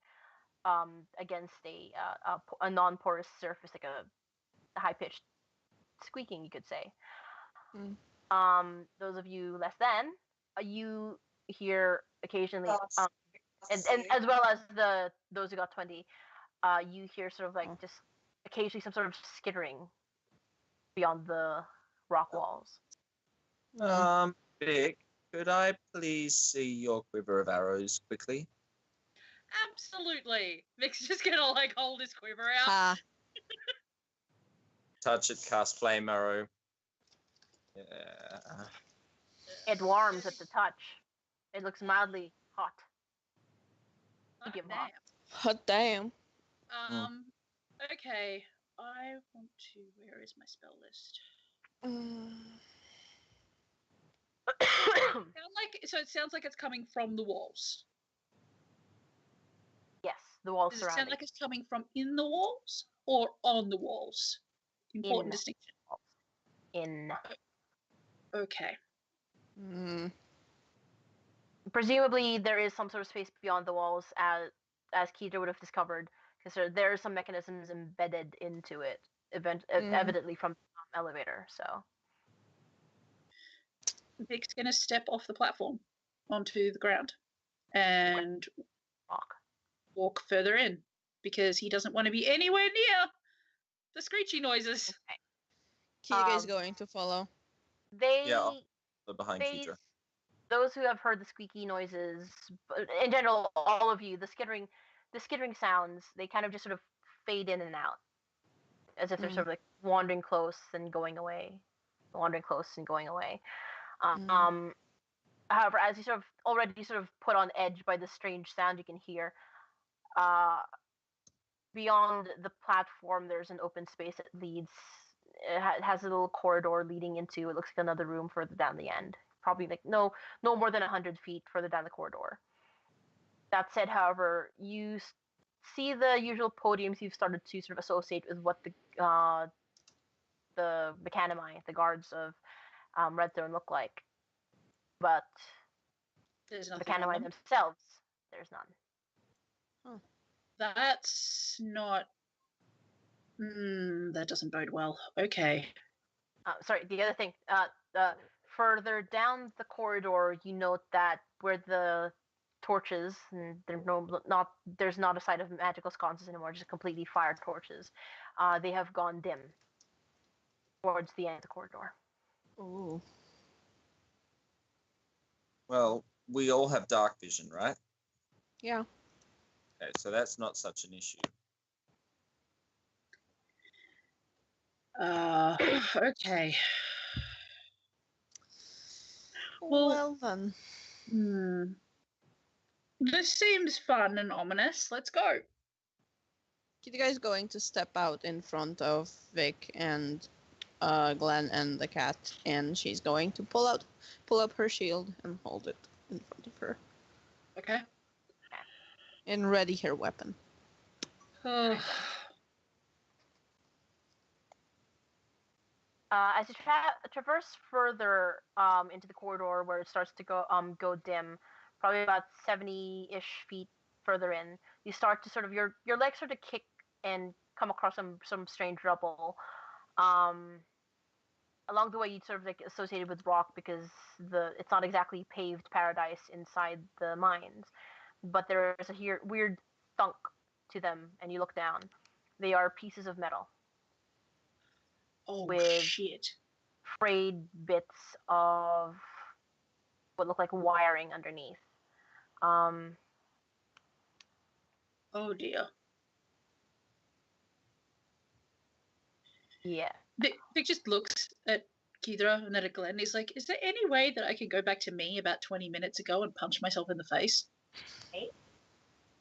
against a non-porous surface, like a high-pitched squeaking, you could say. Those of you less than, you hear occasionally, and as well as those who got 20, you hear sort of like just occasionally some sort of skittering beyond the rock walls. Vic, could I please see your quiver of arrows quickly? Absolutely. Vic's just gonna like hold his quiver out. Ha. Touch it, cast flame arrow. Yeah. It warms at the touch. It looks mildly hot. Oh, Give damn. hot. Hot damn. Okay. I want to. Where is my spell list? It sounds like it's coming from the walls. Yes, the walls Does it sound surrounding. like it's coming from in the walls or on the walls? Important In. distinction. In. Okay. Presumably, there is some sort of space beyond the walls, as Keita would have discovered, because there are some mechanisms embedded into it, evidently from the elevator. So. Vic's gonna step off the platform onto the ground and walk further in because he doesn't want to be anywhere near the screechy noises. Okay. Kiga is going to follow. Yeah, behind Keitra. Those who have heard the squeaky noises, in general, all of you, the skittering sounds, they kind of just sort of fade in and out, as if they're sort of like wandering close and going away, wandering close and going away. However, as you sort of already sort of put on edge by the strange sound you can hear, beyond the platform, there's an open space that leads. It has a little corridor leading into. It looks like another room further down the end. Probably like no more than 100 feet further down the corridor. That said, however, you see the usual podiums you've started to sort of associate with what the Canaries, the guards of Redthorn, look like. But the Canaries themselves, there's none. Oh. That's not. That doesn't bode well. Okay. Sorry, the other thing. Further down the corridor, you note that where the torches, and there's not a sight of magical sconces anymore, just completely fired torches. They have gone dim towards the end of the corridor. Ooh. Well, we all have dark vision, right? Yeah. Okay, so that's not such an issue. Okay. Well, then. This seems fun and ominous. Let's go. You guys going to step out in front of Vic and Glenn and the cat, and she's going to pull up her shield and hold it in front of her Okay. and ready her weapon. As you traverse further into the corridor where it starts to go dim, probably about 70-ish feet further in, you start to sort of your legs start to kick and come across some strange rubble. Along the way, you sort of like associated with rock because it's not exactly paved paradise inside the mines, but there is a weird thunk to them, and you look down. They are pieces of metal. Oh, with shit. frayed bits of what look like wiring underneath. Oh, dear. Yeah. Vic just looks at Kithra and then at Glenn. He's like, is there any way that I could go back to me about 20 minutes ago and punch myself in the face? Hey?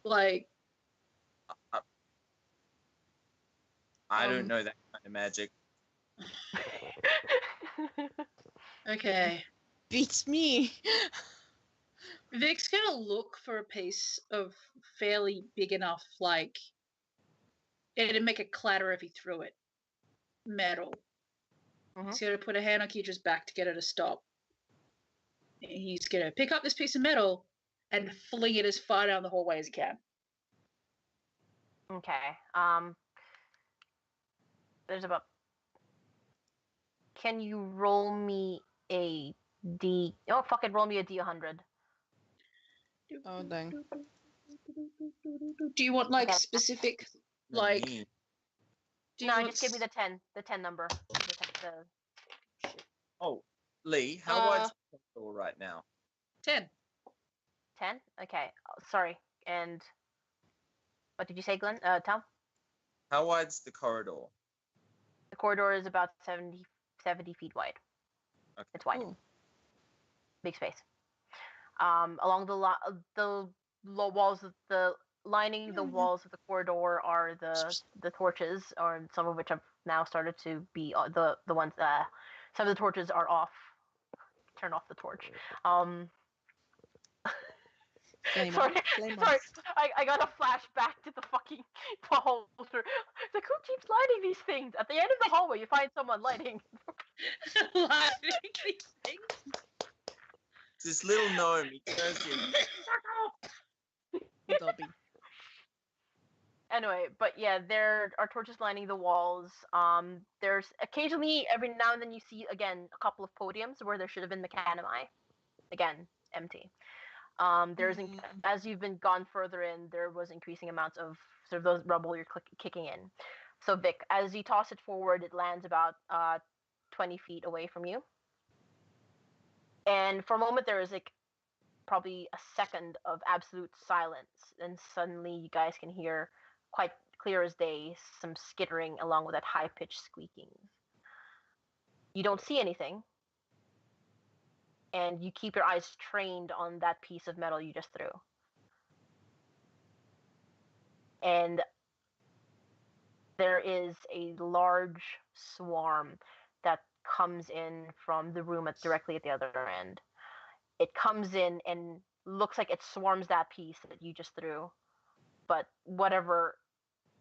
Like... I don't know that kind of magic. Okay. Beats me. Vic's gonna look for a piece of fairly big enough, like, it'd make a clatter if he threw it. Metal. He's gonna put a hand on Kidra's back to get her to stop. And he's gonna pick up this piece of metal and fling it as far down the hallway as he can. Okay. There's about. Can you roll me a D? Oh, fuck it, roll me a D100. Oh, dang. Do you want, like, Okay. specific, like... Me. No, just give me the 10 number. Oh, Lee, how wide's the corridor right now? 10. 10? Okay. Oh, sorry. And what did you say, Glenn? Tom? How wide's the corridor? The corridor is about 70 feet wide. Okay. It's wide. Cool. Big space. Along the walls of the lining the walls of the corridor are the torches, or some of which have now started to be the ones. Some of the torches are off. Turn off the torch. Flame sorry, on, flame sorry. off. I got a flashback to the fucking beholder. It's like, who keeps lighting these things? At the end of the hallway, you find someone lighting. Lighting these things? It's this little gnome. He turns to you. Dobby. Anyway, but yeah, there are torches lining the walls. There's occasionally, every now and then, you see again a couple of podiums where there should have been macadamine. Again, empty. There's as you've been gone further in, there was increasing amounts of sort of those rubble you're kicking in. So Vic, as you toss it forward, it lands about 20 feet away from you. And for a moment, there is like probably a second of absolute silence, and suddenly you guys can hear quite clear as day some skittering along with that high-pitched squeaking. You don't see anything, and you keep your eyes trained on that piece of metal you just threw. And there is a large swarm that comes in from the room directly at the other end. It comes in and looks like it swarms that piece that you just threw, but whatever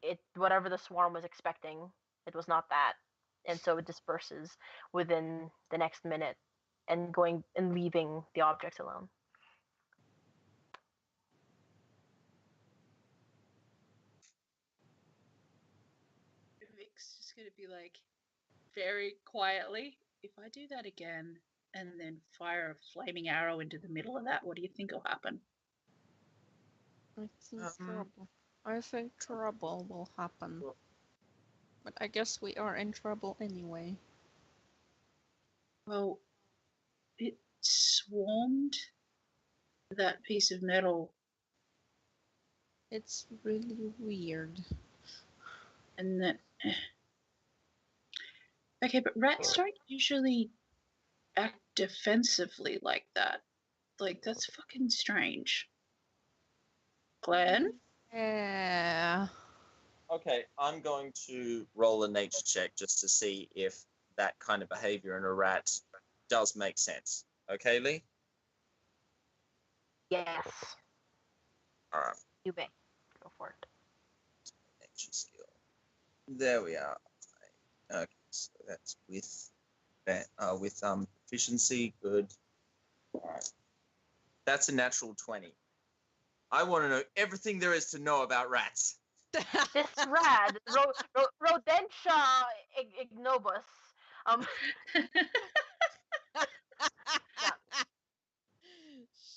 the swarm was expecting, it was not that, and so it disperses within the next minute and leaving the objects alone. Vic's just gonna be like, very quietly, if I do that again and then fire a flaming arrow into the middle of that, what do you think will happen? I think trouble will happen. But I guess we are in trouble anyway. Well, it swarmed that piece of metal. It's really weird. And then Okay, but rats don't usually act defensively like that. Like, that's fucking strange. Glenn? Yeah. Okay, I'm going to roll a nature check just to see if that kind of behavior in a rat does make sense. Okay, Lee? Yes. All right, You may. Go for it. nature skill. There we are. Okay, so that's with efficiency. Good. All right. That's a natural 20. I want to know everything there is to know about rats. This rad, Rodentia ignobus.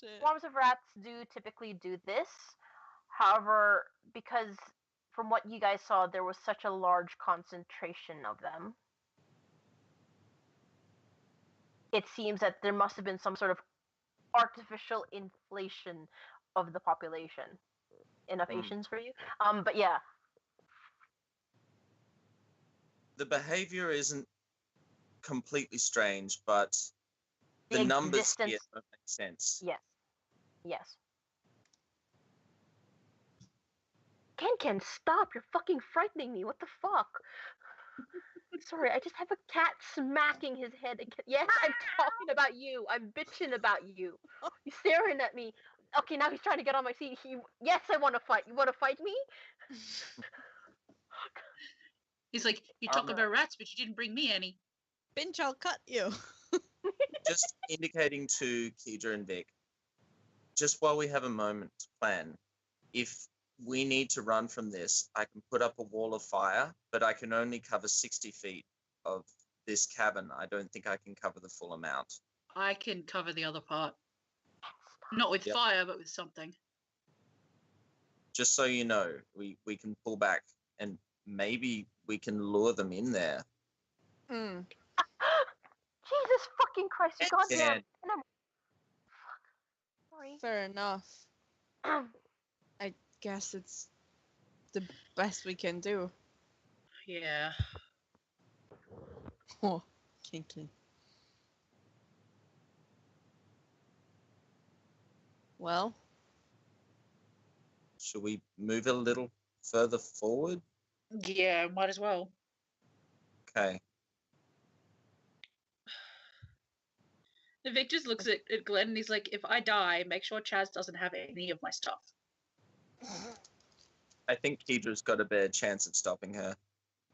Shit. Swarms of rats do typically do this. However, because from what you guys saw, there was such a large concentration of them, it seems that there must have been some sort of artificial inflation of the population. Enough Asians for you? But yeah. The behavior isn't completely strange, but the The numbers existence- here don't make sense. Yes. Yes. Ken, stop! You're fucking frightening me. What the fuck? Sorry, I just have a cat smacking his head again. Yes, I'm talking about you. I'm bitching about you. You're staring at me. Okay, now he's trying to get on my seat. Yes, I want to fight. You want to fight me? He's like, you talk about rats, but you didn't bring me any. Pinch, I'll cut you. Just indicating to Kedra and Vic, just while we have a moment to plan, if we need to run from this, I can put up a wall of fire, but I can only cover 60 feet of this cabin. I don't think I can cover the full amount. I can cover the other part. Not with Yep. fire, but with something. Just so you know, we can pull back and maybe we can lure them in there. Mm. Jesus fucking Christ! You goddamn. Again. Fuck. Sorry. Fair enough. I guess it's the best we can do. Yeah. Oh, kinky. Well, Should we move a little further forward? Yeah, might as well. Okay. Vic just looks at Glenn and he's like, if I die, make sure Chaz doesn't have any of my stuff. I think Kedra's got a better chance of stopping her.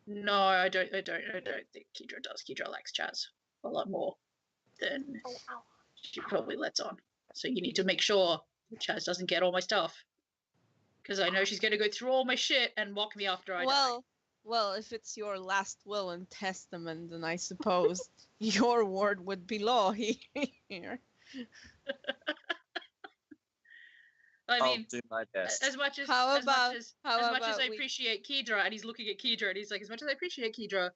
No, I don't think Kedra does. Kedra likes Chaz a lot more than Ow. she probably lets on. So you need to make sure Chaz doesn't get all my stuff. Because I know she's going to go through all my shit and mock me after I die. Well, if it's your last will and testament, then I suppose your word would be law here. I I'll mean, do my best. as much as How as about- much as how as much as about I we- appreciate Kedra, and he's looking at Kedra, and he's like, as much as I appreciate Kedra,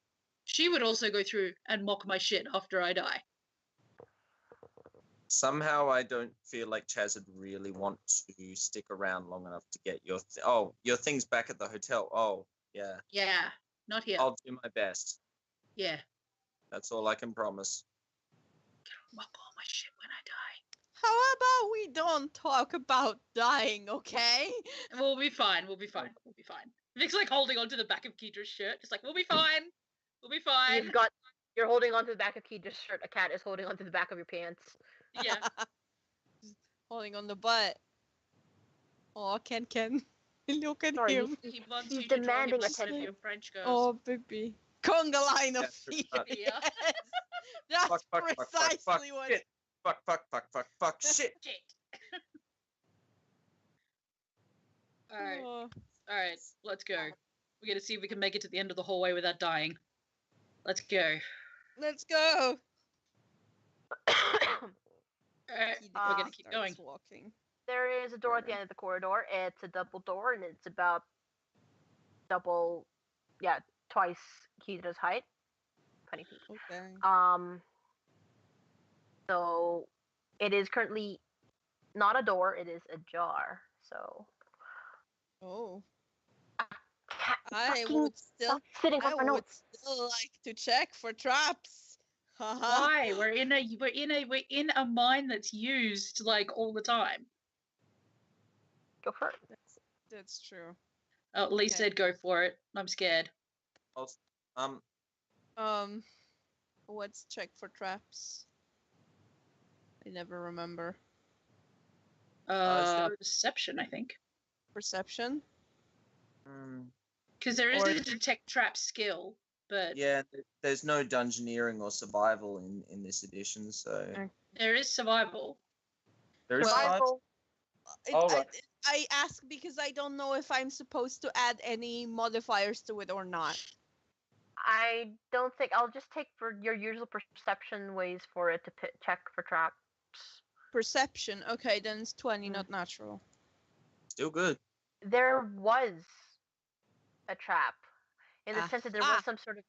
she would also go through and mock my shit after I die. Somehow I don't feel like Chaz would really want to stick around long enough to get your your thing's back at the hotel. Oh, yeah. Yeah, not here. I'll do my best. Yeah, That's all I can promise. mock all my shit when I die. How about we don't talk about dying, okay? We'll be fine. We'll be fine. We'll be fine. Vic's like holding onto the back of Kedra's shirt, just like, we'll be fine. We'll be fine. You're holding onto the back of Kedra's shirt. A cat is holding onto the back of your pants. Yeah. Holding on the butt. Oh, Ken. Look at Sorry, him. He wants He's you to draw him demanding one of attention. your French girls. Oh, baby. Conga line of That's feet. right. Yeah. Yes. That's Fuck, precisely what. shit. Fuck, shit. Shit. Alright. Oh, Alright, let's go. We're gonna see if we can make it to the end of the hallway without dying. Let's go. let's go. Alright, He we're gonna keep starts going. walking. There is a door at the end of the corridor. It's a double door, and it's about twice Kedra's height. 20 feet. Okay. So it is currently not a door, it is ajar. So Oh. cat I Fucking would still, stop sitting I on my would notes. still like to check for traps. Haha. Why? We're in a mine that's used like all the time. Go for it. That's true. Oh, Lee Okay. said go for it. I'm scared. What's check for traps? I never remember. Perception, I think. Perception? Because there is Or- a detect trap skill, but Yeah, there's no dungeoneering or survival in this edition, so there is survival. there is survival. Survival. I ask because I don't know if I'm supposed to add any modifiers to it or not. I don't think I'll just take for your usual perception ways for it to check for traps. Perception. Okay, then it's 20, not natural. Still good. There was a trap, in the sense that there was some sort of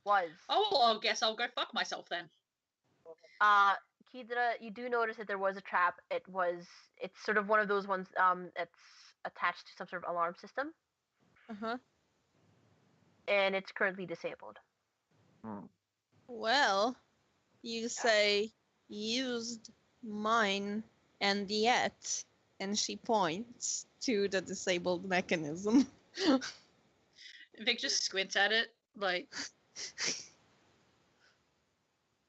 was. Oh, well, I guess I'll go fuck myself then. Kidra, you do notice that there was a trap. It's sort of one of those ones that's attached to some sort of alarm system, Uh-huh. and it's currently disabled. Well, you say used mine and yet, and she points to the disabled mechanism. Vic just squints at it, like,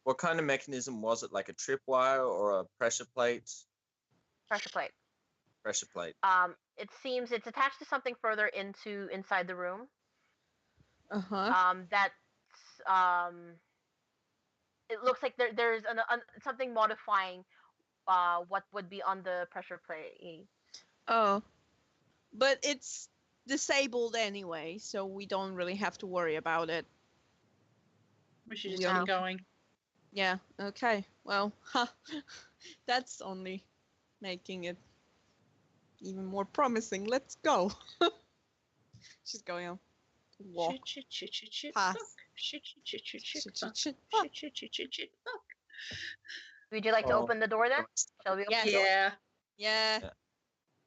What kind of mechanism was it? Like a tripwire or a pressure plate? Pressure plate. Pressure plate. It seems it's attached to something further inside the room. Uh-huh. It looks like there's something modifying what would be on the pressure plate. Oh. But it's disabled anyway, so we don't really have to worry about it. we should just Yeah. keep going. Yeah, okay. Well, that's only making it even more promising. Let's go. She's going on. Walk. Shit, Pass. fuck. Shit, fuck. Shit, fuck. Shit, fuck. Would you like to open the door then? Shall we open Yes. the door? Yeah. Yeah.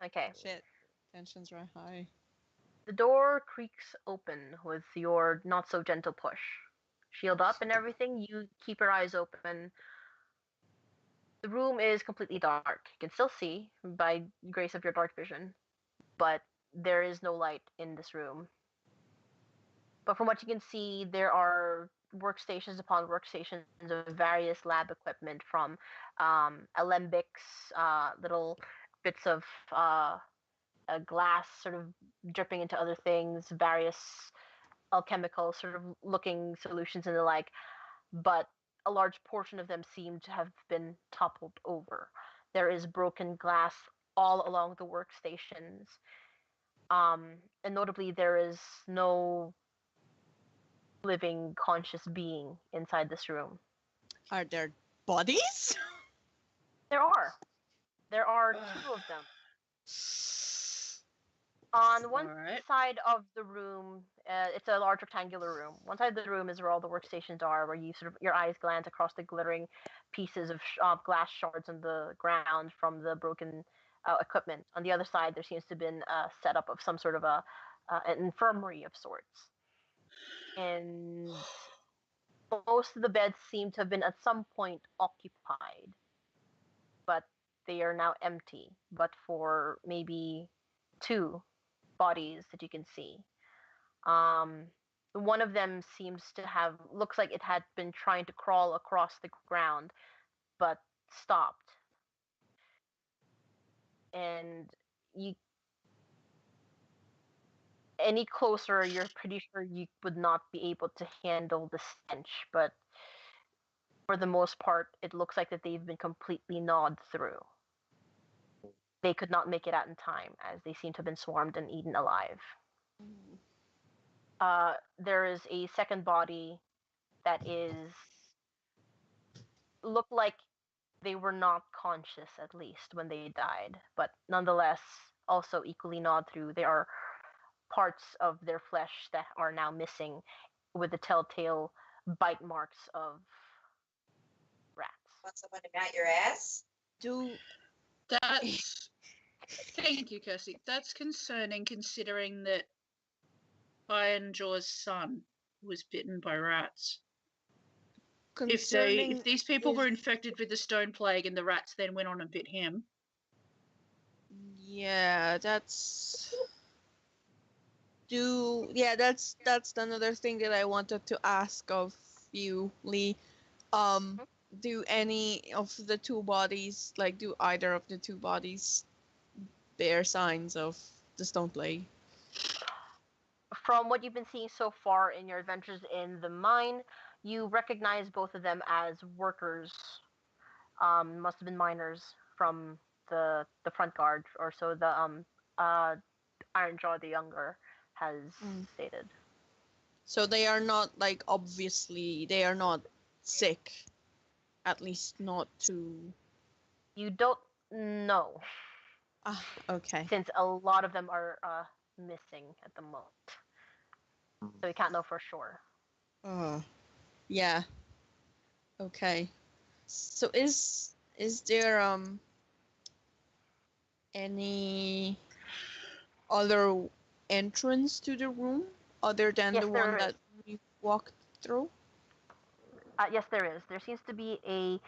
Okay. Shit. Tensions are high. The door creaks open with your not so gentle push. Shield up and everything, you keep your eyes open. The room is completely dark. You can still see by grace of your dark vision, but there is no light in this room. But from what you can see, there are workstations upon workstations of various lab equipment, from alembics, little bits of glass sort of dripping into other things, various alchemical sort of looking solutions and the like, but a large portion of them seem to have been toppled over. There is broken glass all along the workstations, and notably there is no living conscious being inside this room. Are there bodies? There are two of them. On one Alright. side of the room, it's a large rectangular room. One side of the room is where all the workstations are, where you sort of your eyes glance across the glittering pieces of glass shards on the ground from the broken equipment. On the other side, there seems to have been a setup of some sort of an infirmary of sorts, and most of the beds seem to have been at some point occupied, but they are now empty, but for maybe two bodies that you can see. One of them looks like it had been trying to crawl across the ground, but stopped. And any closer, you're pretty sure you would not be able to handle the stench, but for the most part, it looks like that they've been completely gnawed through. They could not make it out in time, as they seem to have been swarmed and eaten alive. There is a second body that look like they were not conscious, at least when they died, but nonetheless also equally gnawed through. There are parts of their flesh that are now missing, with the telltale bite marks of rats. Want someone to mount your ass? That's... Thank you, Kirsty. That's concerning, considering that Ironjaw's son was bitten by rats. Concerning If these people if- were infected with the Stoneplague and the rats then went on and bit him, Yeah, that's that's another thing that I wanted to ask of you, Lee. Do any of the two bodies, like, do either of the two bodies bear signs of the Stoneplague? From what you've been seeing so far in your adventures in the mine, you recognize both of them as workers. Must have been miners from the front guard, or so the Ironjaw the Younger has stated. So they are not, like, obviously they are not sick, at least not to. You don't know, Ah, okay. since a lot of them are missing at the moment, so you can't know for sure. Yeah. Okay. So is there any other entrance to the room other than Yes, the there one is. that we walked through? Yes, there is. There seems to be a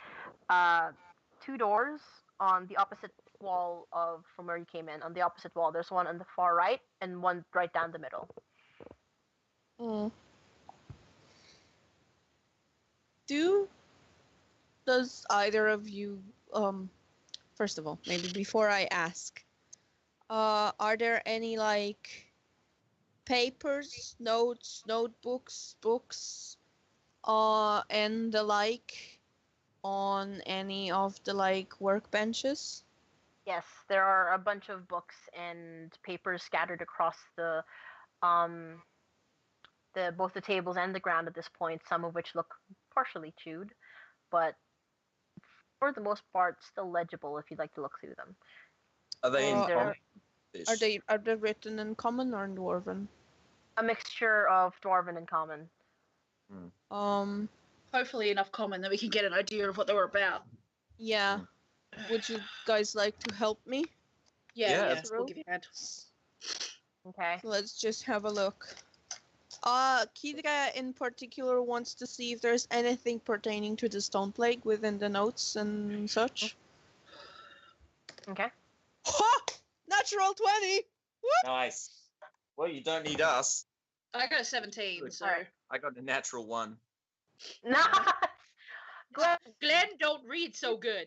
two doors on the opposite wall of from where you came in. On the opposite wall, there's one on the far right and one right down the middle. Does either of you, first of all, maybe before I ask, are there any, like, papers, notes, notebooks, books, and the like on any of the, like, workbenches? Yes, there are a bunch of books and papers scattered across the both the tables and the ground at this point, some of which look partially chewed, but for the most part still legible if you'd like to look through them. Are they in They're common? Are they written in common or in dwarven? a mixture of dwarven and common. hopefully enough common that we can get an idea of what they were about. Yeah. Would you guys like to help me? Yeah, Yes, we'll give you a hand. Okay. So let's just have a look. Kidra in particular wants to see if there's anything pertaining to the Stoneplague within the notes and such. Okay. Ha! Natural 20! Nice. Well, you don't need us. I got a 17, so Alright. I got a natural 1. Nice. Glenn don't read so good.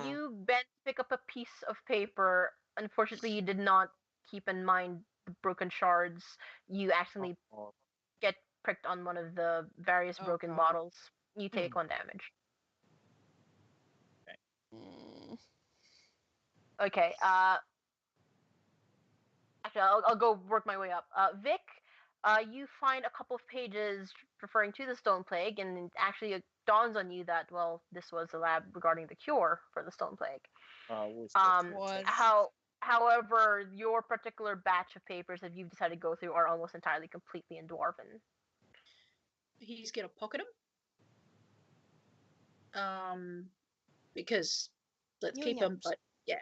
You bent to pick up a piece of paper. Unfortunately, you did not keep in mind the broken shards. You accidentally get pricked on one of the various Oh, broken God. bottles. You take 1 damage. Okay. Actually, I'll go work my way up. Vic, you find a couple of pages referring to the Stoneplague, and actually it dawns on you that, well, this was a lab regarding the cure for the Stoneplague. However, your particular batch of papers that you've decided to go through are almost entirely completely in Dwarven. He's gonna pocket him. Because let's keep him, but yeah.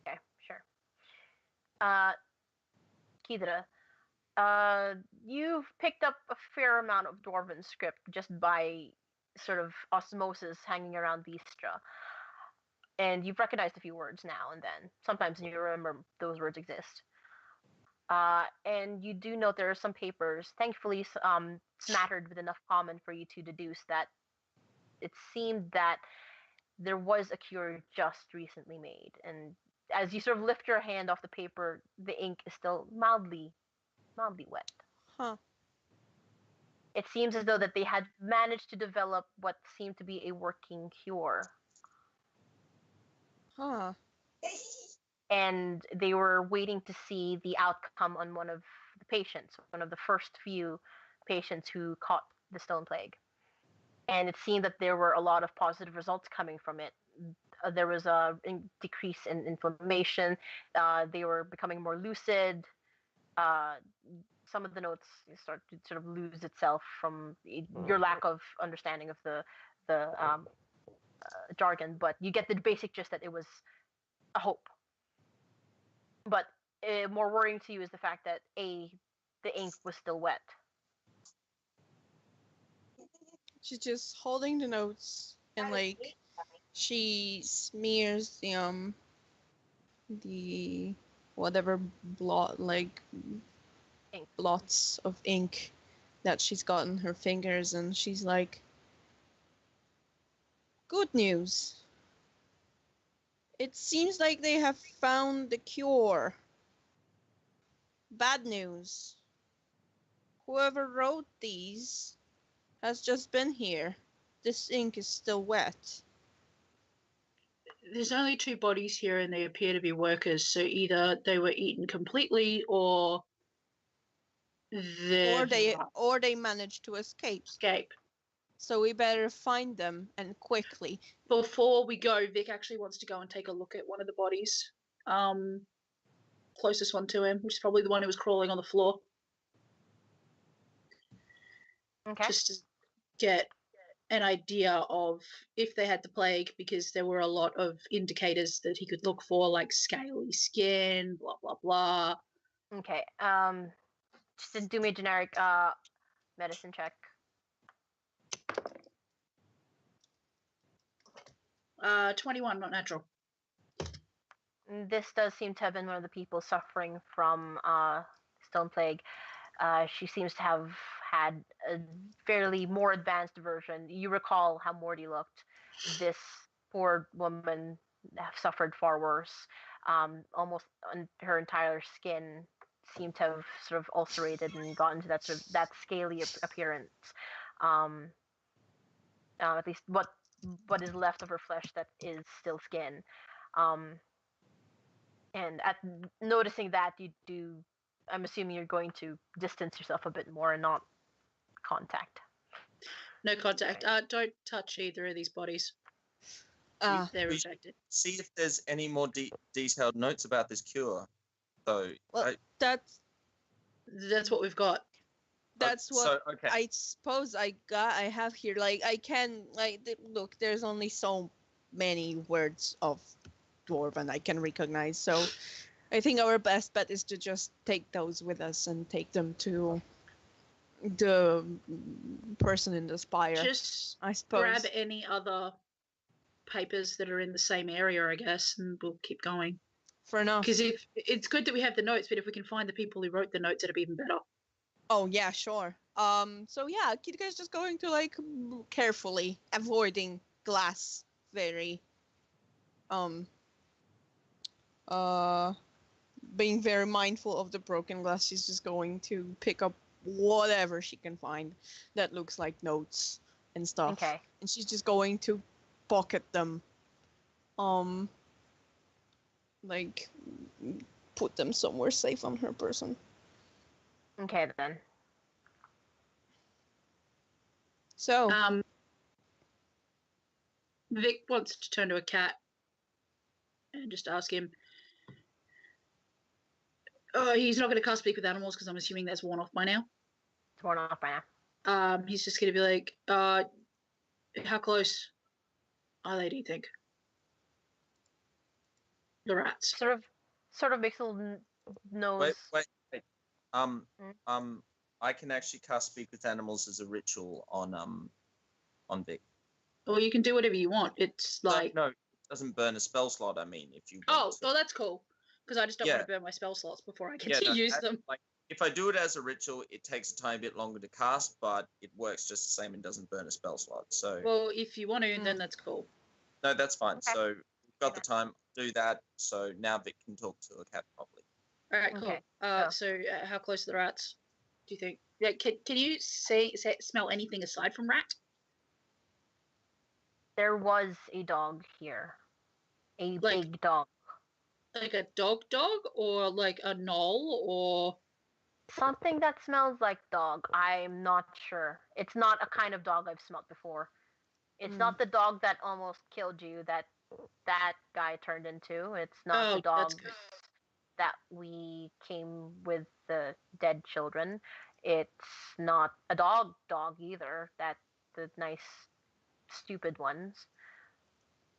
Okay, sure. Kidra, you've picked up a fair amount of Dwarven script just by sort of osmosis hanging around Vistra. And you've recognized a few words now and then. Sometimes you remember those words exist. And you do note there are some papers, thankfully smattered with enough common for you to deduce that it seemed that there was a cure just recently made. And as you sort of lift your hand off the paper, the ink is still mildly wet. Huh. It seems as though that they had managed to develop what seemed to be a working cure. Huh. And they were waiting to see the outcome on one of the patients, one of the first few patients who caught the Stoneplague. And it seemed that there were a lot of positive results coming from it. There was a decrease in inflammation. They were becoming more lucid. Some of the notes start to sort of lose itself from your lack of understanding of the jargon, but you get the basic gist that it was a hope. But more worrying to you is the fact that the ink was still wet. She's just holding the notes and like she smears the whatever Ink. blots of ink that she's got in her fingers, and she's like, good news. It seems like they have found the cure. Bad news. Whoever wrote these has just been here. This ink is still wet. There's only 2 bodies here, and they appear to be workers. So either they were eaten completely, or they managed to escape. So we better find them, and quickly. Before we go, Vic actually wants to go and take a look at one of the bodies. Closest one to him, which is probably the one who was crawling on the floor. Okay. Just to get an idea of if they had the plague, because there were a lot of indicators that he could look for, like scaly skin, blah blah blah. Okay. Just do me a generic medicine check. 21, not natural. This does seem to have been one of the people suffering from Stoneplague. She seems to have had a fairly more advanced version. You recall how Morty looked. This poor woman suffered far worse. Almost her entire skin seemed to have sort of ulcerated and gotten to that sort of that scaly appearance. At least what is left of her flesh that is still skin. And at noticing that, I'm assuming you're going to distance yourself a bit more and not contact. No contact. Don't touch either of these bodies. They're infected. See if there's any more detailed notes about this cure. So that's what we've got. That's what I suppose I have here. Like I can look. There's only so many words of Dwarven I can recognize. So I think our best bet is to just take those with us and take them to the person in the spire. Just I suppose. Grab any other papers that are in the same area, I guess, and we'll keep going. For now. Because if it's good that we have the notes, but if we can find the people who wrote the notes, it'll be even better. Oh yeah, sure. So yeah, you guys just going to like carefully avoiding glass, very being very mindful of the broken glass. She's just going to pick up whatever she can find that looks like notes and stuff. Okay. And she's just going to pocket them. Like put them somewhere safe on her person. Okay then. So Vic wants to turn to a cat and just ask him. Oh, he's not going to cast Speak with Animals because I'm assuming that's worn off by now. It's worn off by now. He's just going to be like, how close are they, do you think? The rats. Sort of makes a little nose. Wait. I can actually cast Speak with Animals as a ritual on Vic. Well, you can do whatever you want. It's like no, it doesn't burn a spell slot. I mean, if you that's cool. Because I just don't want to burn my spell slots before I get to use them. Like, if I do it as a ritual, it takes a tiny bit longer to cast, but it works just the same and doesn't burn a spell slot. So well, if you want to, then that's cool. No, that's fine. Okay. So we've got the time to do that. So now Vic can talk to a cat properly. All right, cool. Okay. So how close are the rats, do you think? Yeah, can you smell anything aside from rat? There was a dog here. A big dog. Like a dog or like a gnoll or something that smells like dog. I'm not sure. It's not a kind of dog I've smelled before. It's not the dog that almost killed you that guy turned into. It's not the dog that we came with the dead children. It's not a dog either. That the nice stupid ones.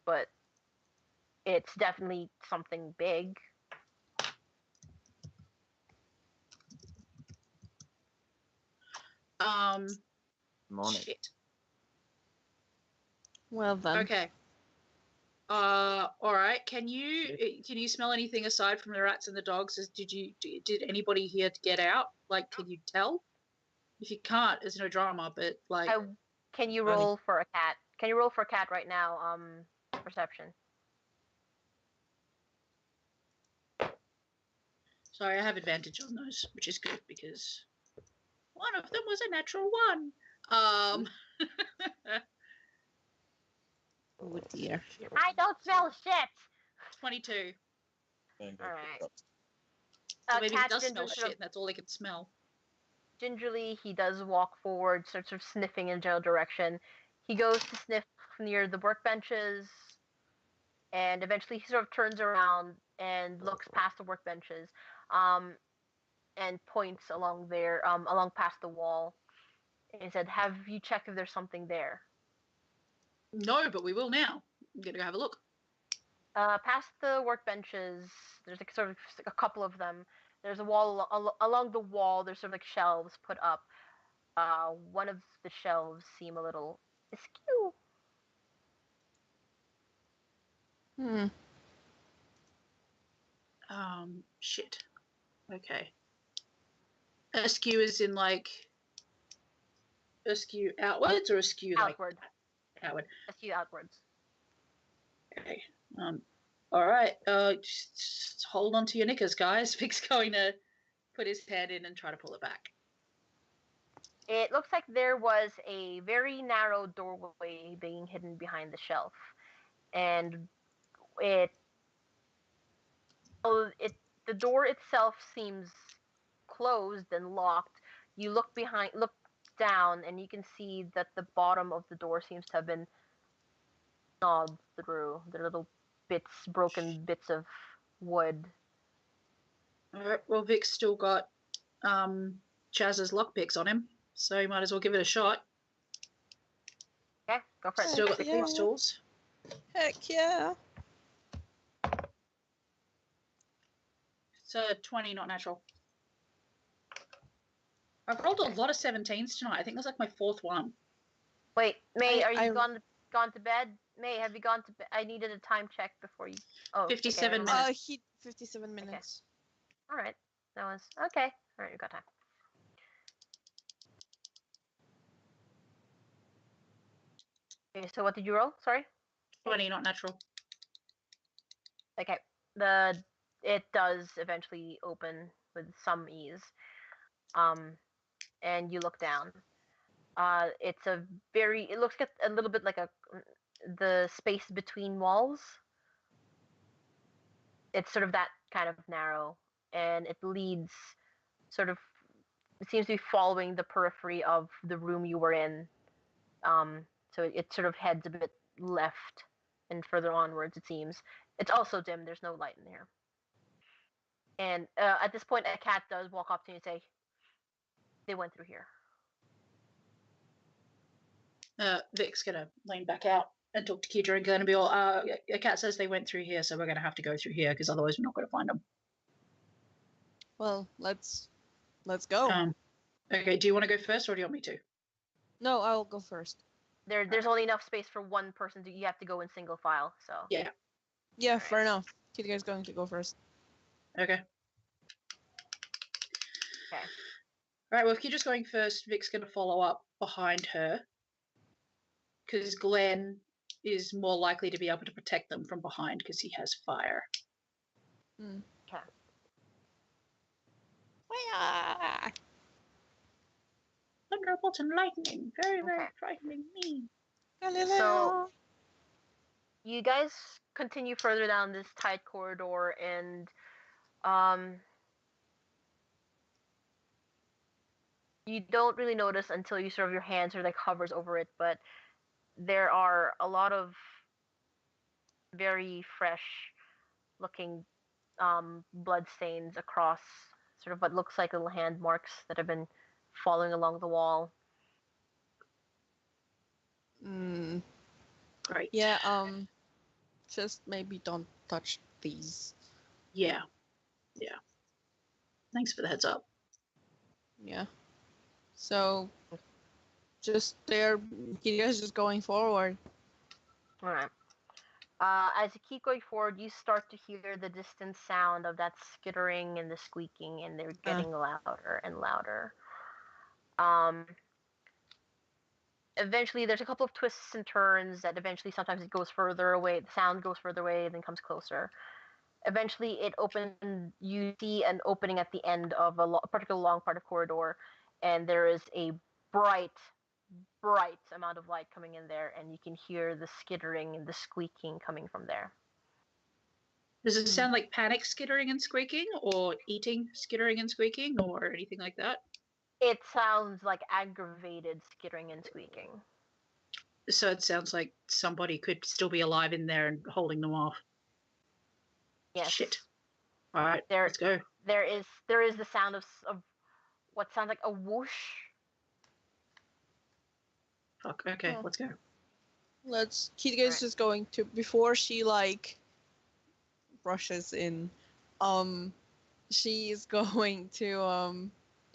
But it's definitely something big. Morning. Shit. Well then. Okay. All right. Can you smell anything aside from the rats and the dogs? Did anybody here get out? Like, can you tell? If you can't, there's no drama. But like, Can you roll for a cat? Can you roll for a cat right now? Perception. sorry, I have advantage on those, which is good because one of them was a natural one. Oh dear. I don't smell shit. 22. Alright. So maybe he Cat does smell Ginger shit, sort of and that's all he can smell. gingerly, he does walk forward, sort of sniffing in a general direction. He goes to sniff near the workbenches, and eventually he sort of turns around and looks past the workbenches, and points along there, along past the wall, and he said, "Have you checked if there's something there?" No, but we will now. I'm gonna go have a look. Past the workbenches, there's like sort of a couple of them. There's a wall along the wall. There's sort of like shelves put up. One of the shelves seem a little askew. Hmm. Shit. Okay. Askew is in like askew outwards or askew Outward. like outward. Askew outwards. Okay. All right. Just hold on to your knickers, guys. Vic's going to put his head in and try to pull it back. It looks like there was a very narrow doorway being hidden behind the shelf, and the door itself seems closed and locked. You look down, and you can see that the bottom of the door seems to have been gnawed through. There are little broken bits of wood. All right. Well, Vic's still got Chaz's lockpicks on him, so you might as well give it a shot. Okay, go for it. Still got the Yeah. crystals. Heck yeah. It's a 20, not natural. I've rolled a lot of 17s tonight. I think that's like my fourth one. Wait, May, are you I- gone to bed? May, have you gone to bed? I needed a time check before you. Oh, 57 okay, never mind. minutes. 57 minutes. All right, that was okay. All right, you got time. Okay, so what did you roll? Sorry. 20, not natural. Okay, it does eventually open with some ease. And you look down. It looks a little bit like the space between walls. It's sort of that kind of narrow, and it leads it seems to be following the periphery of the room you were in. So it sort of heads a bit left and further onwards, it seems. It's also dim. There's no light in here. And at this point, a cat does walk up to you and say, "They went through here." Vic's gonna lean back out and talk to Kidra and gonna be all, a cat says they went through here, so we're gonna have to go through here because otherwise we're not gonna find them. Well, let's go. Okay, do you want to go first or do you want me to? No, I'll go first. There's only enough space for one person you have to go in single file. So Yeah. Yeah, fair enough. Kid guy's going to go first. Okay. Okay. Alright, well, if Kidra's going first, Vic's going to follow up behind her. Because Glenn is more likely to be able to protect them from behind because he has fire. Hmm. Okay. Wah! Thunderbolt and lightning. Very, very Okay. frightening me. Galileo. So you guys continue further down this tight corridor, and you don't really notice until you sort of your hand sort of like hovers over it, but there are a lot of very fresh looking blood stains across sort of what looks like little hand marks that have been following along the wall. Mm, Great. yeah, just maybe don't touch these. Yeah. Yeah. Thanks for the heads up. Yeah. So, just there, you guys just going forward. All right. As you keep going forward, you start to hear the distant sound of that skittering and the squeaking, and they're getting louder and louder. Eventually, there's a couple of twists and turns that eventually sometimes it goes further away. The sound goes further away, then comes closer. Eventually, it opens. You see an opening at the end of a particularly long part of corridor, and there is a bright amount of light coming in there, and you can hear the skittering and the squeaking coming from there. Does it sound like panic skittering and squeaking, or eating skittering and squeaking, or anything like that? It sounds like aggravated skittering and squeaking. So it sounds like somebody could still be alive in there and holding them off. Yes. Shit. All right, let's go. There is the sound of what sounds like a whoosh. Fuck. Okay, let's go. Kitaga's just going to, before she like rushes in, she's going to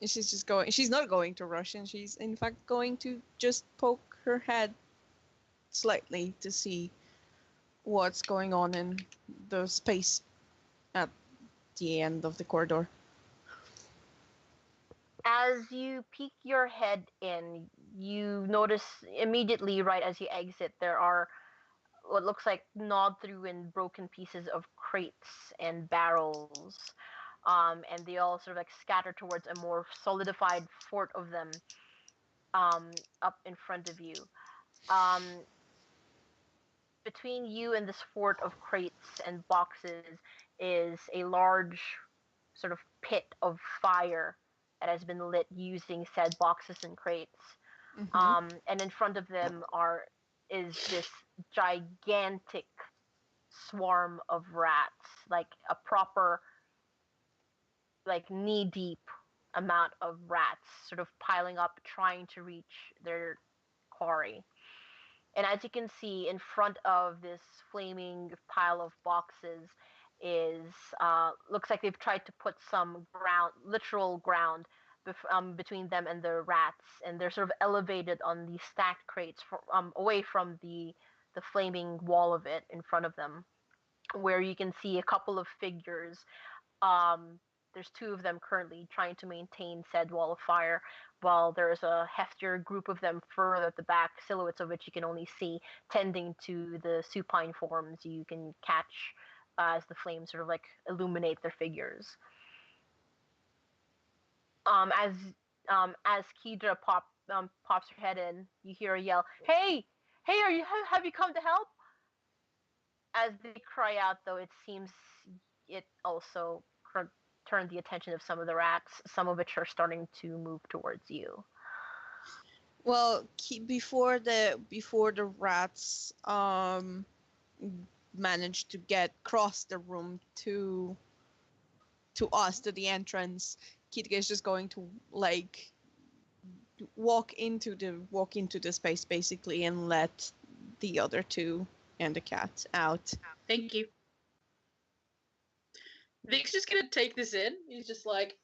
she's not going to rush in, she's in fact going to just poke her head slightly to see what's going on in the space at the end of the corridor. As you peek your head in, you notice immediately, right as you exit, there are what looks like gnawed through and broken pieces of crates and barrels. And they all sort of like scatter towards a more solidified fort of them up in front of you. Between you and this fort of crates and boxes is a large sort of pit of fire that has been lit using said boxes and crates. Mm-hmm. And in front of them is this gigantic swarm of rats, like a proper, like knee-deep amount of rats sort of piling up, trying to reach their quarry. And as you can see, in front of this flaming pile of boxes is looks like they've tried to put some literal ground between them and the rats, and they're sort of elevated on these stacked crates away from the flaming wall of it in front of them, where you can see a couple of figures. There's two of them currently trying to maintain said wall of fire, while there's a heftier group of them further at the back, silhouettes of which you can only see, tending to the supine forms you can catch as the flames sort of like illuminate their figures. As Kedra pops her head in, you hear a yell, "Hey, have you come to help?" As they cry out, though, it seems it also turned the attention of some of the rats, some of which are starting to move towards you. Well, before the rats managed to get across the room to us, to the entrance, Kitga is just going to like walk into the space basically and let the other two and the cat out. Thank you. Vic's just gonna take this in. He's just like,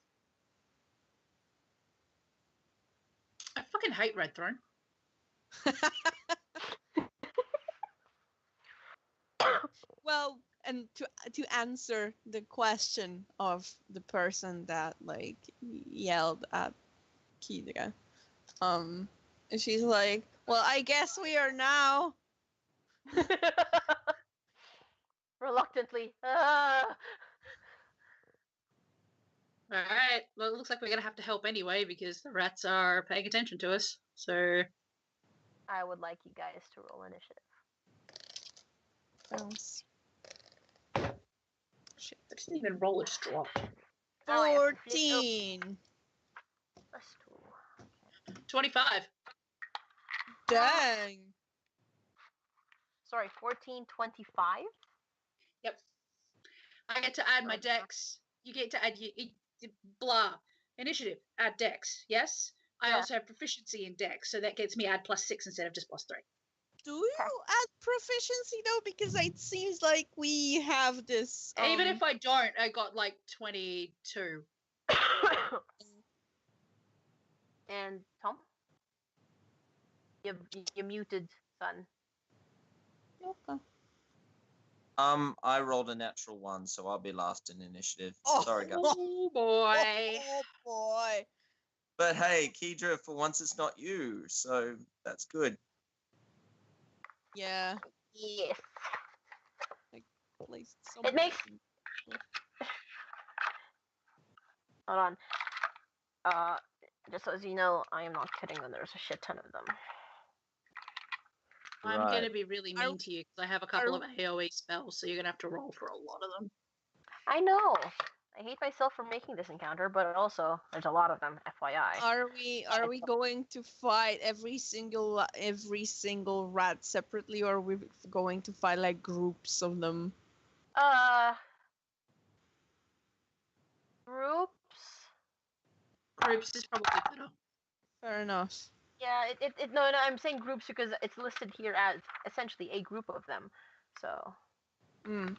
I fucking hate Red Throne. Well, and to answer the question of the person that like yelled at Kidra, she's like, well, I guess we are now. Reluctantly. All right. Well, it looks like we're gonna have to help anyway because the rats are paying attention to us. So I would like you guys to roll initiative. Shit, I didn't even roll a straw. 14. Plus 2. 25. Dang. Sorry, 14, 25? Yep. I get to add my dex. You get to add your blah. Initiative, add dex. Yes? I also have proficiency in dex, so that gets me add +6 instead of just +3. Do you add proficiency though? Because it seems like we have this. Even if I don't, I got like 22. And You muted, son. Okay. I rolled a natural 1, so I'll be last in initiative. Oh. Sorry, guys. Oh boy. Oh boy. But hey, Kedra, for once it's not you, so that's good. Yeah. Yes. Placed It makes. Hold on. Just so as you know, I am not kidding when there's a shit ton of them. I'm Right. gonna be really mean to you because I have a couple of AoE spells, so you're gonna have to roll for a lot of them. I know. I hate myself for making this encounter, but also there's a lot of them. FYI. Are we going to fight every single rat separately, or are we going to fight like groups of them? Groups. Groups is probably better. Fair enough. Yeah, no, I'm saying groups because it's listed here as essentially a group of them. So. Mm.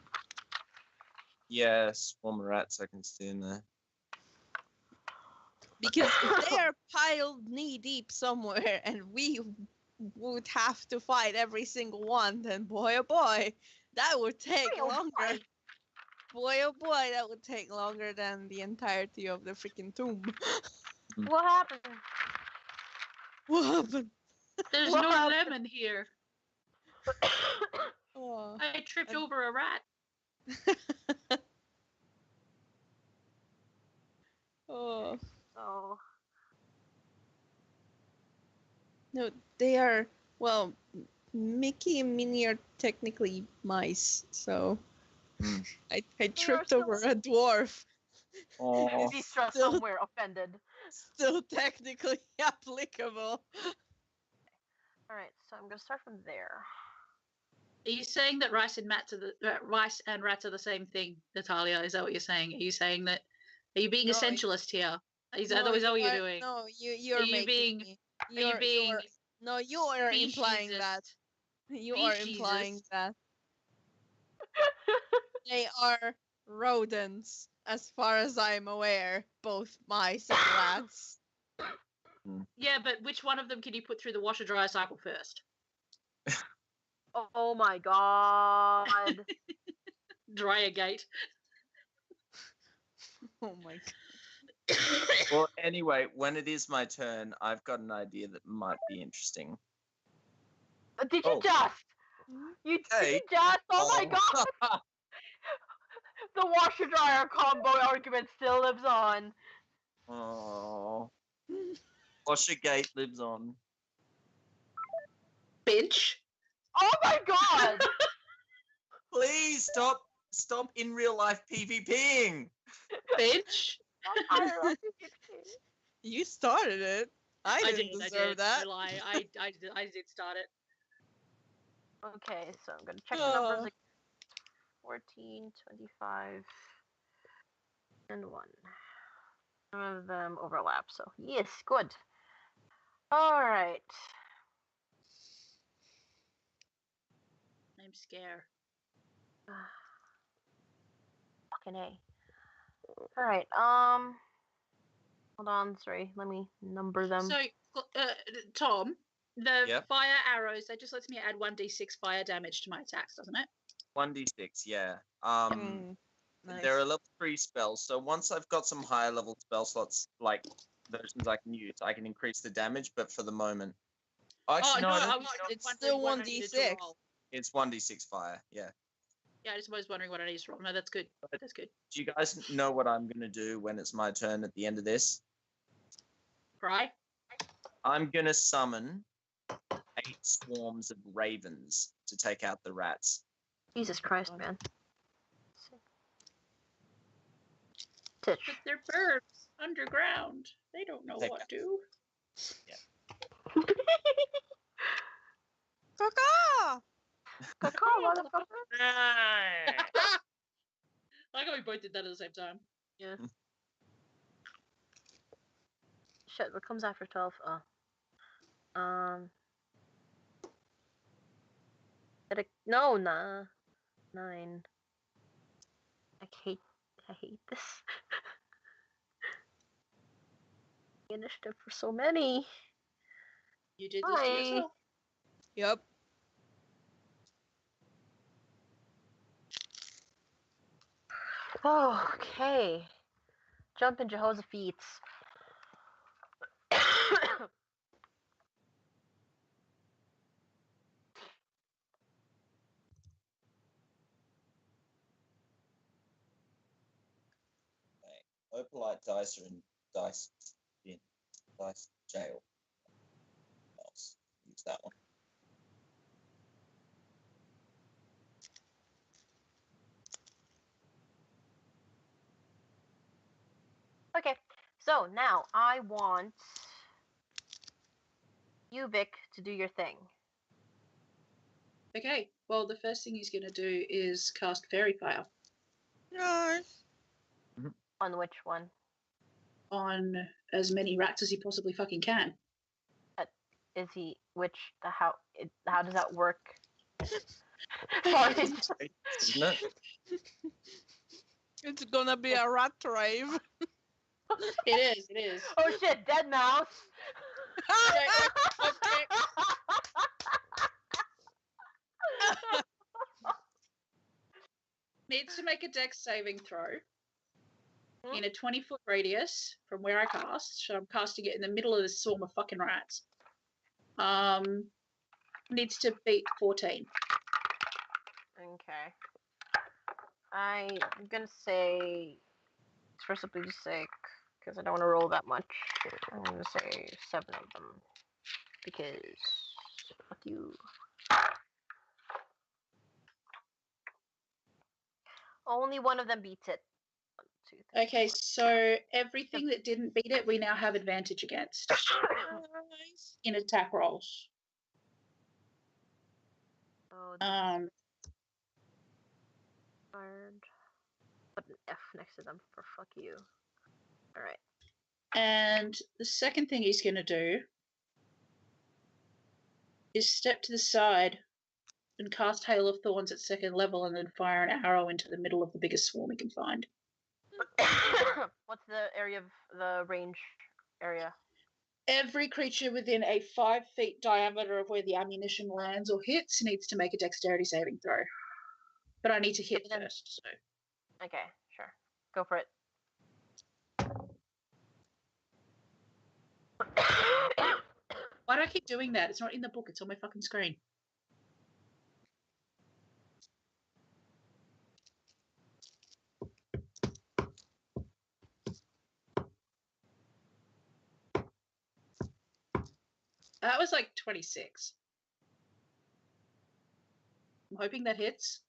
Yeah, swarm of rats I can see in there. Because if they are piled knee deep somewhere and we would have to fight every single one, then boy oh boy, that would take longer. Boy oh boy, that would take longer than the entirety of the freaking tomb. What happened? What happened? There's What no happened? lemon here. Oh. I tripped over a rat. Oh. Oh. No, they are, well, Mickey and Minnie are technically mice, so I tripped still- over a dwarf. Oh, Vistra Still- somewhere offended. Still technically applicable. Alright, so I'm gonna start from there. Are you saying that rice and rats are the same thing, Natalia? Is that what you're saying? Are you saying that? Are you being No, essentialist here? Is that No, what you're are- doing? No, you're Are you making being- me. Are you being No, you are implying that. speciesist? You are implying Speciesist. that. They are rodents, as far as I'm aware, both mice and rats. Yeah, but which one of them can you put through the washer dryer cycle first? Oh my god. Dryer gate. Oh my god. well, anyway, when it is my turn, I've got an idea that might be interesting. Did you Oh. just? Did Hey. you just? Oh my god! The washer dryer combo argument still lives on. Oh. Washergate lives on. Bitch. Oh my god! Please stop in real life PvPing. Bitch. You started it. I didn't deserve that. No lie. I did start it. Okay, so I'm gonna check the numbers again. 14, 25, and 1. None of them overlap, so yes, good. Alright. I'm scared. Fucking A. Alright, hold on, sorry, let me number them. So, Tom, the Yep. fire arrows, that just lets me add 1d6 fire damage to my attacks, doesn't it? 1d6, yeah. Nice. They're a level 3 spells, so once I've got some higher level spell slots, like versions I can use, I can increase the damage, but for the moment. Actually, no, I don't think It's wondering still what I needed to 1d6. roll. it's 1d6 fire, yeah. Yeah, I just was wondering what I needed to roll. No, that's good. That's good. Do you guys know what I'm going to do when it's my turn at the end of this? Cry? I'm going to summon 8 swarms of ravens to take out the rats. Jesus Christ, man. But they're birds underground. They don't know Take what to. Caca! Caca, motherfucker. I like how we both did that at the same time. Yeah. Shit, what comes after 12? No, nah. 9. I hate this. Initiative for so many. You did this to Hi. yourself. Yep. Okay. Jump in Jehoshaphat's. Opalite dice are in dice jail. Else use that one. Okay, so now I want you, Vic, to do your thing. Okay, well, the first thing he's going to do is cast Fairy Fire Nice. On which one? on as many rats as he possibly fucking can. Is he? How does that work? Sorry. Isn't it? It's gonna be a rat rave. It is. Oh shit! Dead mouse. Needs to make a dex saving throw in a 20-foot radius from where I cast. So I'm casting it in the middle of this swarm of fucking rats. Needs to beat 14. Okay. I'm gonna say, for simplicity's sake, because I don't want to roll that much, I'm gonna say 7 of them. Because, fuck you. Only one of them beats it. 1, 2, 3. Okay, so everything that didn't beat it, we now have advantage against Nice. in attack rolls. Oh, hard. Put an F next to them for fuck you. Alright. And the second thing he's going to do is step to the side and cast Hail of Thorns at 2nd level and then fire an arrow into the middle of the biggest swarm he can find. What's the area of the range area? Every creature within a 5 feet diameter of where the ammunition lands or hits needs to make a dexterity saving throw. But I need to hit first, so. Okay, sure. Go for it. Why do I keep doing that? It's not in the book, it's on my fucking screen. That was like 26. I'm hoping that hits.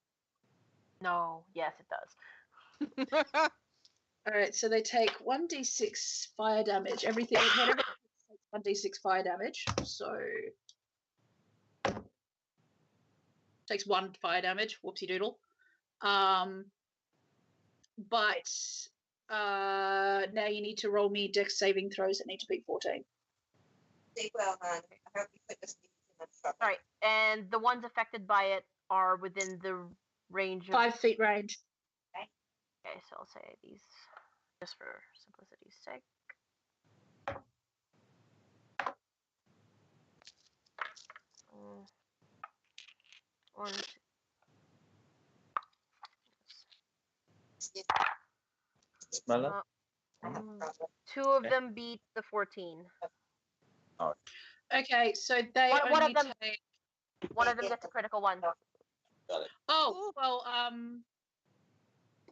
No, yes, it does. Alright, so they take 1d6 fire damage. Everything, whatever takes 1d6 fire damage. So takes 1 fire damage. Whoopsie doodle. But now you need to roll me dex saving throws that need to beat 14. Sleep well, hon. I hope you put this in the trouble. Alright, and the ones affected by it are within the range of... 5 feet range. Okay, so I'll say these just for simplicity's sake. One, two. Smell it? Two of them beat the 14. Okay, so they One only of them- take... One of them gets a critical one. Got it. Oh, well,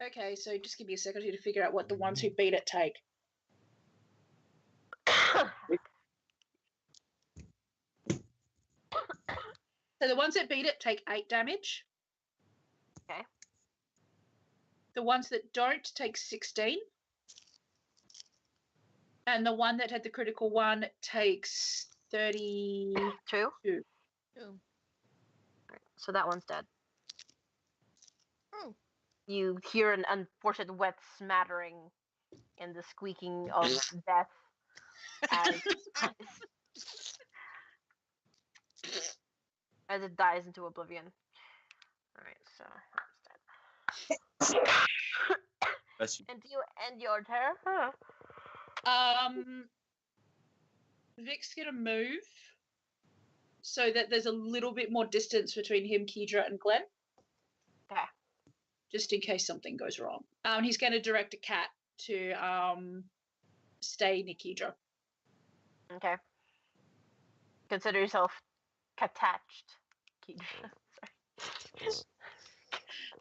okay, so just give me a second here to figure out what the ones who beat it take. So the ones that beat it take 8 damage. Okay. The ones that don't take 16. And the one that had the critical one takes 32. 2. Oh. Right, so that one's dead. Oh. You hear an unfortunate wet smattering and the squeaking of death as it dies into oblivion. Alright, so that's dead. Bless you. And do you end your turn? Huh. Vic's gonna move so that there's a little bit more distance between him, Kedra, and Glenn. Okay. Just in case something goes wrong. He's going to direct a cat to stay near Kedra. Okay. Consider yourself attached, Kedra.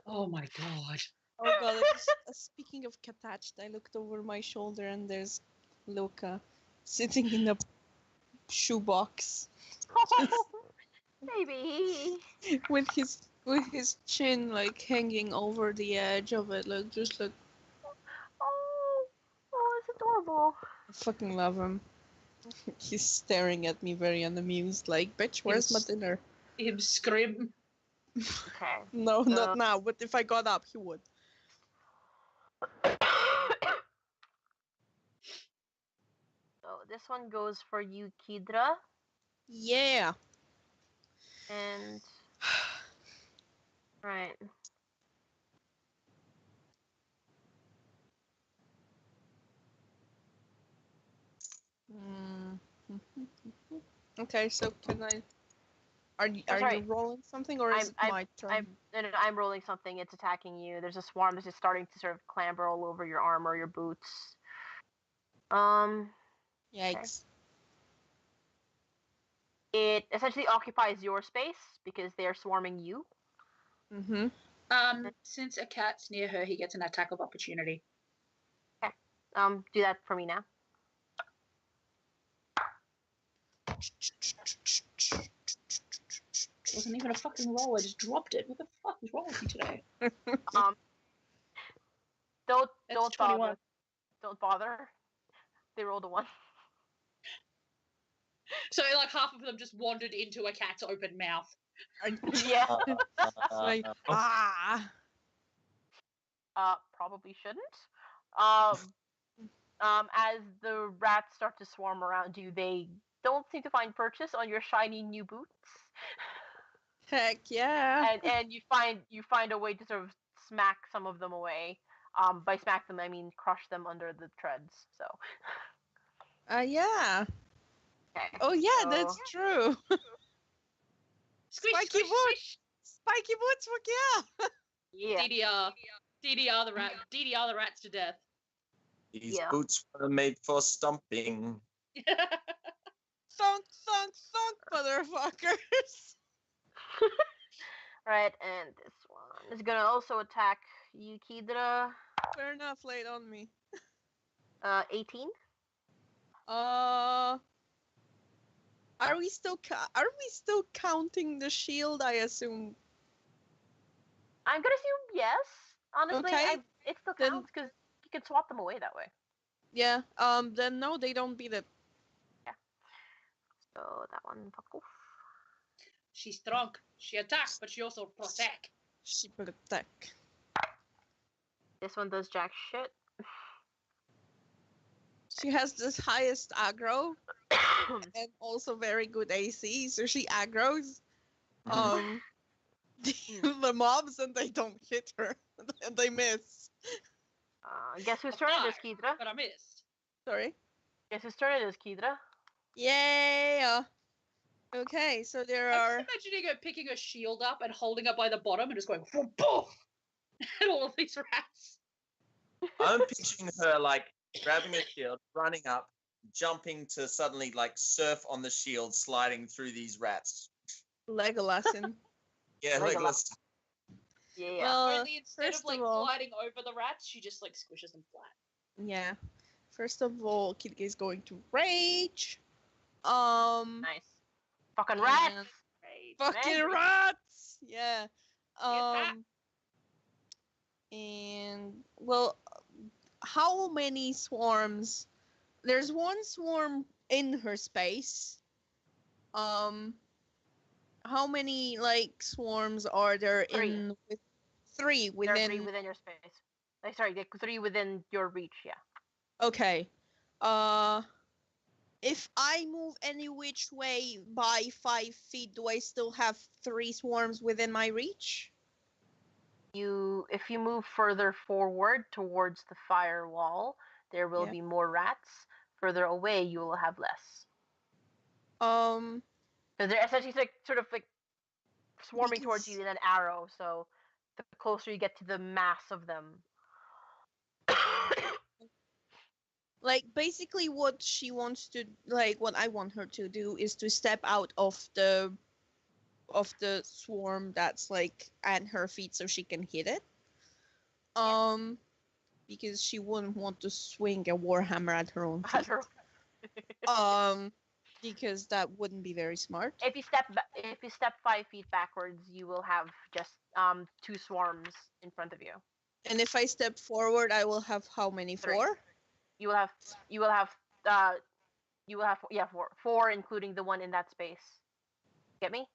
Oh my god. Oh god, speaking of attached, I looked over my shoulder and there's Luca sitting in a shoebox Baby. with his chin like hanging over the edge of it, like just like Oh, it's adorable. I fucking love him. He's staring at me very unamused, like, bitch, where's my dinner? Him scream. Okay. No, not now, but if I got up, he would. So this one goes for you, Kedra, Yeah. and right. Mm. Okay, so can I? Are you sorry. rolling something or is it my turn? I'm rolling something. It's attacking you. There's a swarm that's just starting to sort of clamber all over your armor, your boots. Yikes. It essentially occupies your space because they're swarming you. Mm-hmm. Since a cat's near her, he gets an attack of opportunity. Okay. Do that for me now. It wasn't even a fucking roll. I just dropped it. What the fuck is wrong with you today? Don't That's bother. 21. Don't bother. They rolled a 1. So like half of them just wandered into a cat's open mouth. Yeah. Like, Probably shouldn't. As the rats start to swarm around you, they don't seem to find purchase on your shiny new boots. heck yeah. And you find a way to sort of smack some of them away. By smack them, I mean crush them under the treads. So. Yeah. Okay. Oh yeah, so... that's true. Squish, Spiky squish, boots. squish. Spiky boots, fuck yeah. Yeah. DDR the rats to death. These boots were made for stomping. Thunk, thunk, thunk, motherfuckers. Right, and this one is gonna also attack you, Kedra. Fair enough, lay it on me. 18. Are we still counting the shield? I assume. I'm gonna assume yes. Honestly, Okay. it still Then- counts because you can swap them away that way. Yeah. Then no, they don't beat it. So that one, fuck off. She's strong. She attacks, but she also protects. She will attack. This one does jack shit. She has the highest aggro and also very good AC, so she aggroes the mobs and they don't hit her and they miss. Guess whose turn it is, Kedra? But I missed. Sorry. Guess whose turn it is, Kedra? Yeah. Okay, so there I'm are. just imagining her picking her shield up and holding it by the bottom and just going boom, boom, at all of these rats. I'm picturing her like grabbing a shield, running up, jumping to suddenly like surf on the shield, sliding through these rats. Legolas in. Yeah, Legolas. Legolas. Yeah. Well, Only instead first of like of all- gliding over the rats, she just like squishes them flat. Yeah. First of all, Kitty is going to rage. Nice. Fucking rats! and- Right. Fucking Angry. rats! Yeah. that. And well, how many swarms? There's one swarm in her space. How many like swarms are there 3. in with 3 There are 3 within? within your space. Sorry, 3 within your reach, yeah. Okay. If I move any which way by 5 feet, do I still have 3 swarms within my reach? If you move further forward towards the firewall, there will Yeah. be more rats. Further away, you will have less. Because they're essentially like sort of like swarming towards Because- you in an arrow. So the closer you get to the mass of them. Like basically what she wants to what I want her to do is to step out of the swarm that's like at her feet so she can hit it. Because she wouldn't want to swing a warhammer at her own feet. Because that wouldn't be very smart. If you step 5 feet backwards, you will have just 2 swarms in front of you. And if I step forward, I will have how many? 4? You will have 4 including the one in that space. Get me?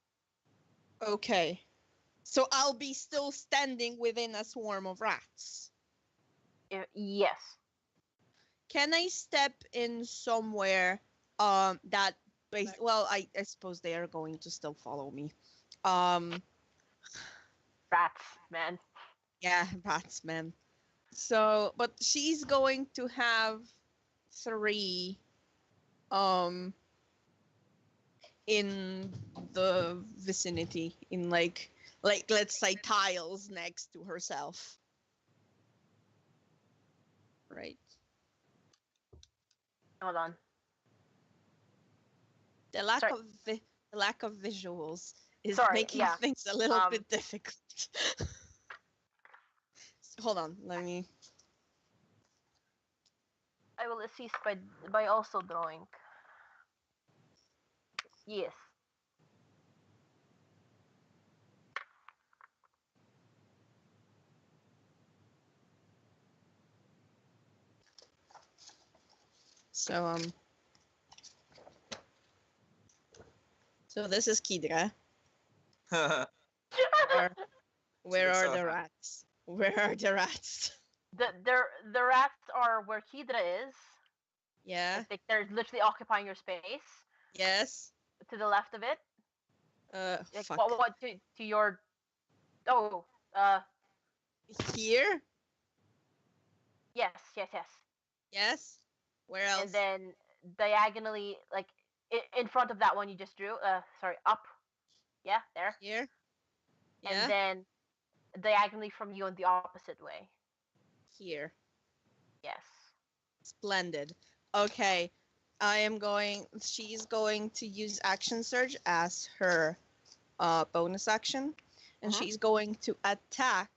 Okay. So I'll be still standing within a swarm of rats. Yes. Can I step in somewhere that well, I suppose they are going to still follow me. Rats, man. Yeah, rats, man. So, but she's going to have 3 in the vicinity, in like let's say tiles next to herself. Right. Hold on. The lack Sorry. of visuals is Sorry, making yeah. things a little bit difficult. Hold on, let me. I will assist by also drawing. Yes. So So this is Kidra. Where are the rats? Where are the rats? The rats are where Hydra is. Yeah. Like they're literally occupying your space. Yes. To the left of it. Like, fuck. what to your? Oh. Here. Yes. Yes. Where else? And then diagonally, like in front of that one you just drew. Sorry, up. Yeah, there. Here. Yeah. And then diagonally from you in the opposite way. Here. Yes. Splendid. Okay. She's going to use action surge as her bonus action. And she's going to attack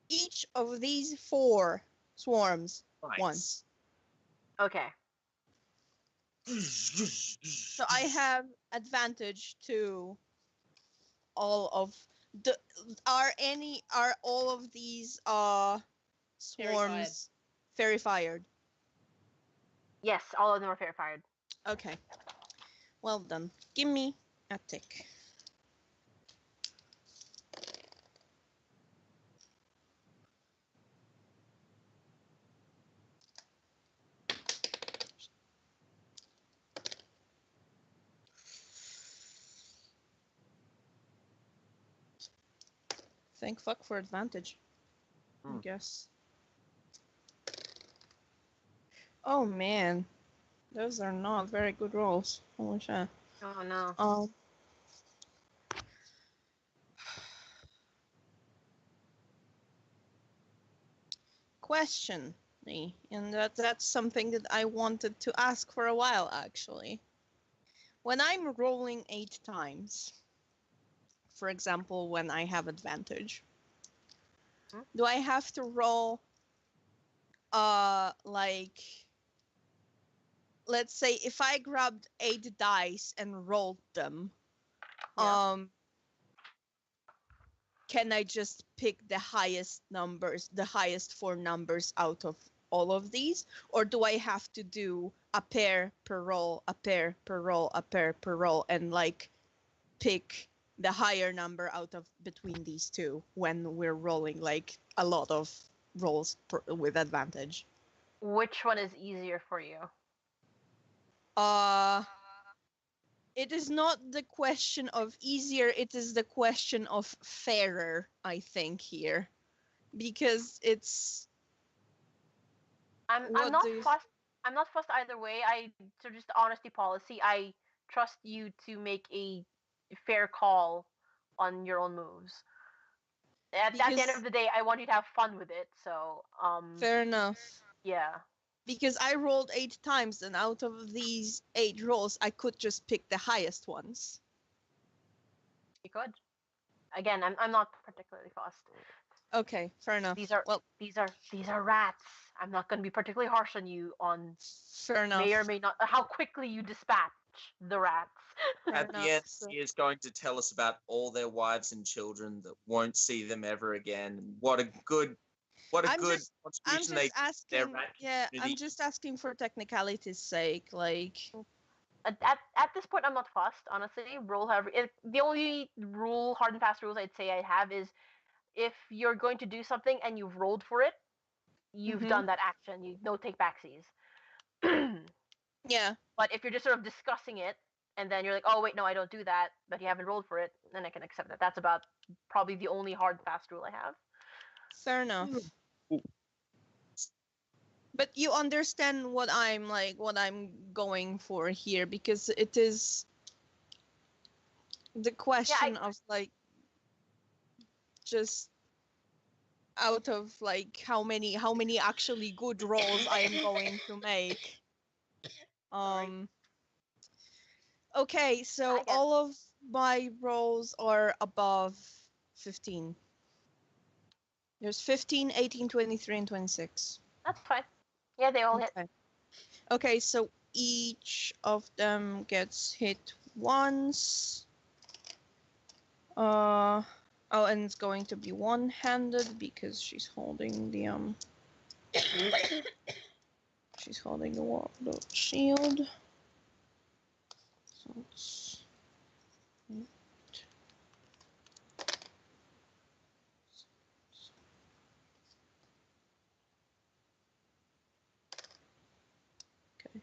each of these 4 swarms once. Okay. So I have advantage to all of the are all of these swarms fairy fired? Yes, all of them are fairy fired. Okay. Well done. Give me a tick. Thank fuck for advantage. I guess. Oh man. Those are not very good rolls. Holy shit. Oh no. Question, and that's something that I wanted to ask for a while actually. When I'm rolling 8 times, for example, when I have advantage, do I have to roll like, let's say if I grabbed 8 dice and rolled them, can I just pick the highest 4 numbers out of all of these? Or do I have to do a pair per roll, a pair per roll, a pair per roll, and like pick the higher number out of between these two when we're rolling like a lot of rolls with advantage? Which one is easier for you? It is not the question of easier, it is the question of fairer, I think, here. Because it's... I'm not fussed either way. So just honesty policy, I trust you to make a fair call on your own moves. At the end Because- of the day, I want you to have fun with it. So, Fair enough. yeah. Because I rolled 8 times, and out of these 8 rolls, I could just pick the highest ones. You could. Again, I'm not particularly fussed. Okay, fair enough. These are rats. I'm not going to be particularly harsh on you on fair enough. may or may not how quickly you dispatch the rats. Fair At enough, the end, so- he is going to tell us about all their wives and children that won't see them ever again. And what a good I'm contribution just they their asking. rat Yeah, I'm community. just asking for technicality's sake. Like, At this point, I'm not fussed. Honestly, roll however. The only rule, hard and fast rules I'd say I have is if you're going to do something and you've rolled for it, you've Mhm. done that action. You no take backsies. yeah, But if you're just sort of discussing it and then you're like, oh wait, no, I don't do that, but you haven't rolled for it, then I can accept that. That's about probably the only hard and fast rule I have. fair enough. But you understand what I'm going for here, because it is the question of like just out of like how many actually good rolls I am going to make. Okay, so I get- all of my rolls are above 15. There's 15, 18, 23, and 26. That's fine. Yeah, they all hit. Okay. Okay, so each of them gets hit once. Oh, and it's going to be one-handed because she's holding the she's holding the shield. So it's okay.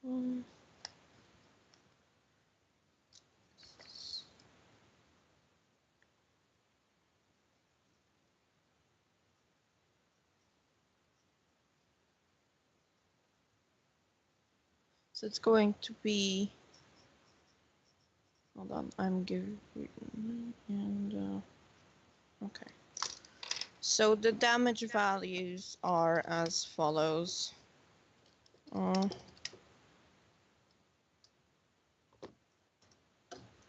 One. So it's going to be. Hold on, I'm giving and okay. So the damage values are as follows.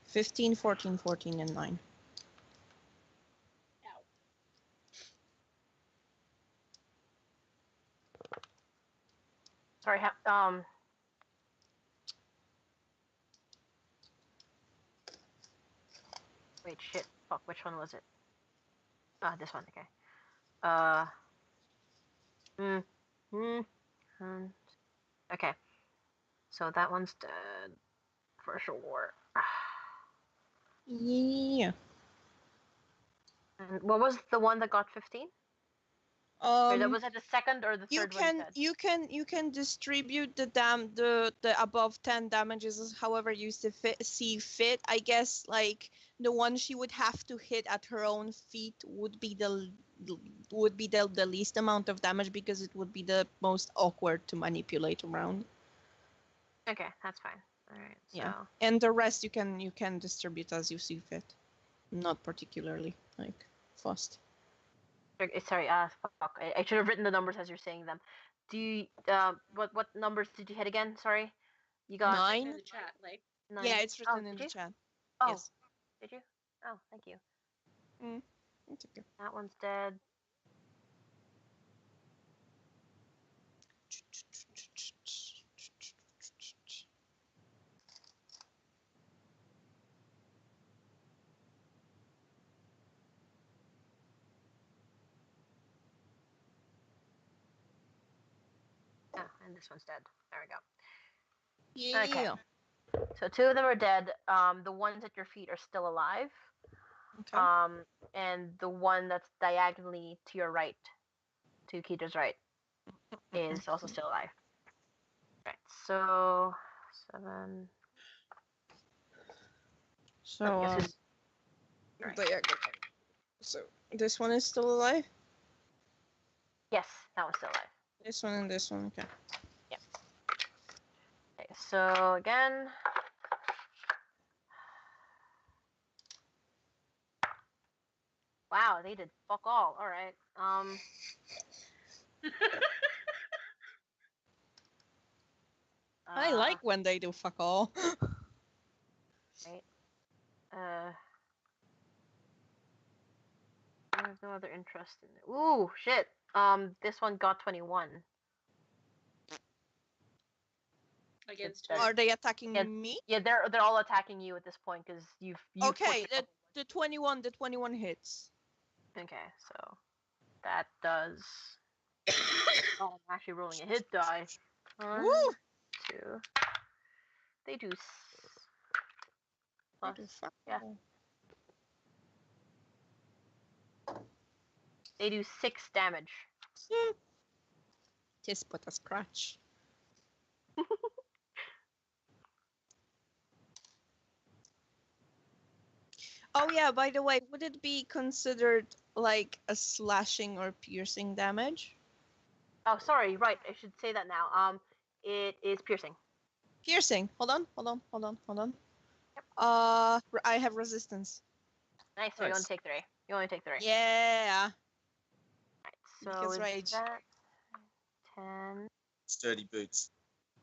15, 14, 14, and 9. Sorry, wait, shit. Fuck, which one was it? This one, okay. Okay. So that one's dead. For sure. Yeah. And what was the one that got 15? Or that was at the second or the third one you said? you can distribute the above 10 damages as however you see fit. I guess like the one she would have to hit at her own feet would be the least amount of damage because it would be the most awkward to manipulate around. Okay, that's fine. All right. So Yeah. And the rest you can distribute as you see fit. Not particularly like fussed. sorry. Fuck. I should have written the numbers as you're saying them. Do you what numbers did you hit again? Sorry. You got 9. In the chat, like 9. Yeah, it's written in did the you? chat. Oh, Yes. did you? Oh, thank you. It's okay. That one's dead. Oh, and this one's dead. There we go. Yeah. Okay. So 2 of them are dead. The ones at your feet are still alive. Okay. And the one that's diagonally to your right, to Kita's right, is also still alive. Right. So 7. So Right. so this one is still alive? Yes, that one's still alive. This one and this one, okay. Okay, so again. Wow, they did fuck all. All right. I like when they do fuck all. Right. There's no other interest in it. Ooh, shit. This one got 21. Against That- who? Are they attacking Yeah, me? Yeah, they're all attacking you at this point because you've Okay, put the 21 hits. Okay, so that does. Oh, I'm actually rolling a hit die. One, Woo! 2. They do. They Plus, do fuck yeah. all. They do 6 damage. Tis but a scratch. Oh yeah, by the way, would it be considered like a slashing or piercing damage? Oh, sorry. Right, I should say that now. It is piercing. Piercing. Hold on. I have resistance. Nice. So you only Nice. take 3. You only take 3. Yeah. Right, so Because is rage. that 10? Sturdy boots.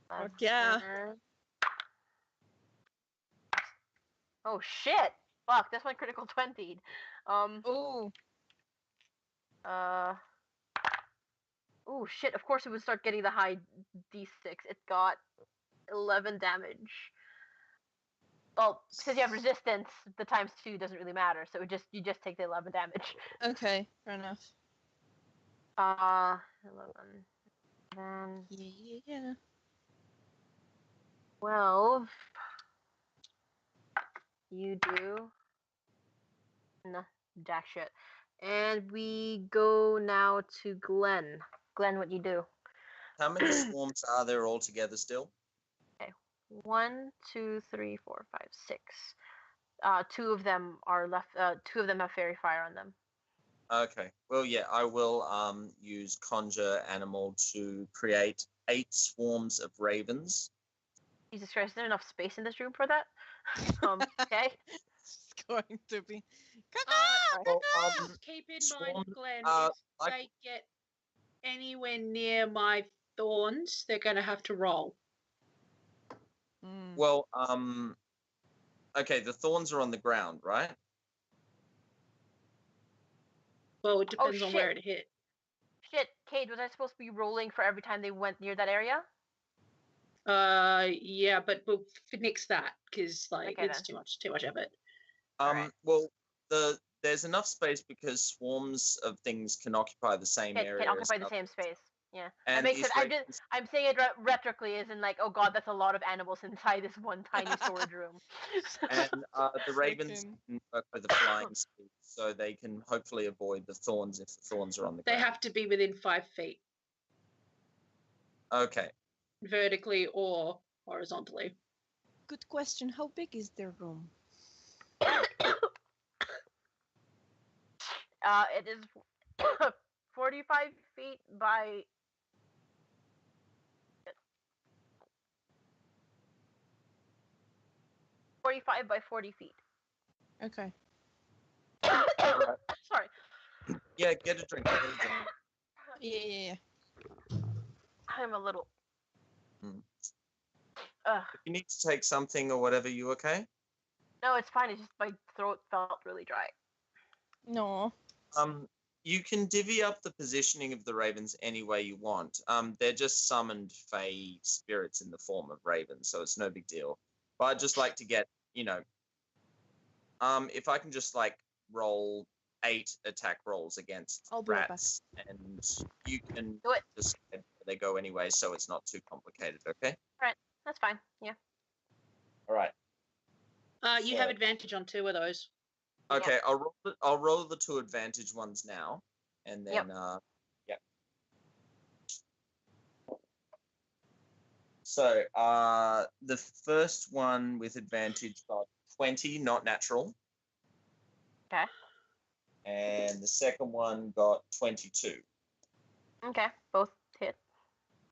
Fuck yeah. 11. Oh shit! Fuck, that's my critical 20'd. Ooh. Oh shit, of course it would start getting the high d6. It got 11 damage. Well, because you have resistance, the times 2 doesn't really matter, so you just take the 11 damage. Okay, fair enough. 11. Then Yeah. 12. You do. Nah, jack shit. And we go now to Glenn. Glenn, what you do? How many swarms are there altogether still? 1, 2, 3, 4, 5, 6. 2 of them are left. 2 of them have fairy fire on them. Okay. Well, yeah, I will use conjure animal to create 8 swarms of ravens. Jesus Christ, is there enough space in this room for that? Okay. It's going to be. Well, Just keep in mind, swarm, Glenn, uh, if like- they get anywhere near my thorns, they're going to have to roll. Well, okay, the thorns are on the ground, right? Well, it depends on shit. where it hit. Shit, Cade, was I supposed to be rolling for every time they went near that area? Yeah, but we'll nix that because Okay, it's then. too much effort. Alright. Well, there's enough space because swarms of things can occupy the same area. Can occupy as the same space. Yeah, And that makes these sense. I'm saying it retrically, as in like, oh god, that's a lot of animals inside this one tiny storage room. And the ravens Freaking- can work with the flying speed, so they can hopefully avoid the thorns if the thorns are on the They ground. have to be within 5 feet, Okay. vertically or horizontally. Good question. How big is their room? It is 45 feet by. .45 by 40 feet. Okay. Sorry. Yeah, get a drink. Yeah. I'm a little. Hmm. Ugh. If you need to take something or whatever, you okay? No, it's fine. It's just my throat felt really dry. No. You can divvy up the positioning of the ravens any way you want. They're just summoned fey spirits in the form of ravens, so it's no big deal. But I'd just like to get, if I can just roll 8 attack rolls against I'll be right rats, and you can Do it. decide where they go anyway, so it's not too complicated. Okay. That's fine. Yeah. All right. You have advantage on 2 of those. Okay, I'll roll the 2 advantage ones now, and then Yep. So the first one with advantage got 20, not natural. Okay. And the second one got 22. Okay. Both hit.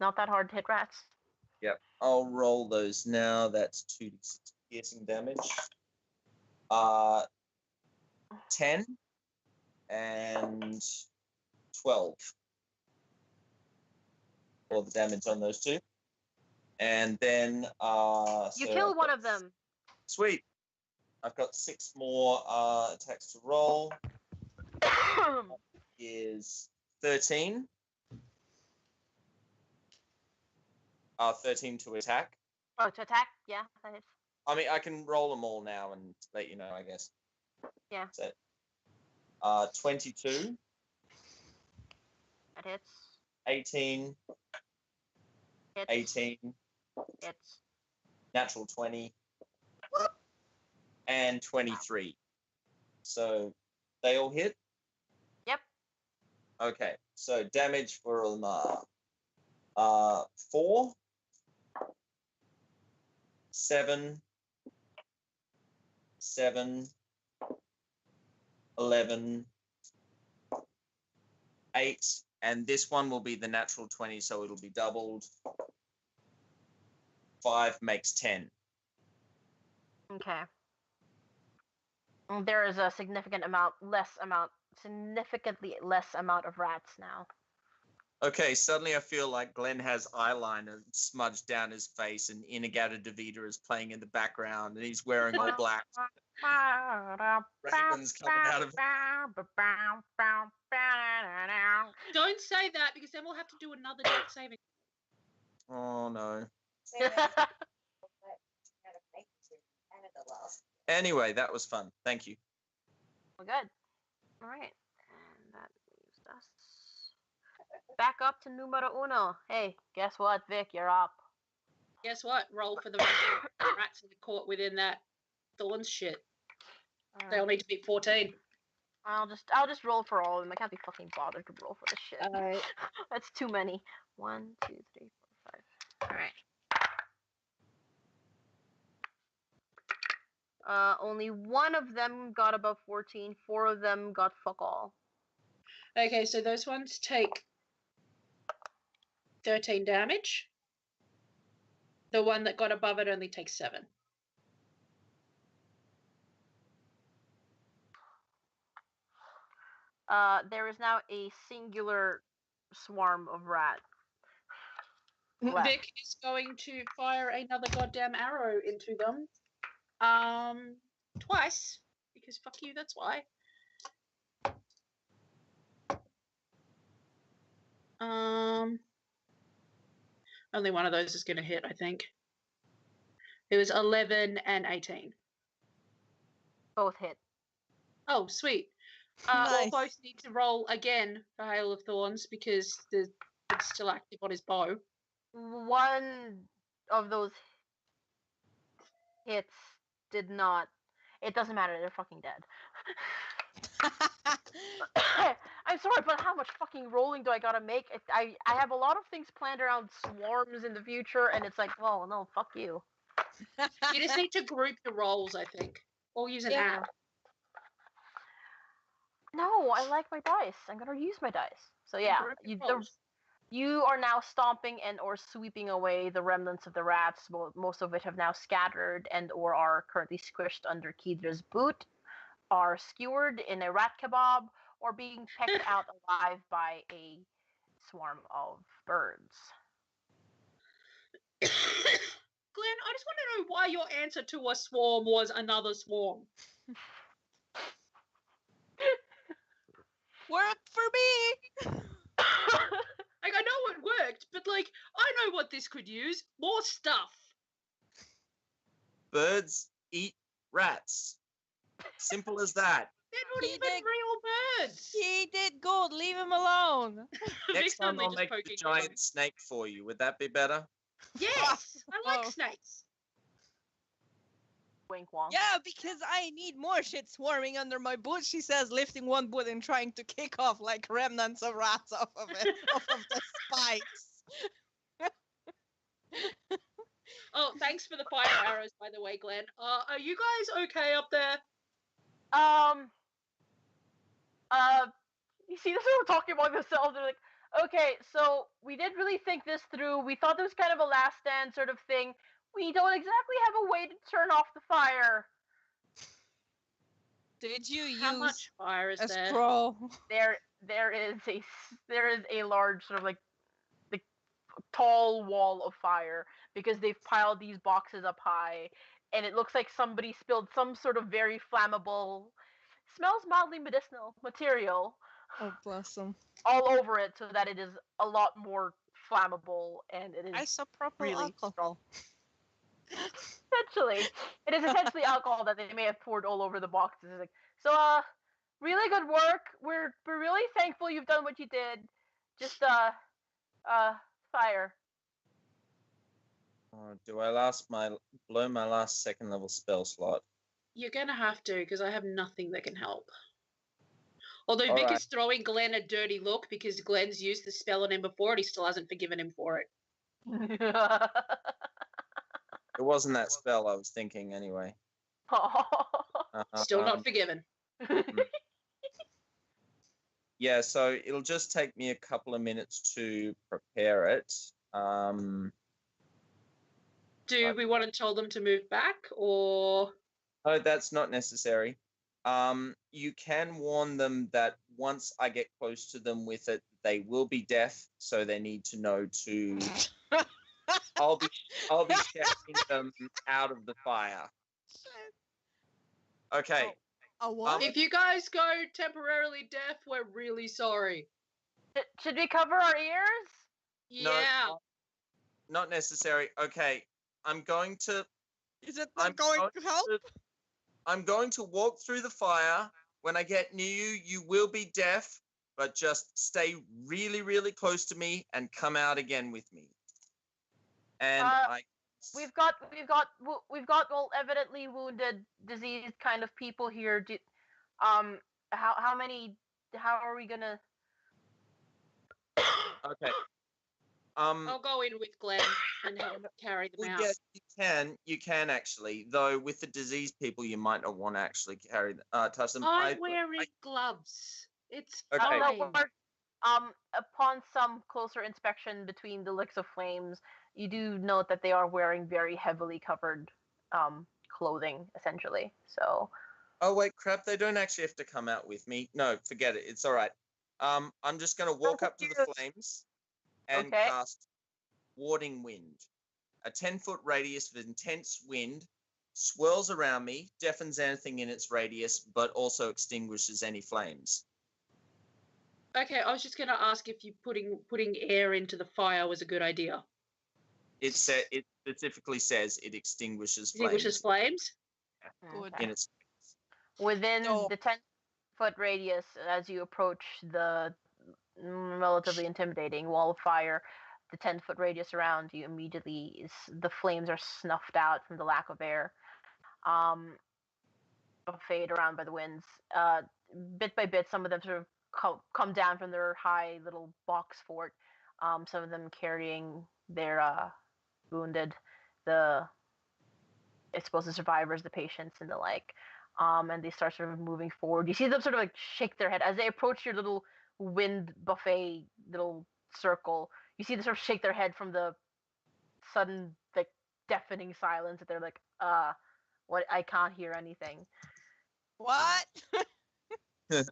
Not that hard to hit rats. Yep. I'll roll those now. That's 2d6 piercing damage. 10 and 12 for the damage on those two. And then You killed one of them. Sweet. I've got 6 more attacks to roll. Is 13. 13 to attack. Oh, to attack? Yeah, that is. I mean, I can roll them all now and let you know, I guess. Yeah. So, 22. That hits. 18. Hits. 18. Hits. Natural 20. And 23. So, they all hit? Yep. Okay, so damage for them are 4, 7, 7, 11, 8, and this one will be the natural 20, so it'll be doubled. 5 makes 10. Okay. There is a significantly less amount of rats now. Okay, suddenly I feel like Glenn has eyeliner smudged down his face and Inagata DeVita is playing in the background and he's wearing all black. Ravens coming out of Don't say that because then we'll have to do another death saving. Oh no. Same as out of maintenance in Canada last year. Anyway, that was fun. Thank you. We're good. All right. And that leaves us back up to numero uno. Hey, guess what, Vic? You're up. Guess what? Roll for the rats that are caught within that thorns shit. They all need to be 14. I'll just roll for all of them. I can't be fucking bothered to roll for this shit. Alright. That's too many. 1, 2, 3, 4, 5. All right. Only one of them got above 14. 4 of them got fuck all. Okay, so those ones take 13 damage. The one that got above it only takes 7. There is now a singular swarm of rat. Vic is going to fire another goddamn arrow into them. Twice. Because fuck you, that's why. Only one of those is going to hit, I think. It was 11 and 18. Both hit. Oh, sweet. Nice. We'll both need to roll again for Hail of Thorns because it's still active on his bow. One of those hits did not. It doesn't matter. They're fucking dead. I'm sorry, but how much fucking rolling do I gotta make? I have a lot of things planned around swarms in the future, and it's like, well, no, fuck you. You just need to group the rolls, I think. Or use an Yeah. app. No, I like my dice. I'm gonna use my dice. So yeah, Group the rolls. you are now stomping and or sweeping away the remnants of the rats. Most of which have now scattered and or are currently squished under Keedra's boot, are skewered in a rat kebab, or being pecked out alive by a swarm of birds. Glenn, I just want to know why your answer to a swarm was another swarm. Worked for me. Like, I know it worked, but, like, I know what this could use. More stuff. Birds eat rats. Simple as that. They're not He even did- real birds. He did good. Leave him alone. Next Vic's time only I'll just make a poking giant fun. snake for you. Would that be better? Yes, I like Oh. snakes. Wink wonk. Yeah, because I need more shit swarming under my boot, she says, lifting one boot and trying to kick off like remnants of rats off of it, off of the spikes. Oh, thanks for the fire arrows, by the way, Glenn. Are you guys okay up there? You see, this is what we're talking about themselves. They're like, Okay, so we did really think this through. We thought it was kind of a last stand sort of thing. We don't exactly have a way to turn off the fire. Did you How use much fire is a there? scroll? There is a large sort of like the tall wall of fire because they've piled these boxes up high, and it looks like somebody spilled some sort of very flammable, smells mildly medicinal material Oh, bless them. all over it, so that it is a lot more flammable, and it is Isopropyl really alcohol. essentially, it is essentially alcohol that they may have poured all over the boxes. It's like, so, really good work. We're really thankful you've done what you did. Just fire. Do I blow my last second level spell slot? You're gonna have to, because I have nothing that can help. Although All Vic right. is throwing Glenn a dirty look because Glenn's used the spell on him before and he still hasn't forgiven him for it. It wasn't that spell I was thinking anyway. Still Um, not forgiven. Yeah, so it'll just take me a couple of minutes to prepare it. Do we want to tell them to move back, or No, that's not necessary. You can warn them that once I get close to them with it, they will be deaf, so they need to know to. I'll be shouting them out of the fire. Okay. A what? if you guys go temporarily deaf, we're really sorry. Should we cover our ears? No, Yeah. not necessary. Okay, I'm going to. Is it I'm not going to help? I'm going to walk through the fire. When I get near you, you will be deaf, but just stay really, really close to me and come out again with me. And We've got well evidently wounded, diseased kind of people here. How are we gonna? Okay. I'll go in with Glenn and help carry them out. Yeah, you can actually. Though with the diseased people, you might not want to actually touch them. I'm wearing gloves. It's Okay. fine. Upon some closer inspection between the licks of flames, you do note that they are wearing very heavily covered clothing, essentially. So. Oh wait, crap! They don't actually have to come out with me. No, forget it. It's all right. I'm just gonna walk up to the flames and cast Warding Wind. A 10-foot radius of intense wind swirls around me, deafens anything in its radius, but also extinguishes any flames. Okay, I was just going to ask if you putting air into the fire was a good idea. It specifically says it extinguishes flames. Extinguishes flames? Good. In its Within the 10-foot radius, as you approach the relatively intimidating wall of fire, the 10-foot radius around you immediately the flames are snuffed out from the lack of air, fade around by the winds. Bit by bit, some of them sort of come down from their high little box fort. Some of them carrying their wounded, I suppose the survivors, the patients, and the like. And they start sort of moving forward. You see them sort of like shake their head as they approach your little wind buffet little circle. You see them sort of shake their head from the sudden like deafening silence that they're like, what? I can't hear anything. What? And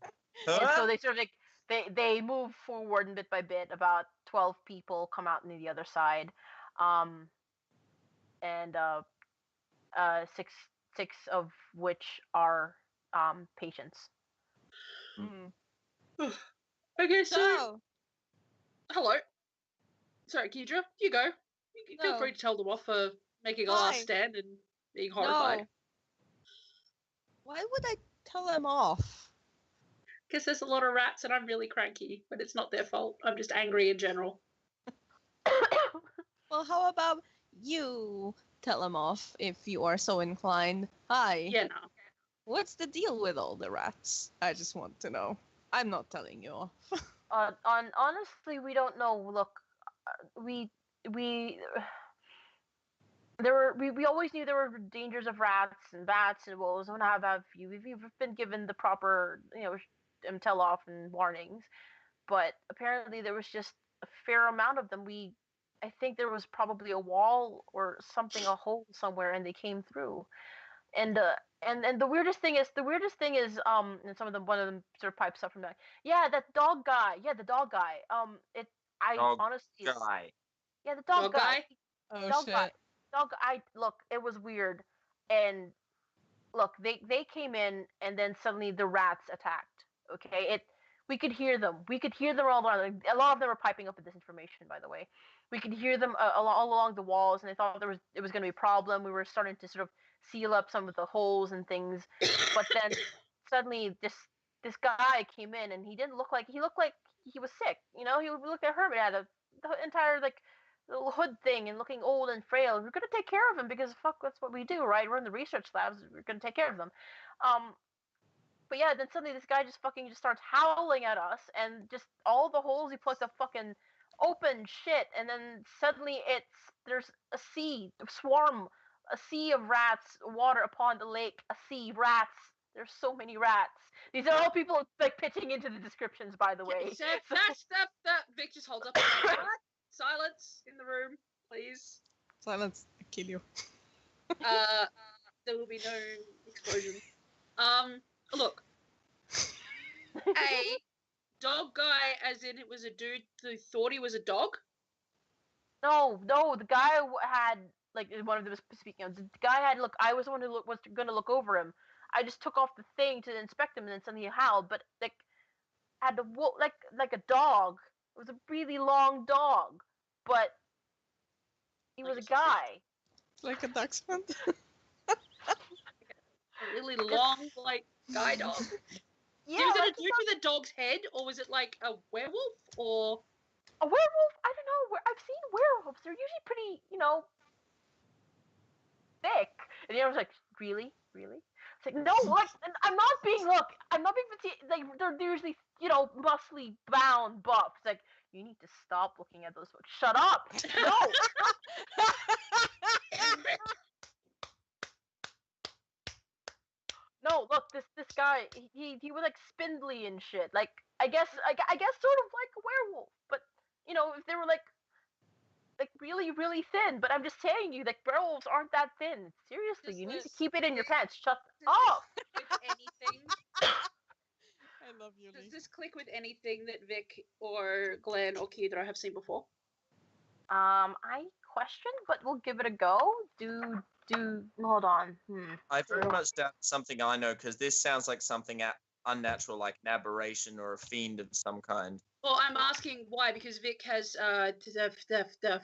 so they sort of like they move forward, and bit by bit, about 12 people come out on the other side, and six of which are patients. Okay, so hello. Sorry, Kedra, you go. You feel free to tell them off for making a last stand and being horrified. No. Why would I tell them off? Because there's a lot of rats and I'm really cranky, but it's not their fault. I'm just angry in general. Well, how about you tell them off if you are so inclined? Hi. Yeah, no. What's the deal with all the rats? I just want to know. I'm not telling you off. Honestly, we don't know. Look, we always knew there were dangers of rats and bats and wolves. We've been given the proper, tell off and warnings. but apparently there was just a fair amount of them. I think there was probably a wall or something, a hole somewhere, and they came through. And the weirdest thing is and some of them one of them sort of pipes up from that. Yeah, that dog guy. Yeah, the dog guy. It I Dog honestly guy. yeah, the dog Dog guy. guy? Oh Dog guy. shit. Dog I look, it was weird. And look, they came in and then suddenly the rats attacked. Okay? We could hear them. We could hear them all around. A lot of them were piping up with this information, by the way. We could hear them all along the walls, and they thought it was going to be a problem. We were starting to sort of seal up some of the holes and things, but then suddenly this guy came in, and he looked like he was sick. You know, he looked at Hermit, had the entire like little hood thing, and looking old and frail. We're gonna take care of him because fuck, that's what we do, right? We're in the research labs. We're gonna take care of them. But yeah, then suddenly this guy just starts howling at us, and just all the holes he plugged up fucking open shit, and then suddenly there's a sea of rats, water upon the lake, a sea, rats. There's so many rats. These are all people like pitching into the descriptions, by the way. Stop. Vic just holds up. Silence in the room, please. Silence. I kill you. There will be no explosion. Look. A dog guy, as in it was a dude who thought he was a dog? No, the guy had, like, one of them was speaking of, the guy had, look, I was the one who was going to look over him. I just took off the thing to inspect him, and then suddenly he howled, but, like, had the like a dog. It was a really long dog, but he was a guy. Like a dachshund. A really long, like, guy dog? Yeah, Was like it a dude with a dog's head, or was it like a werewolf, or a werewolf? I don't know. I've seen werewolves. They're usually pretty, thick. And the other was like, really? It's like, no, like, I'm not being like, they're usually, muscly, bound, buff. It's like, you need to stop looking at those folks. Shut up! No! No, look, this guy, he was like spindly and shit. Like, I guess sort of like a werewolf, but if they were like really, really thin. But I'm just saying you, like, werewolves aren't that thin. Seriously, you need to keep it in your pants. Shut up. with anything? I love you, Does Lee. this click with anything that Vic or Glenn or Keithra have seen before? I question, but we'll give it a go. Hold on. I very much doubt something I know, because this sounds like something unnatural, like an aberration or a fiend of some kind. Well, I'm asking why, because Vic has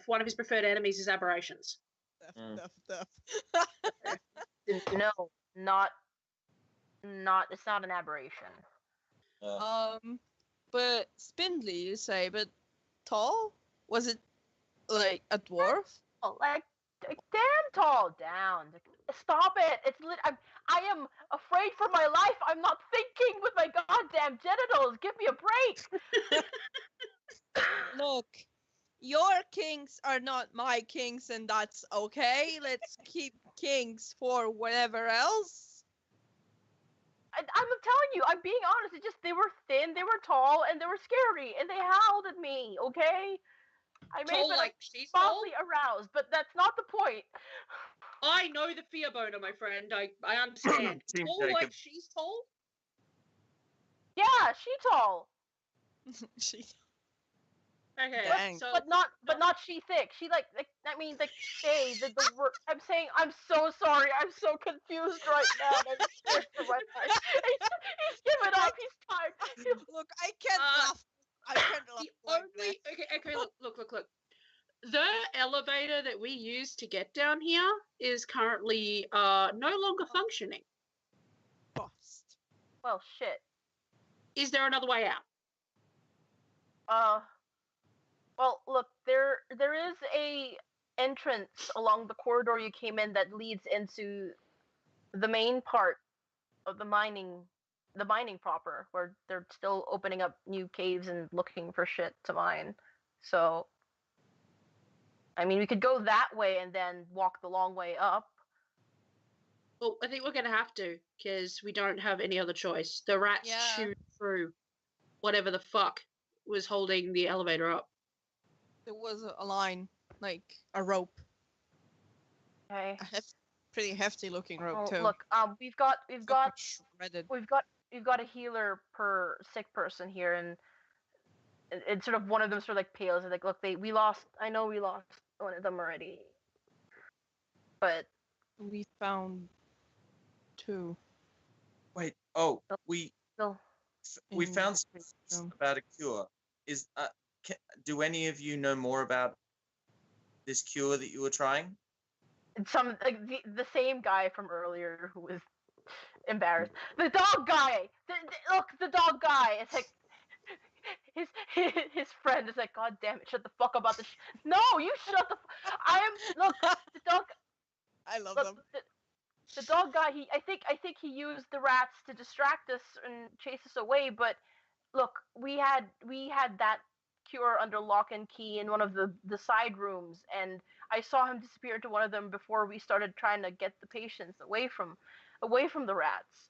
one of his preferred enemies is aberrations. Death. No, not. It's not an aberration. But spindly, you say, but tall? Was it like a dwarf? Oh, like damn tall down. Stop it! I am afraid for my life. I'm not thinking with my goddamn genitals. Give me a break. Look, your kings are not my kings, and that's okay. Let's keep kings for whatever else. I'm telling you, I'm being honest. It's just they were thin, they were tall, and they were scary, and they howled at me. Okay, I may have been she's tall? softly aroused, but that's not the point. I know the fear boner, my friend. I understand. Team Tall Jacob. like she's tall? Yeah, she tall, She. Okay, Dang. so but not she thick. She like I mean like hey the word. I'm saying I'm so sorry. I'm so confused right now. I'm scared for my life. He's giving up. He's tired. Look, I can't laugh. I can't laugh. the like only that. okay, look. The elevator that we use to get down here is currently no longer functioning. Bust. Well, shit. Is there another way out? Well, look, there is a entrance along the corridor you came in that leads into the main part of the mining proper, where they're still opening up new caves and looking for shit to mine. So, I mean, we could go that way and then walk the long way up. Well, I think we're going to have to, because we don't have any other choice. The rats Yeah. chew through whatever the fuck was holding the elevator up? There was a line, like a rope, Okay. a pretty hefty looking rope Oh, too. look, we've got shredded. a healer per sick person here, and it's sort of one of them sort of like pales. Like, look, I know we lost one of them already, but We found 2. Wait. Oh. We still, in found the something room. about a cure. Do any of you know more about this cure that you were trying? some like the same guy from earlier who was embarrassed. The dog guy. Look, the dog guy. It's like his friend is like, God damn it, shut the fuck up about this. No, you shut the. Look, the dog. I love Look, them. the dog guy. I think he used the rats to distract us and chase us away. But look, we had that cure under lock and key in one of the side rooms, and I saw him disappear into one of them before we started trying to get the patients away from the rats.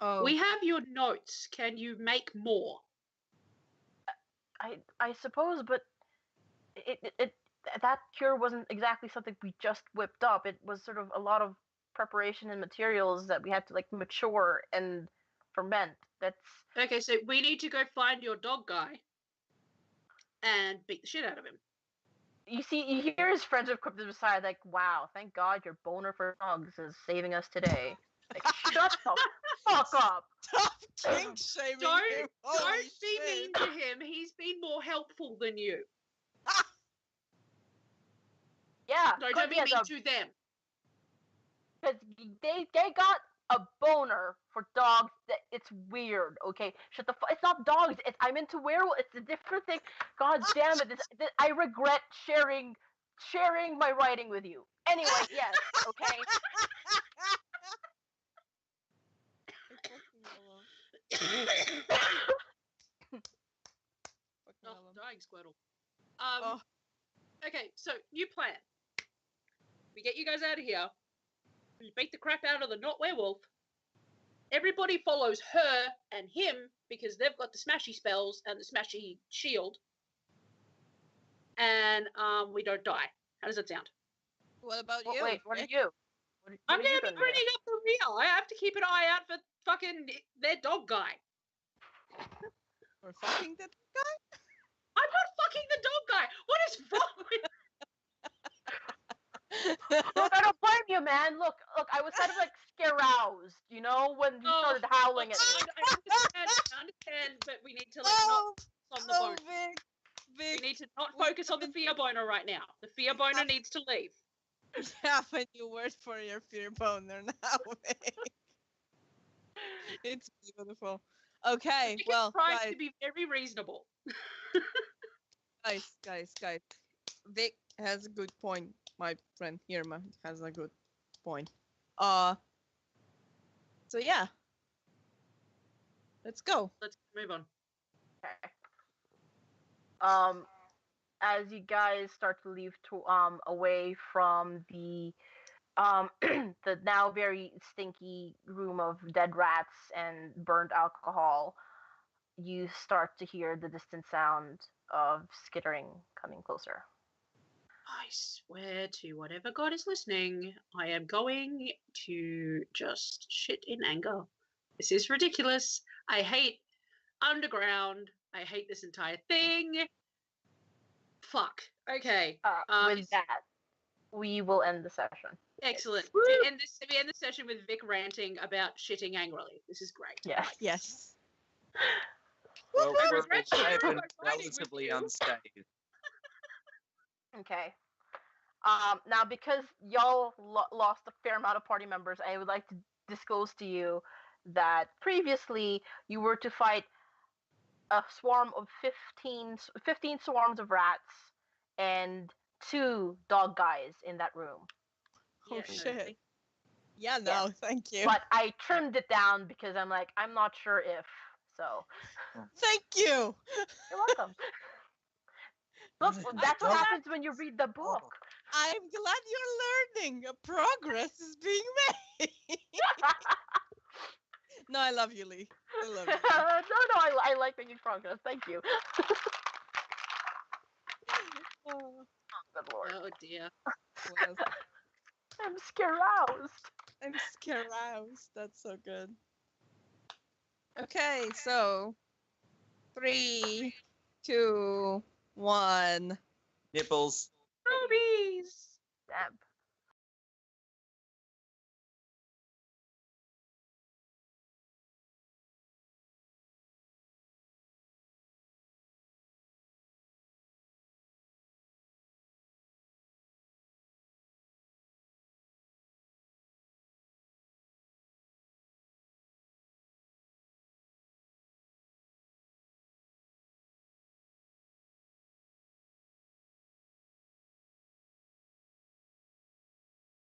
Oh, We have your notes. Can you make more? I suppose, but it that cure wasn't exactly something we just whipped up. It was sort of a lot of preparation and materials that we had to like mature and ferment. That's Okay, so we need to go find your dog guy and beat the shit out of him. you hear his friends of Crypto beside like, wow, thank God your boner for dogs is saving us today. Like, shut the fuck up. stop kink shaming him. Don't Holy be shit. mean to him. He's been more helpful than you. Yeah, No, don't be mean to them. because they got a boner for dogs. That it's weird. Okay, shut the fuck. It's not dogs. I'm into werewolf. It's a different thing. God damn it! I regret sharing my writing with you. Anyway, yes. Okay. Oh, dying Squirtle. Oh. Okay, so new plan. We get you guys out of here. We beat the crap out of the not werewolf. Everybody follows her and him because they've got the smashy spells and the smashy shield. And we don't die. How does that sound? What about you? Wait, what are you? I'm going to be bringing up the real. I have to keep an eye out for fucking their dog guy. We're fucking that guy? I'm not fucking the dog guy. What is wrong with Look, I don't blame you, man. Look, I was kind of like scaroused, when he started howling at me. I understand, but we need to not on the bone. Vic. We need to not focus on the fear boner right now. The fear boner needs to leave. We have a new word for your fear boner now, Vic. It's beautiful. Okay, well, trying guys, to be very reasonable. guys. Vic has a good point. My friend Irma has a good point. So yeah. Let's go. Let's move on. Okay. As you guys start to leave away from the the now very stinky room of dead rats and burnt alcohol, you start to hear the distant sound of skittering coming closer. I swear to whatever God is listening, I am going to just shit in anger. This is ridiculous. I hate underground. I hate this entire thing. Fuck. Okay. With that, we will end the session. Excellent. Woo! We end the session with Vic ranting about shitting angrily. This is great. Yes. Well, I we're regret alive sharing and my writing with relatively you. unscathed. Okay. Now, because y'all lost a fair amount of party members, I would like to disclose to you that previously you were to fight a swarm of 15 swarms of rats and 2 dog guys in that room. Oh Yeah, shit. Yeah, no, thank you. But I trimmed it down because I'm not sure if. So. Thank you. You're welcome. Look, that's what happens when you read the book. I'm glad you're learning. Progress is being made. No, I love you, Lee. I love you. I like making progress. Thank you. Oh, Good lord. Oh dear. well, I'm scaroused. I'm scaroused. That's so good. Okay, so 3, 2, 1. Nipples.